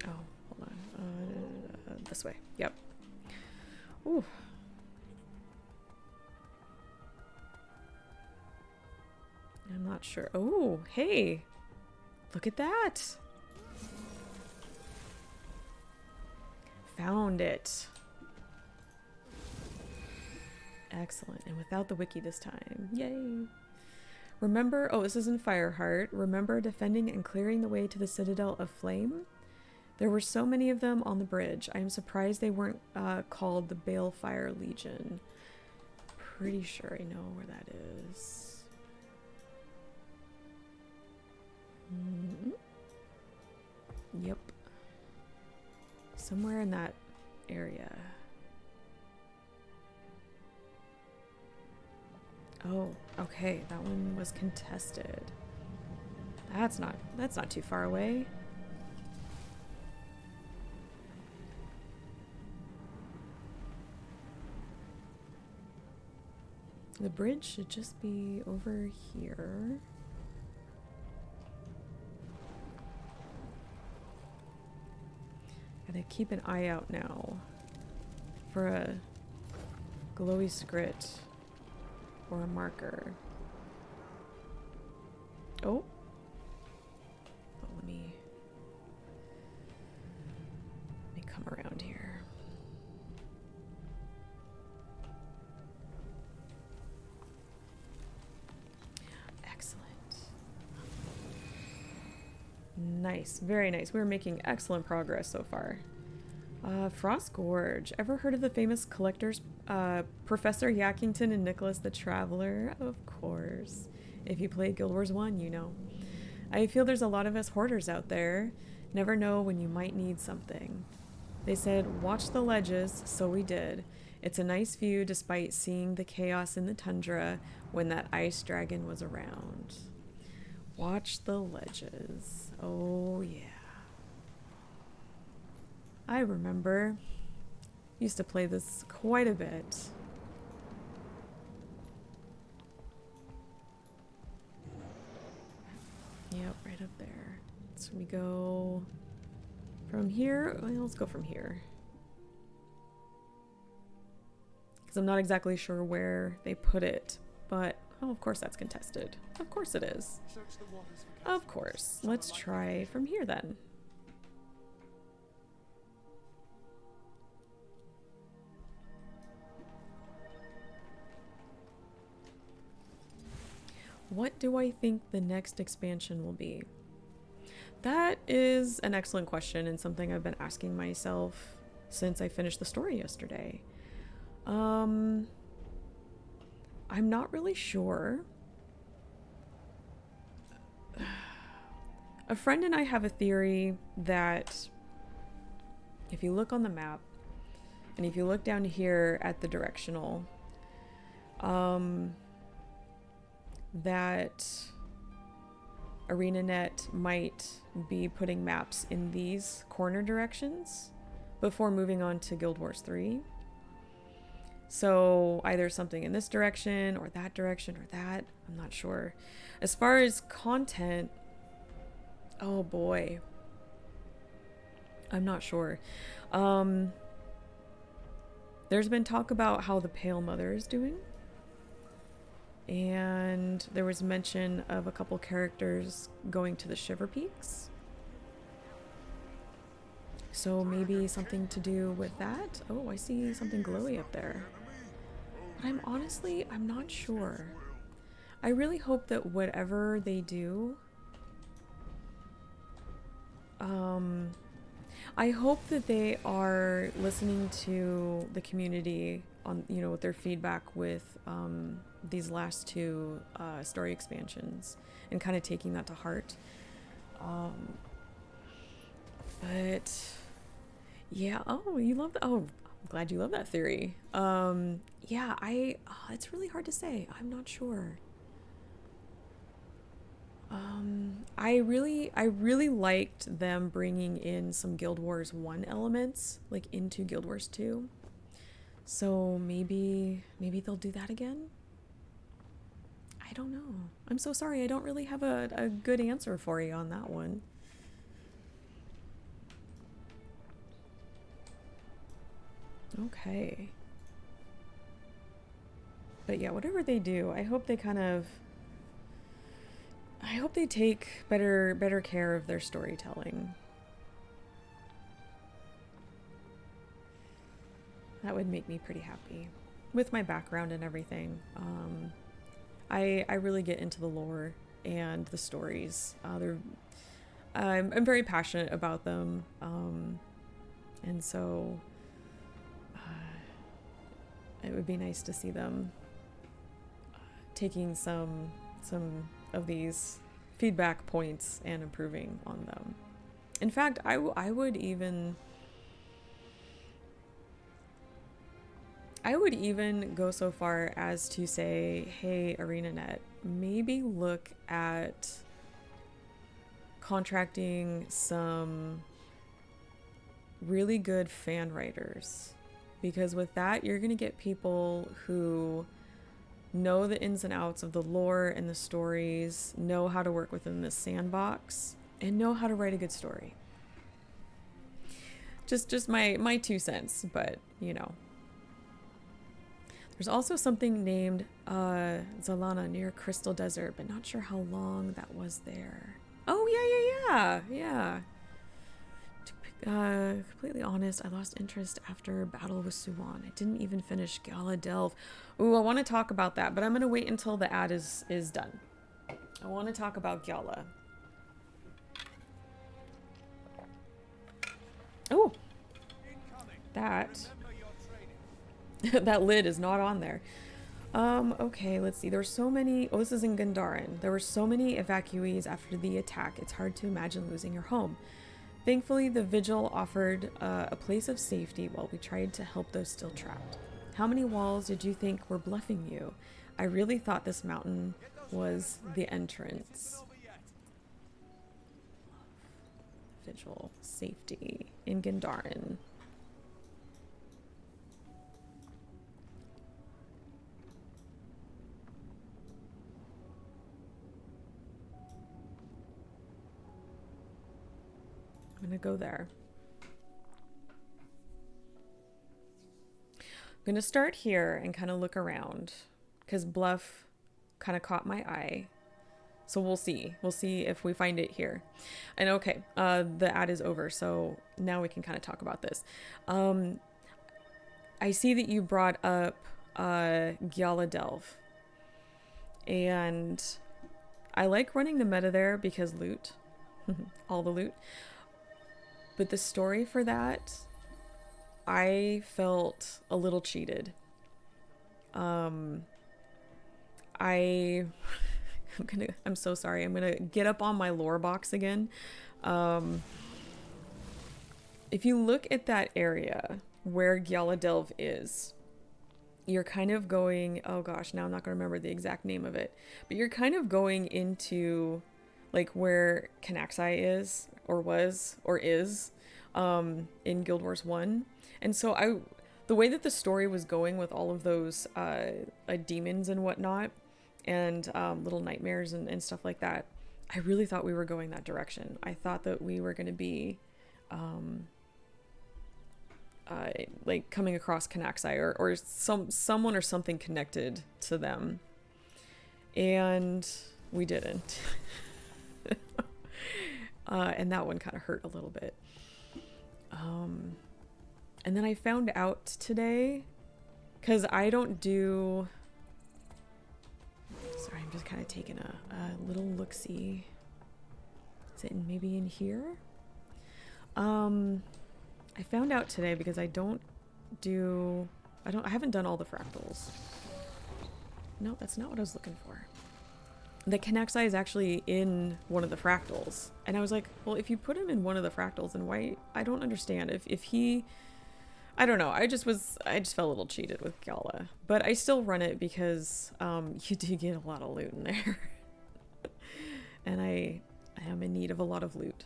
S1: Oh, hold on. This way. Yep. Ooh. I'm not sure. Oh, hey. Look at that. Found it. Excellent. And without the wiki this time. Yay. Remember, oh, this is in Fireheart. Remember defending and clearing the way to the Citadel of Flame? There were so many of them on the bridge. I am surprised they weren't called the Balefire Legion. Pretty sure I know where that is. Yep. Somewhere in that area. Oh, okay. That one was contested. That's not too far away. The bridge should just be over here. Gotta keep an eye out now for a glowy script or a marker. Oh. Let me come around here. Excellent. Nice, very nice. We're making excellent progress so far. Frost Gorge. Ever heard of the famous collectors, Professor Yakington and Nicholas the Traveler? Of course. If you played Guild Wars 1, you know. I feel there's a lot of us hoarders out there. Never know when you might need something. They said, watch the ledges, so we did. It's a nice view despite seeing the chaos in the tundra when that ice dragon was around. Watch the ledges. Oh, yeah. I remember. Used to play this quite a bit. Yep, right up there. So we go from here. Well, let's go from here. Because I'm not exactly sure where they put it, but oh, of course that's contested. Of course it is. Of course. Let's try from here then. What do I think the next expansion will be? That is an excellent question and something I've been asking myself since I finished the story yesterday. I'm not really sure. A friend and I have a theory that if you look on the map and if you look down here at the directional, that ArenaNet might be putting maps in these corner directions before moving on to Guild Wars 3. So either something in this direction or that direction or that. I'm not sure. As far as content, oh boy. I'm not sure. There's been talk about how the Pale Mother is doing. And there was mention of a couple characters going to the Shiver Peaks. So maybe something to do with that. Oh, I see something glowy up there. But I'm not sure. I really hope that whatever they do, I hope that they are listening to the community on, you know, with their feedback with these last two story expansions and kind of taking that to heart. But yeah, oh, you love that. Oh, I'm glad you love that theory. Yeah, it's really hard to say. I'm not sure. I really liked them bringing in some Guild Wars 1 elements like into Guild Wars 2. So maybe they'll do that again. I don't know. I'm so sorry. I don't really have a good answer for you on that one. Okay. But yeah, whatever they do, I hope they take better care of their storytelling. That would make me pretty happy. With my background and everything. I really get into the lore and the stories. I'm very passionate about them. And so it would be nice to see them taking some of these feedback points and improving on them. In fact, I would even go so far as to say, hey, ArenaNet, maybe look at contracting some really good fan writers, because with that you're going to get people who know the ins and outs of the lore and the stories, know how to work within the sandbox, and know how to write a good story. Just my 2 cents, but you know. There's also something named Zalana near Crystal Desert, but not sure how long that was there. Oh, yeah. To be completely honest, I lost interest after battle with Suwan. I didn't even finish Gala Delve. Ooh, I want to talk about that, but I'm going to wait until the ad is done. I want to talk about Gala. Oh, that lid is not on there. Okay, let's see. There were so many. Oh, this is in Gandharan. There were so many evacuees after the attack. It's hard to imagine losing your home. Thankfully, the Vigil offered a place of safety while we tried to help those still trapped. How many walls did you think were bluffing you? I really thought this mountain was the entrance. Vigil safety in Gandharan. I'm gonna go there. I'm gonna start here and kind of look around because Bluff kind of caught my eye. So we'll see if we find it here. And okay, the ad is over, so now we can kind of talk about this. I see that you brought up Gala Delve, and I like running the meta there because loot. all the loot. But the story for that, I felt a little cheated. I'm so sorry. I'm gonna get up on my lore box again. If you look at that area where GW2 is, you're kind of going, oh gosh, now I'm not gonna remember the exact name of it, but you're kind of going into like where Canaxai is, or was, or is, in Guild Wars 1. And so the way that the story was going with all of those demons and whatnot, and little nightmares and stuff like that, I really thought we were going that direction. I thought that we were going to be like coming across Canaxai, or someone or something connected to them, and we didn't. And that one kind of hurt a little bit. And then I found out today, because I don't do... Sorry, I'm just kind of taking a little look-see. Is it maybe in here? I found out today because I haven't done all the fractals. No, that's not what I was looking for. The Canaxai is actually in one of the fractals. And I was like, well, if you put him in one of the fractals, then why? I don't understand. If he... I don't know. I just felt a little cheated with Gala. But I still run it because you do get a lot of loot in there. And I am in need of a lot of loot.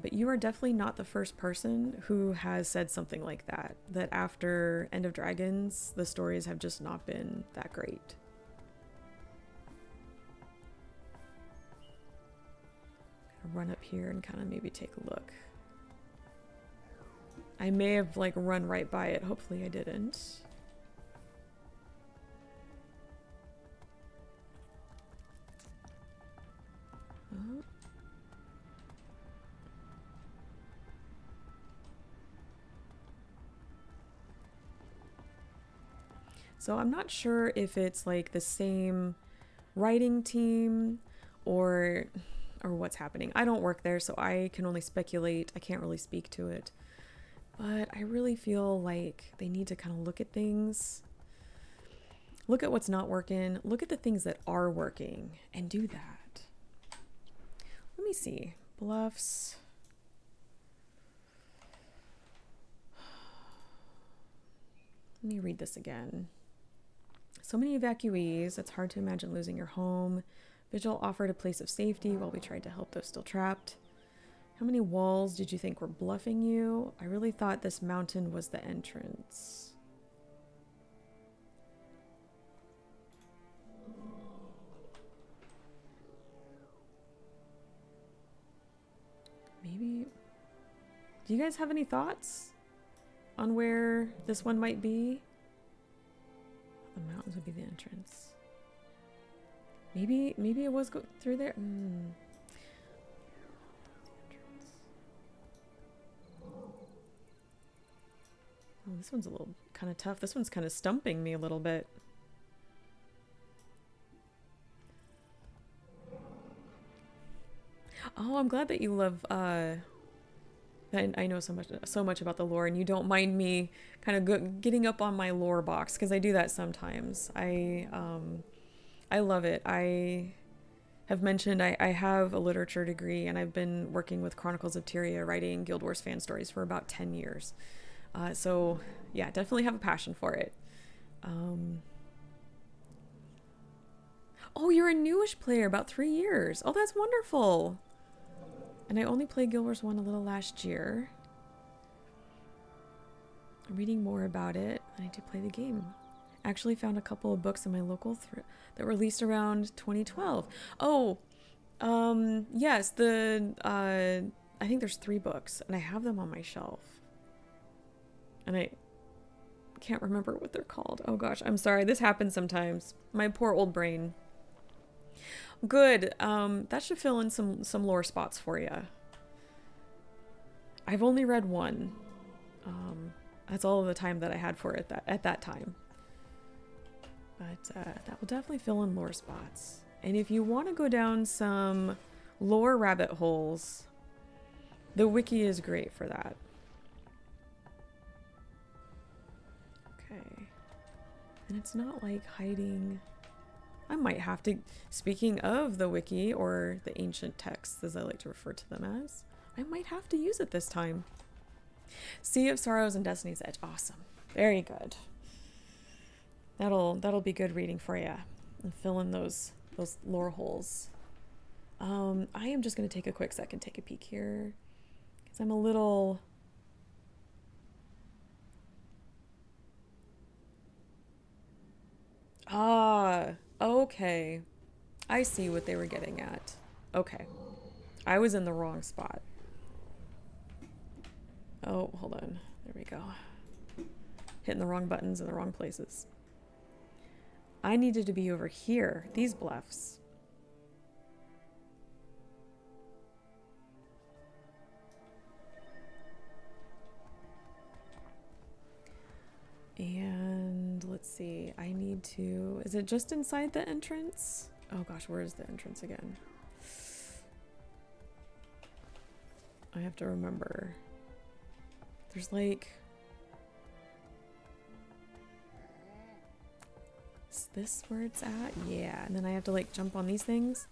S1: But you are definitely not the first person who has said something like that. That after End of Dragons, the stories have just not been that great. I'm gonna run up here and kind of maybe take a look. I may have like run right by it. Hopefully I didn't. Oh. So I'm not sure if it's like the same writing team or what's happening. I don't work there, so I can only speculate. I can't really speak to it. But I really feel like they need to kind of look at things. Look at what's not working. Look at the things that are working and do that. Let me see. Bluffs. Let me read this again. So many evacuees. It's hard to imagine losing your home. Vigil offered a place of safety while we tried to help those still trapped. How many walls did you think were bluffing you? I really thought this mountain was the entrance. Maybe... Do you guys have any thoughts on where this one might be? The mountains would be the entrance. Maybe it was through there. Oh, this one's a little kind of tough. This one's kind of stumping me a little bit. Oh, I'm glad that you love I know so much about the lore, and you don't mind me kind of getting up on my lore box, because I do that sometimes. I love it. I have mentioned I have a literature degree, and I've been working with Chronicles of Tyria, writing Guild Wars fan stories for about 10 years. So yeah, definitely have a passion for it. Oh, you're a newish player, about 3 years. Oh, that's wonderful. And I only played Guild Wars 1 a little last year. I'm reading more about it. I need to play the game. Actually found a couple of books in my local that released around 2012. Oh, yes, I think there's 3 books, and I have them on my shelf. And I can't remember what they're called. Oh gosh, I'm sorry. This happens sometimes. My poor old brain. Good. That should fill in some lore spots for you. I've only read 1. That's all of the time that I had for it at that time. But that will definitely fill in lore spots. And if you want to go down some lore rabbit holes, the wiki is great for that. Okay. And it's not like hiding. I might have to, speaking of the wiki, or the ancient texts as I like to refer to them as, I might have to use it this time. Sea of Sorrows and Destiny's Edge. Awesome. Very good. That'll be good reading for you. And fill in those lore holes. I am just going to take a quick second, take a peek here. Because I'm a little... Ah, okay. I see what they were getting at. Okay. I was in the wrong spot. Oh, hold on. There we go. Hitting the wrong buttons in the wrong places. I needed to be over here. These bluffs. And let's see. I need to... Is it just inside the entrance? Oh gosh, where is the entrance again? I have to remember. There's like... Is this where it's at? Yeah, and then I have to like jump on these things.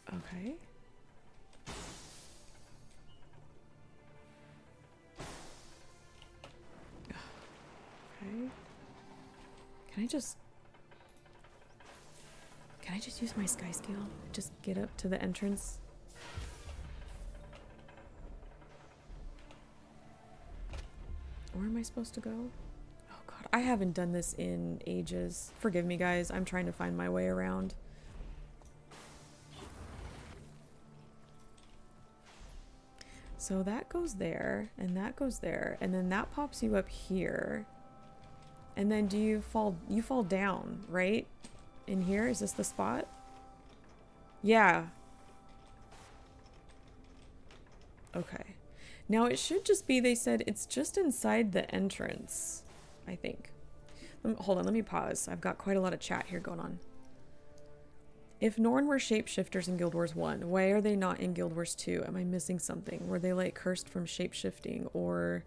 S1: Okay. Okay. Can I just use my sky scale? Just get up to the entrance? Where am I supposed to go? Oh god, I haven't done this in ages. Forgive me guys, I'm trying to find my way around. So that goes there, and that goes there, and then that pops you up here. And then do you fall down, right? In here? Is this the spot? Yeah. Okay. Now it should just be, they said it's just inside the entrance, I think. Hold on, let me pause. I've got quite a lot of chat here going on. If Norn were shapeshifters in Guild Wars 1, why are they not in Guild Wars 2? Am I missing something? Were they like cursed from shapeshifting? Or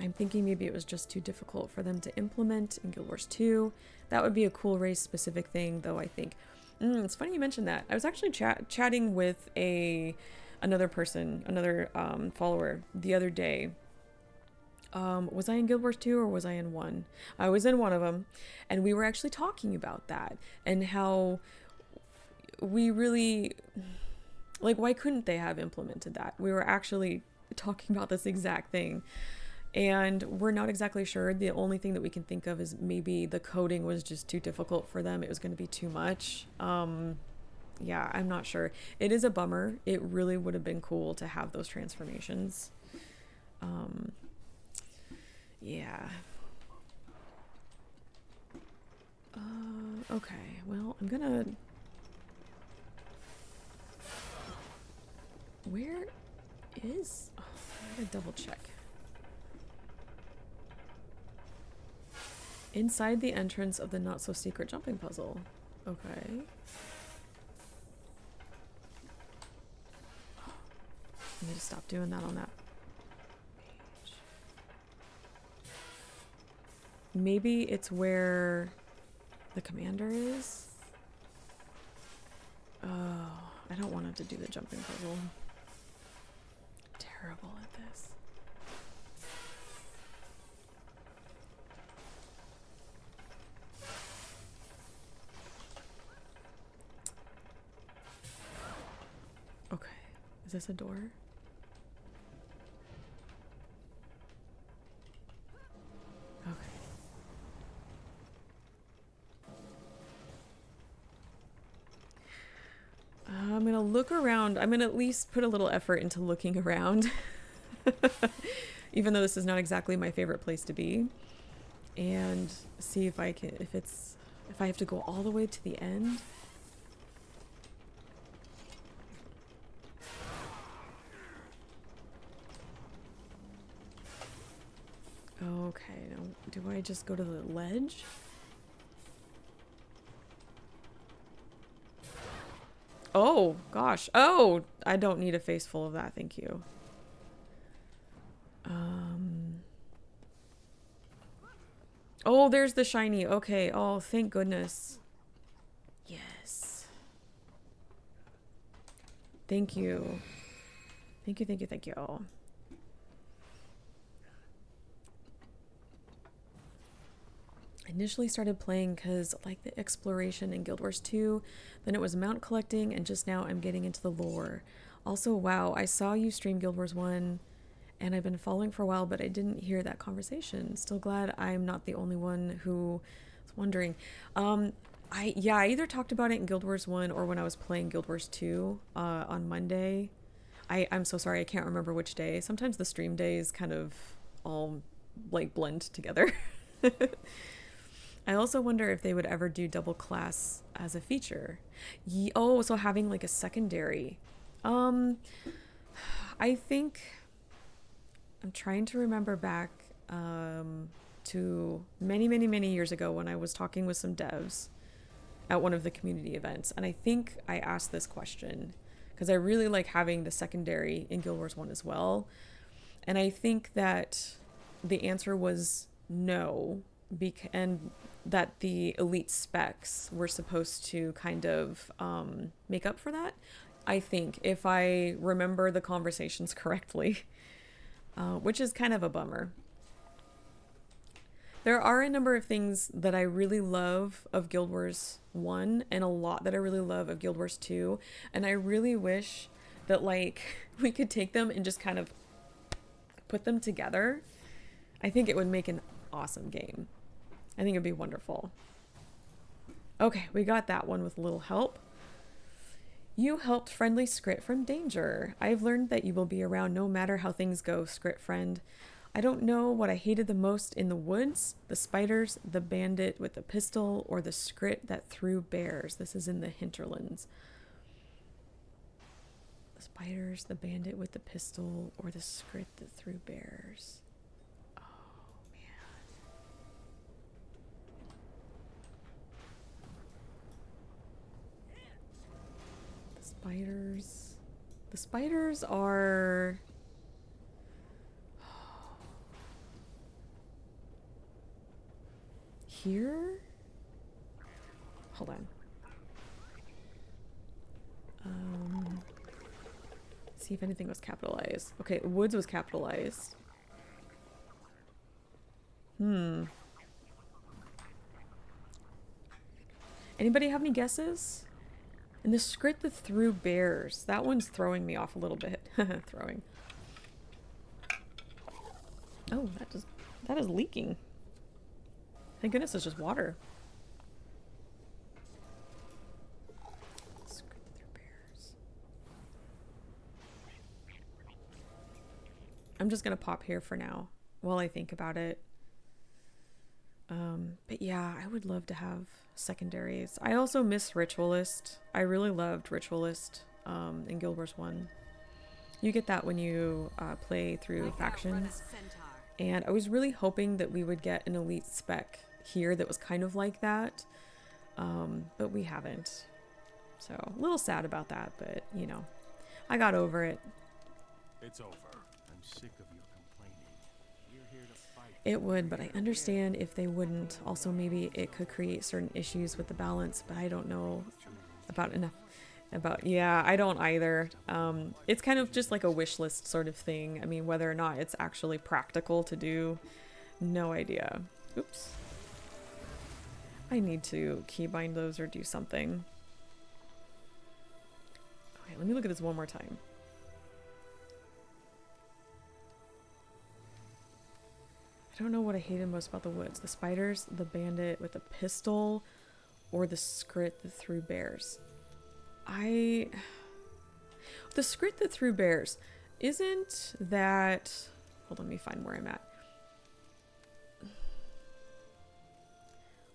S1: I'm thinking maybe it was just too difficult for them to implement in Guild Wars 2. That would be a cool race specific thing though, I think. It's funny you mentioned that. I was actually chatting with another person, another follower the other day. Was I in Guild Wars 2 or was I in 1? I was in one of them, and we were actually talking about that and how we really, like, why couldn't they have implemented that? We were actually talking about this exact thing, and we're not exactly sure. The only thing that we can think of is maybe the coding was just too difficult for them. It was going to be too much. Yeah, I'm not sure. It is a bummer. It really would have been cool to have those transformations. Yeah. Okay, well, I'm gonna... Where is... Oh, I gotta double check. Inside the entrance of the not-so-secret jumping puzzle. Okay. I need to stop doing that on that page. Maybe it's where the commander is? Oh, I don't want him to do the jumping puzzle. Terrible at this. Okay, is this a door? Okay. I'm gonna look around. I'm gonna at least put a little effort into looking around. Even though this is not exactly my favorite place to be. And see if I can, if I have to go all the way to the end. Okay, now do I I just go to the ledge? Oh, gosh. Oh, I don't need a face full of that. Thank you. Oh, there's the shiny. Okay. Oh, thank goodness. Yes. Thank you. Thank you, thank you, thank you. Oh. Initially started playing because I like the exploration in Guild Wars 2, then it was mount collecting, and just now I'm getting into the lore. Also, wow, I saw you stream Guild Wars 1, and I've been following for a while, but I didn't hear that conversation. Still glad I'm not the only one who was wondering. I either talked about it in Guild Wars 1 or when I was playing Guild Wars 2 on Monday. I'm so sorry, I can't remember which day. Sometimes the stream days kind of all like blend together. I also wonder if they would ever do double class as a feature. Oh, so having like a secondary. I think I'm trying to remember back to many years ago when I was talking with some devs at one of the community events, and I think I asked this question because I really like having the secondary in Guild Wars 1 as well, and I think that the answer was no, and that the elite specs were supposed to kind of make up for that, I think, if I remember the conversations correctly, which is kind of a bummer. There are a number of things that I really love of Guild Wars 1 and a lot that I really love of Guild Wars 2, and I really wish that like we could take them and just kind of put them together. I think it would make an awesome game. I think it'd be wonderful. Okay, we got that one with a little help. You helped friendly Skrit from danger. I've learned that you will be around no matter how things go, Skrit friend. I don't know what I hated the most in the woods, the spiders, the bandit with the pistol, or the Skrit that threw bears. This is in the hinterlands. The spiders, the bandit with the pistol, or the Skrit that threw bears. Oh, man. The spiders. The spiders are... here? Hold on. See if anything was capitalized. Okay, woods was capitalized. Anybody have any guesses? And the Skrit that threw bears. That one's throwing me off a little bit. Throwing. Oh, that is leaking. Thank goodness it's just water. I'm just gonna pop here for now while I think about it. But yeah, I would love to have secondaries. I also miss Ritualist. I really loved Ritualist in Guild Wars 1. You get that when you play through factions. And I was really hoping that we would get an elite spec here that was kind of like that, but we haven't, so a little sad about that, but you know, I got over it.
S5: It's over. I'm sick of your complaining. We're here to fight.
S1: It would, but I understand if they wouldn't. Also, maybe it could create certain issues with the balance, but I don't know about enough about, yeah, I don't either. It's kind of just like a wish list sort of thing. I mean, whether or not it's actually practical to do, no idea. Oops. I need to keybind those or do something. Okay, let me look at this one more time. I don't know what I hated most about the woods. The spiders, the bandit with the pistol, or the Skrit that threw bears. The Skrit that threw bears, isn't that... Hold on, let me find where I'm at.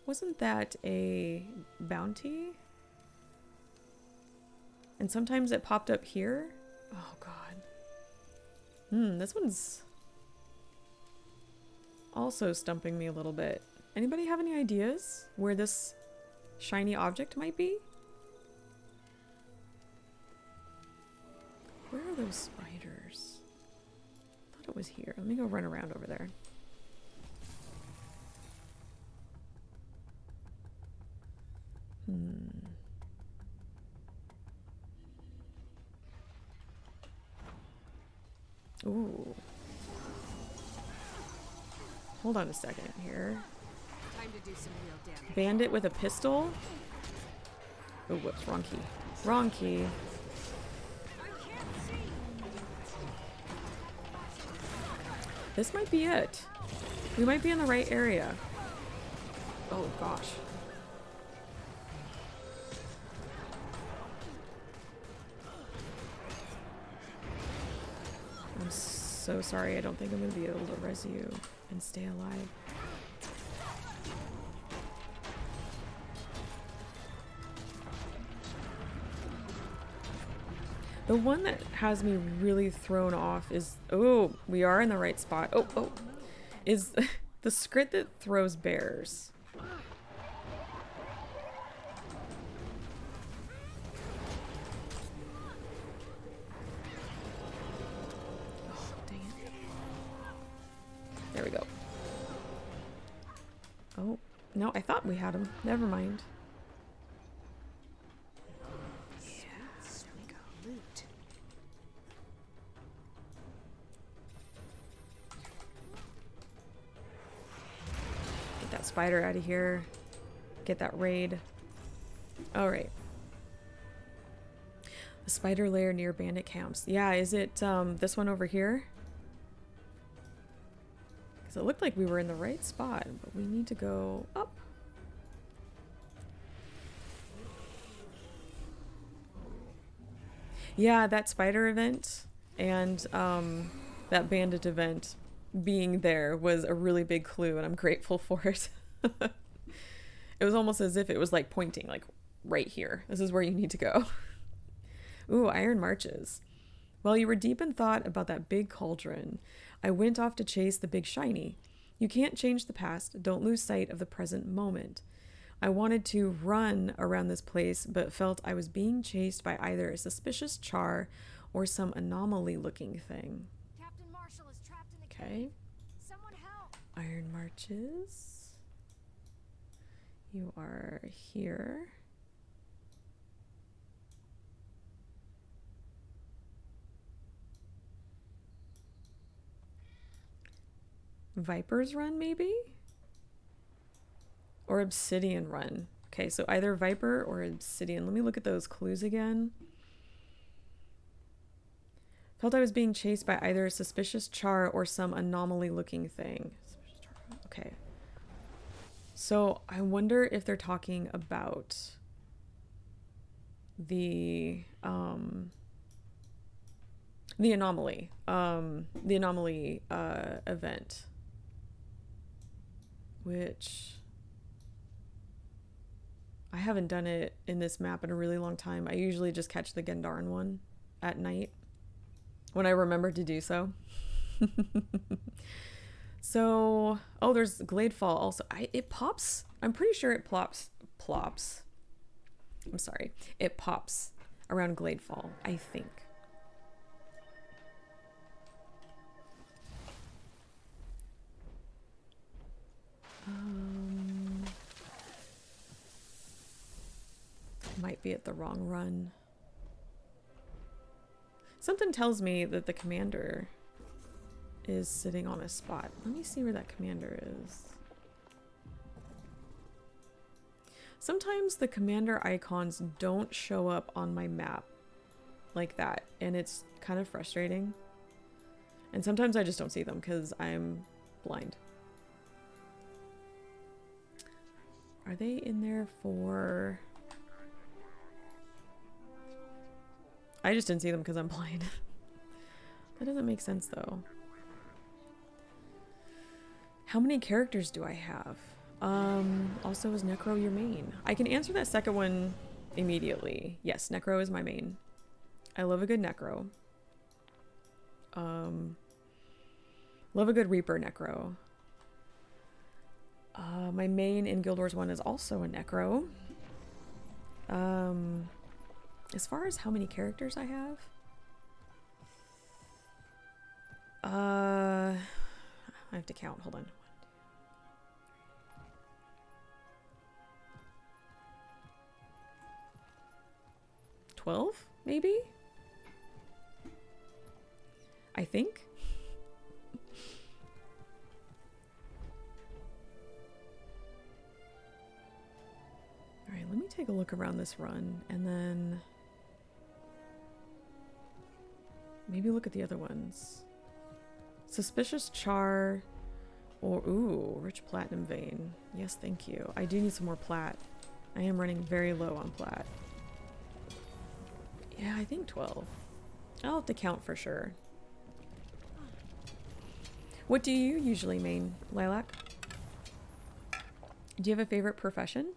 S1: Wasn't that a bounty? And sometimes it popped up here? Oh god. This one's also stumping me a little bit. Anybody have any ideas where this shiny object might be? Where are those spiders? I thought it was here. Let me go run around over there. Ooh. Hold on a second here.
S3: Time to do some real damage.
S1: Bandit with a pistol? Oh, whoops, wrong key. Wrong key. This might be it. We might be in the right area. Oh gosh. I'm so sorry. I don't think I'm going to be able to res you and stay alive. The one that has me really thrown off is... Oh, we are in the right spot. Oh. Is the script that throws bears. Oh, dang it. There we go. Oh, no, I thought we had him. Never mind. Spider out of here. Get that raid. All right. The spider lair near bandit camps. Yeah, is it this one over here? Because it looked like we were in the right spot, but we need to go up. Yeah, that spider event and that bandit event being there was a really big clue, and I'm grateful for it. It was almost as if it was like pointing, like right here. This is where you need to go. Ooh, Iron Marches. While you were deep in thought about that big cauldron, I went off to chase the big shiny. You can't change the past. Don't lose sight of the present moment. I wanted to run around this place, but felt I was being chased by either a suspicious char or some anomaly-looking thing.
S6: Captain Marshall is trapped in the
S1: Okay.
S6: cave. Someone help.
S1: Iron Marches. You are here. Viper's Run, maybe? Or Obsidian Run. Okay, so either Viper or Obsidian. Let me look at those clues again. Felt I was being chased by either a suspicious char or some anomaly-looking thing. Okay. So I wonder if they're talking about the anomaly. The anomaly event. Which I haven't done it in this map in a really long time. I usually just catch the Gendarn one at night when I remember to do so. So, oh, there's Gladefall also. It pops. I'm pretty sure it plops. I'm sorry. It pops around Gladefall, I think. Might be at the wrong run. Something tells me that the commander is sitting on a spot. Let me see where that commander is. Sometimes the commander icons don't show up on my map like that, and it's kind of frustrating. And sometimes I just don't see them because I'm blind. Are they in there for... I just didn't see them because I'm blind. That doesn't make sense though. How many characters do I have? Also, is Necro your main? I can answer that second one immediately. Yes, Necro is my main. I love a good Necro. Love a good Reaper Necro. My main in Guild Wars 1 is also a Necro. As far as how many characters I have, I have to count. Hold on. 12, maybe? I think. Alright, let me take a look around this run and then maybe look at the other ones. Suspicious Char or ooh, rich platinum vein. Yes, thank you. I do need some more plat. I am running very low on plat. Yeah, I think 12. I'll have to count for sure. What do you usually main, Lilac? Do you have a favorite profession?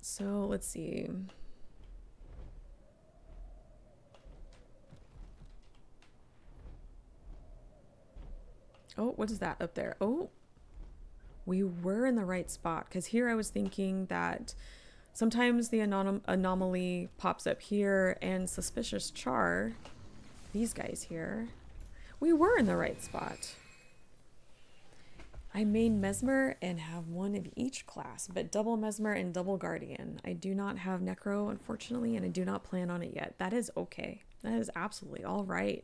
S1: So let's see. Oh, what is that up there? Oh, we were in the right spot because here I was thinking that sometimes the anomaly pops up here and Suspicious Char, these guys here, we were in the right spot. I main Mesmer and have one of each class, but double Mesmer and double Guardian. I do not have Necro, unfortunately, and I do not plan on it yet. That is okay. That is absolutely all right.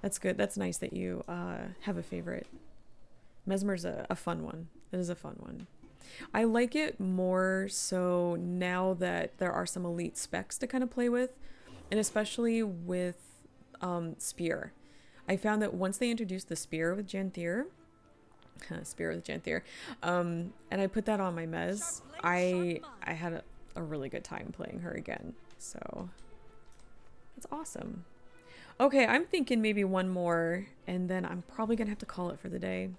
S1: That's good. That's nice that you have a favorite. Mesmer's a fun one. It is a fun one. I like it more so now that there are some elite specs to kind of play with, and especially with Spear. I found that once they introduced the Spear with Janthir, and I put that on my Mez, I had a really good time playing her again. So it's awesome. Okay, I'm thinking maybe one more, and then I'm probably gonna have to call it for the day,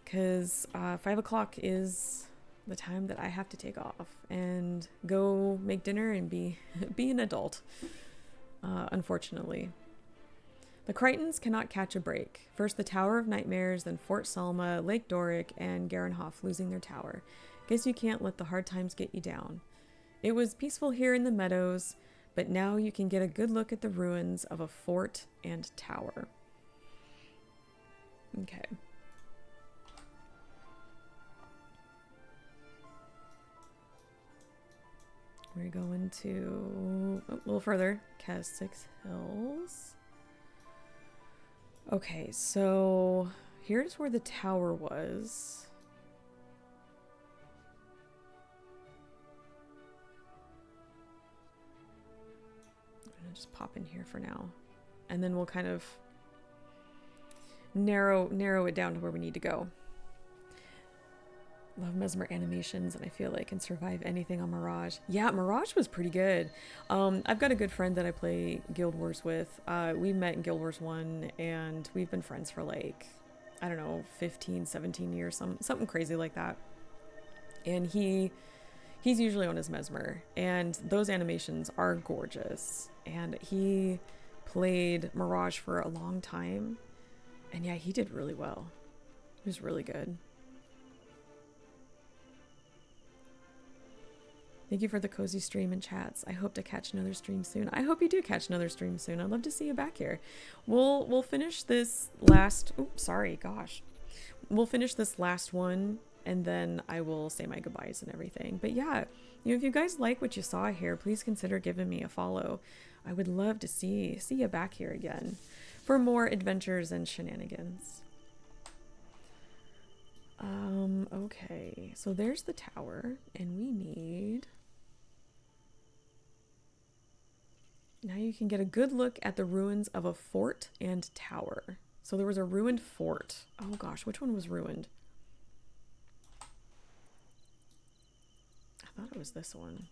S1: because 5 o'clock is the time that I have to take off and go make dinner and be an adult. Unfortunately. The Crichtons cannot catch a break. First the Tower of Nightmares, then Fort Selma, Lake Doric, and Garenhof losing their tower. Guess you can't let the hard times get you down. It was peaceful here in the meadows, but now you can get a good look at the ruins of a fort and tower. Okay. We're going to a little further. Keswick Hills. Okay, so here's where the tower was. I'm gonna just pop in here for now, and then we'll kind of narrow it down to where we need to go. Love Mesmer animations, and I feel like I can survive anything on Mirage. Yeah, Mirage was pretty good. I've got a good friend that I play Guild Wars with. We met in Guild Wars 1, and we've been friends for like, I don't know, 15, 17 years, something crazy like that. And he's usually on his Mesmer, and those animations are gorgeous. And he played Mirage for a long time, and yeah, he did really well. He was really good. Thank you for the cozy stream and chats. I hope to catch another stream soon. I hope you do catch another stream soon. I'd love to see you back here. We'll finish this last... Oops, sorry, gosh. We'll finish this last one, and then I will say my goodbyes and everything. But yeah, if you guys like what you saw here, please consider giving me a follow. I would love to see you back here again for more adventures and shenanigans. Okay, so there's the tower, and we need... Now you can get a good look at the ruins of a fort and tower. So there was a ruined fort. Oh gosh, which one was ruined? I thought it was this one.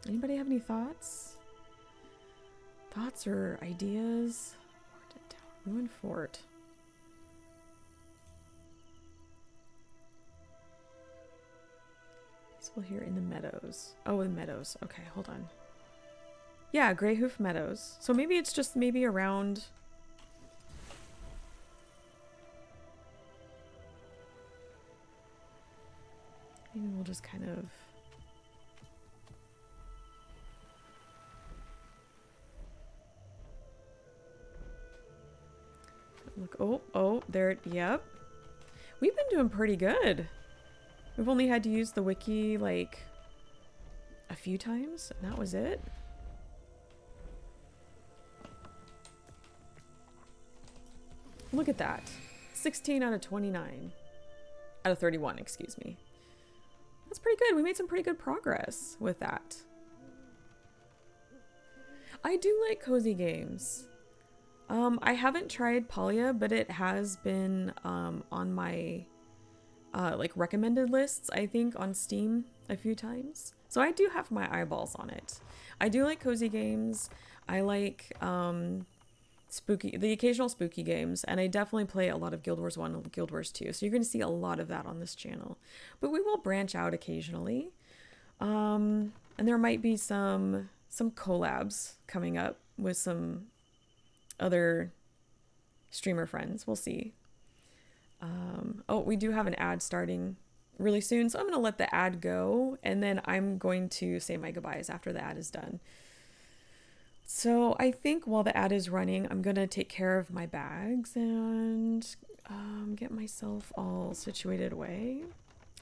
S1: Anybody have any thoughts? Thoughts or ideas? Ruined fort. Peaceful here in the meadows. Oh, the meadows. Okay, hold on. Yeah, Greyhoof Meadows. So maybe it's just maybe around... Maybe we'll just kind of... Look, oh, there, yep. We've been doing pretty good. We've only had to use the wiki, like, a few times, and that was it. Look at that. 16 out of 29. Out of 31, excuse me. That's pretty good. We made some pretty good progress with that. I do like cozy games. I haven't tried Palia, but it has been on my like recommended lists, I think, on Steam a few times. So I do have my eyeballs on it. I do like cozy games. I like the occasional spooky games, and I definitely play a lot of Guild Wars 1 and Guild Wars 2. So you're going to see a lot of that on this channel. But we will branch out occasionally. And there might be some collabs coming up with some other streamer friends. We'll see. Oh, we do have an ad starting really soon, so I'm going to let the ad go, and then I'm going to say my goodbyes after the ad is done. So I think while the ad is running, I'm going to take care of my bags and get myself all situated away.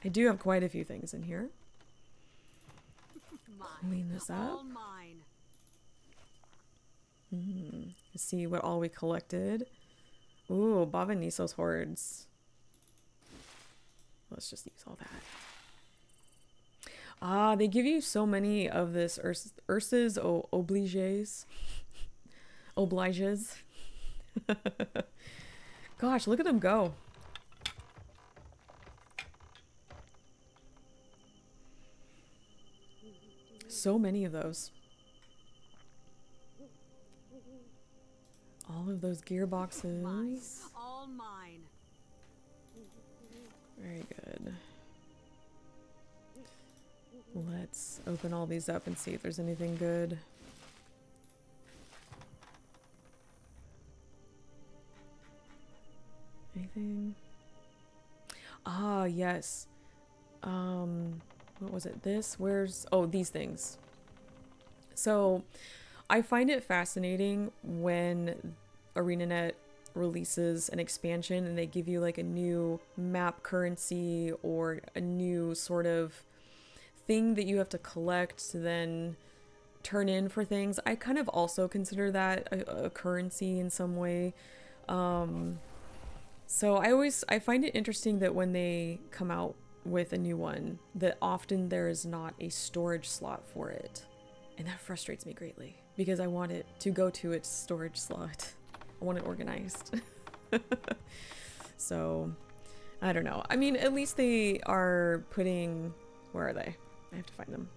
S1: I do have quite a few things in here. Clean this up. Let's see what all we collected. Ooh, Bava Niso's hordes. Let's just use all that. Ah, they give you so many of this Ursa's obliges. Obliges. Gosh, look at them go. So many of those. All of those gearboxes.
S3: All mine.
S1: Very good. Let's open all these up and see if there's anything good. Anything? Ah, yes. What was it? Oh, these things. So I find it fascinating when ArenaNet releases an expansion and they give you like a new map currency or a new sort of thing that you have to collect to then turn in for things. I kind of also consider that a currency in some way. So I find it interesting that when they come out with a new one, that often there is not a storage slot for it. And that frustrates me greatly because I want it to go to its storage slot. I want it organized. So, I don't know. I mean, at least they are putting... Where are they? I have to find them.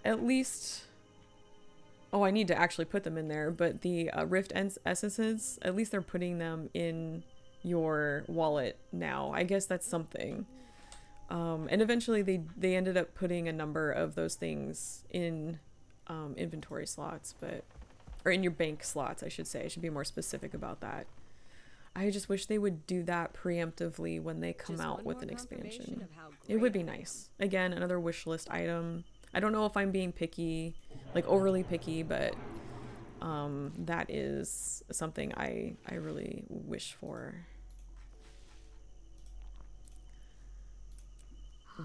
S1: At least... Oh, I need to actually put them in there. But the Rift Essences, at least they're putting them in your wallet now. I guess that's something. And eventually they ended up putting a number of those things in inventory slots, or in your bank slots, I should say. I should be more specific about that. I just wish they would do that preemptively when they come out with an expansion. It would be nice. Again, another wish list item. I don't know if I'm being picky, like overly picky, but that is something I really wish for.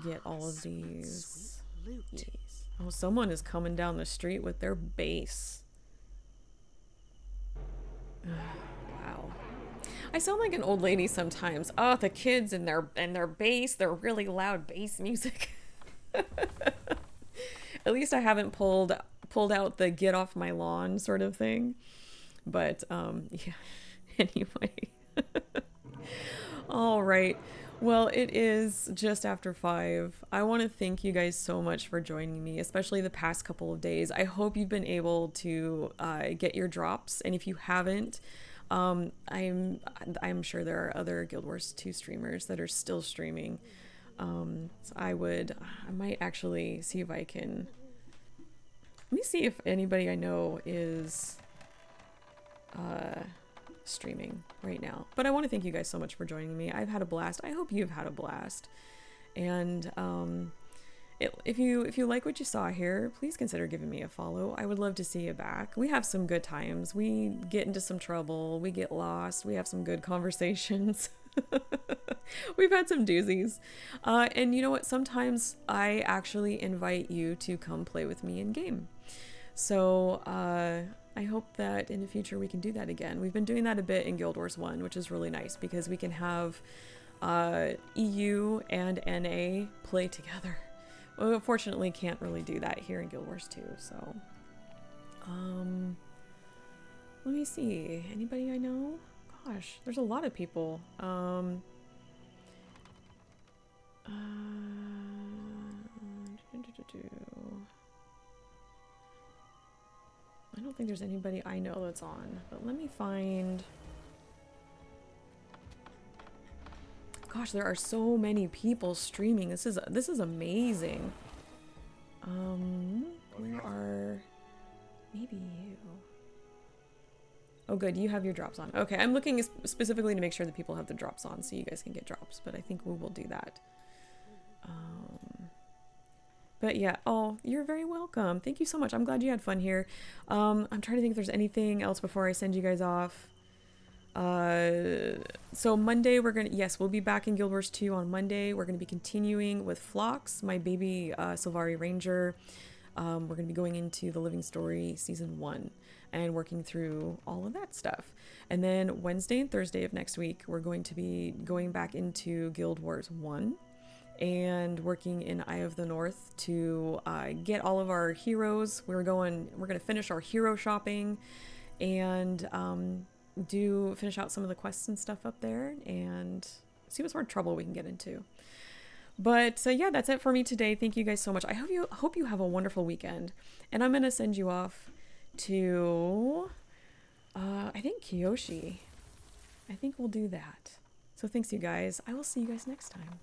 S1: Get all of these. Yes. Oh, someone is coming down the street with their bass. Wow. I sound like an old lady sometimes. Oh, the kids and their bass, their really loud bass music. At least I haven't pulled out the get off my lawn sort of thing. But yeah. Anyway. All right. Well, it is just after 5. I want to thank you guys so much for joining me, especially the past couple of days. I hope you've been able to get your drops, and if you haven't, I'm sure there are other Guild Wars 2 streamers that are still streaming. So I might actually see if I can. Let me see if anybody I know is streaming right now. But I want to thank you guys so much for joining me. I've had a blast. I hope you've had a blast. And if you like what you saw here, please consider giving me a follow. I would love to see you back. We have some good times. We get into some trouble. We get lost. We have some good conversations. We've had some doozies. And you know what? Sometimes I actually invite you to come play with me in game. So I hope that in the future we can do that again. We've been doing that a bit in Guild Wars 1, which is really nice because we can have EU and NA play together. Well, unfortunately can't really do that here in Guild Wars 2, so let me see. Anybody I know? Gosh, there's a lot of people. I don't think there's anybody I know that's on, but let me find. Gosh, there are so many people streaming. This is amazing. Where are maybe you? Oh, good, you have your drops on. Okay, I'm looking specifically to make sure that people have the drops on, so you guys can get drops. But I think we will do that. But yeah, oh, you're very welcome. Thank you so much. I'm glad you had fun here. I'm trying to think if there's anything else before I send you guys off. So Monday we'll be back in Guild Wars 2 on Monday. We're going to be continuing with Phlox, my baby Sylvari Ranger. We're going to be going into the Living Story Season 1 and working through all of that stuff. And then Wednesday and Thursday of next week, we're going to be going back into Guild Wars 1 and working in Eye of the North to get all of our heroes. We're going to finish our hero shopping and finish out some of the quests and stuff up there and see what sort of trouble we can get into. But yeah, that's it for me today. Thank you guys so much. I hope you have a wonderful weekend. And I'm going to send you off to I think Kiyoshi. I think we'll do that. So thanks you guys. I will see you guys next time.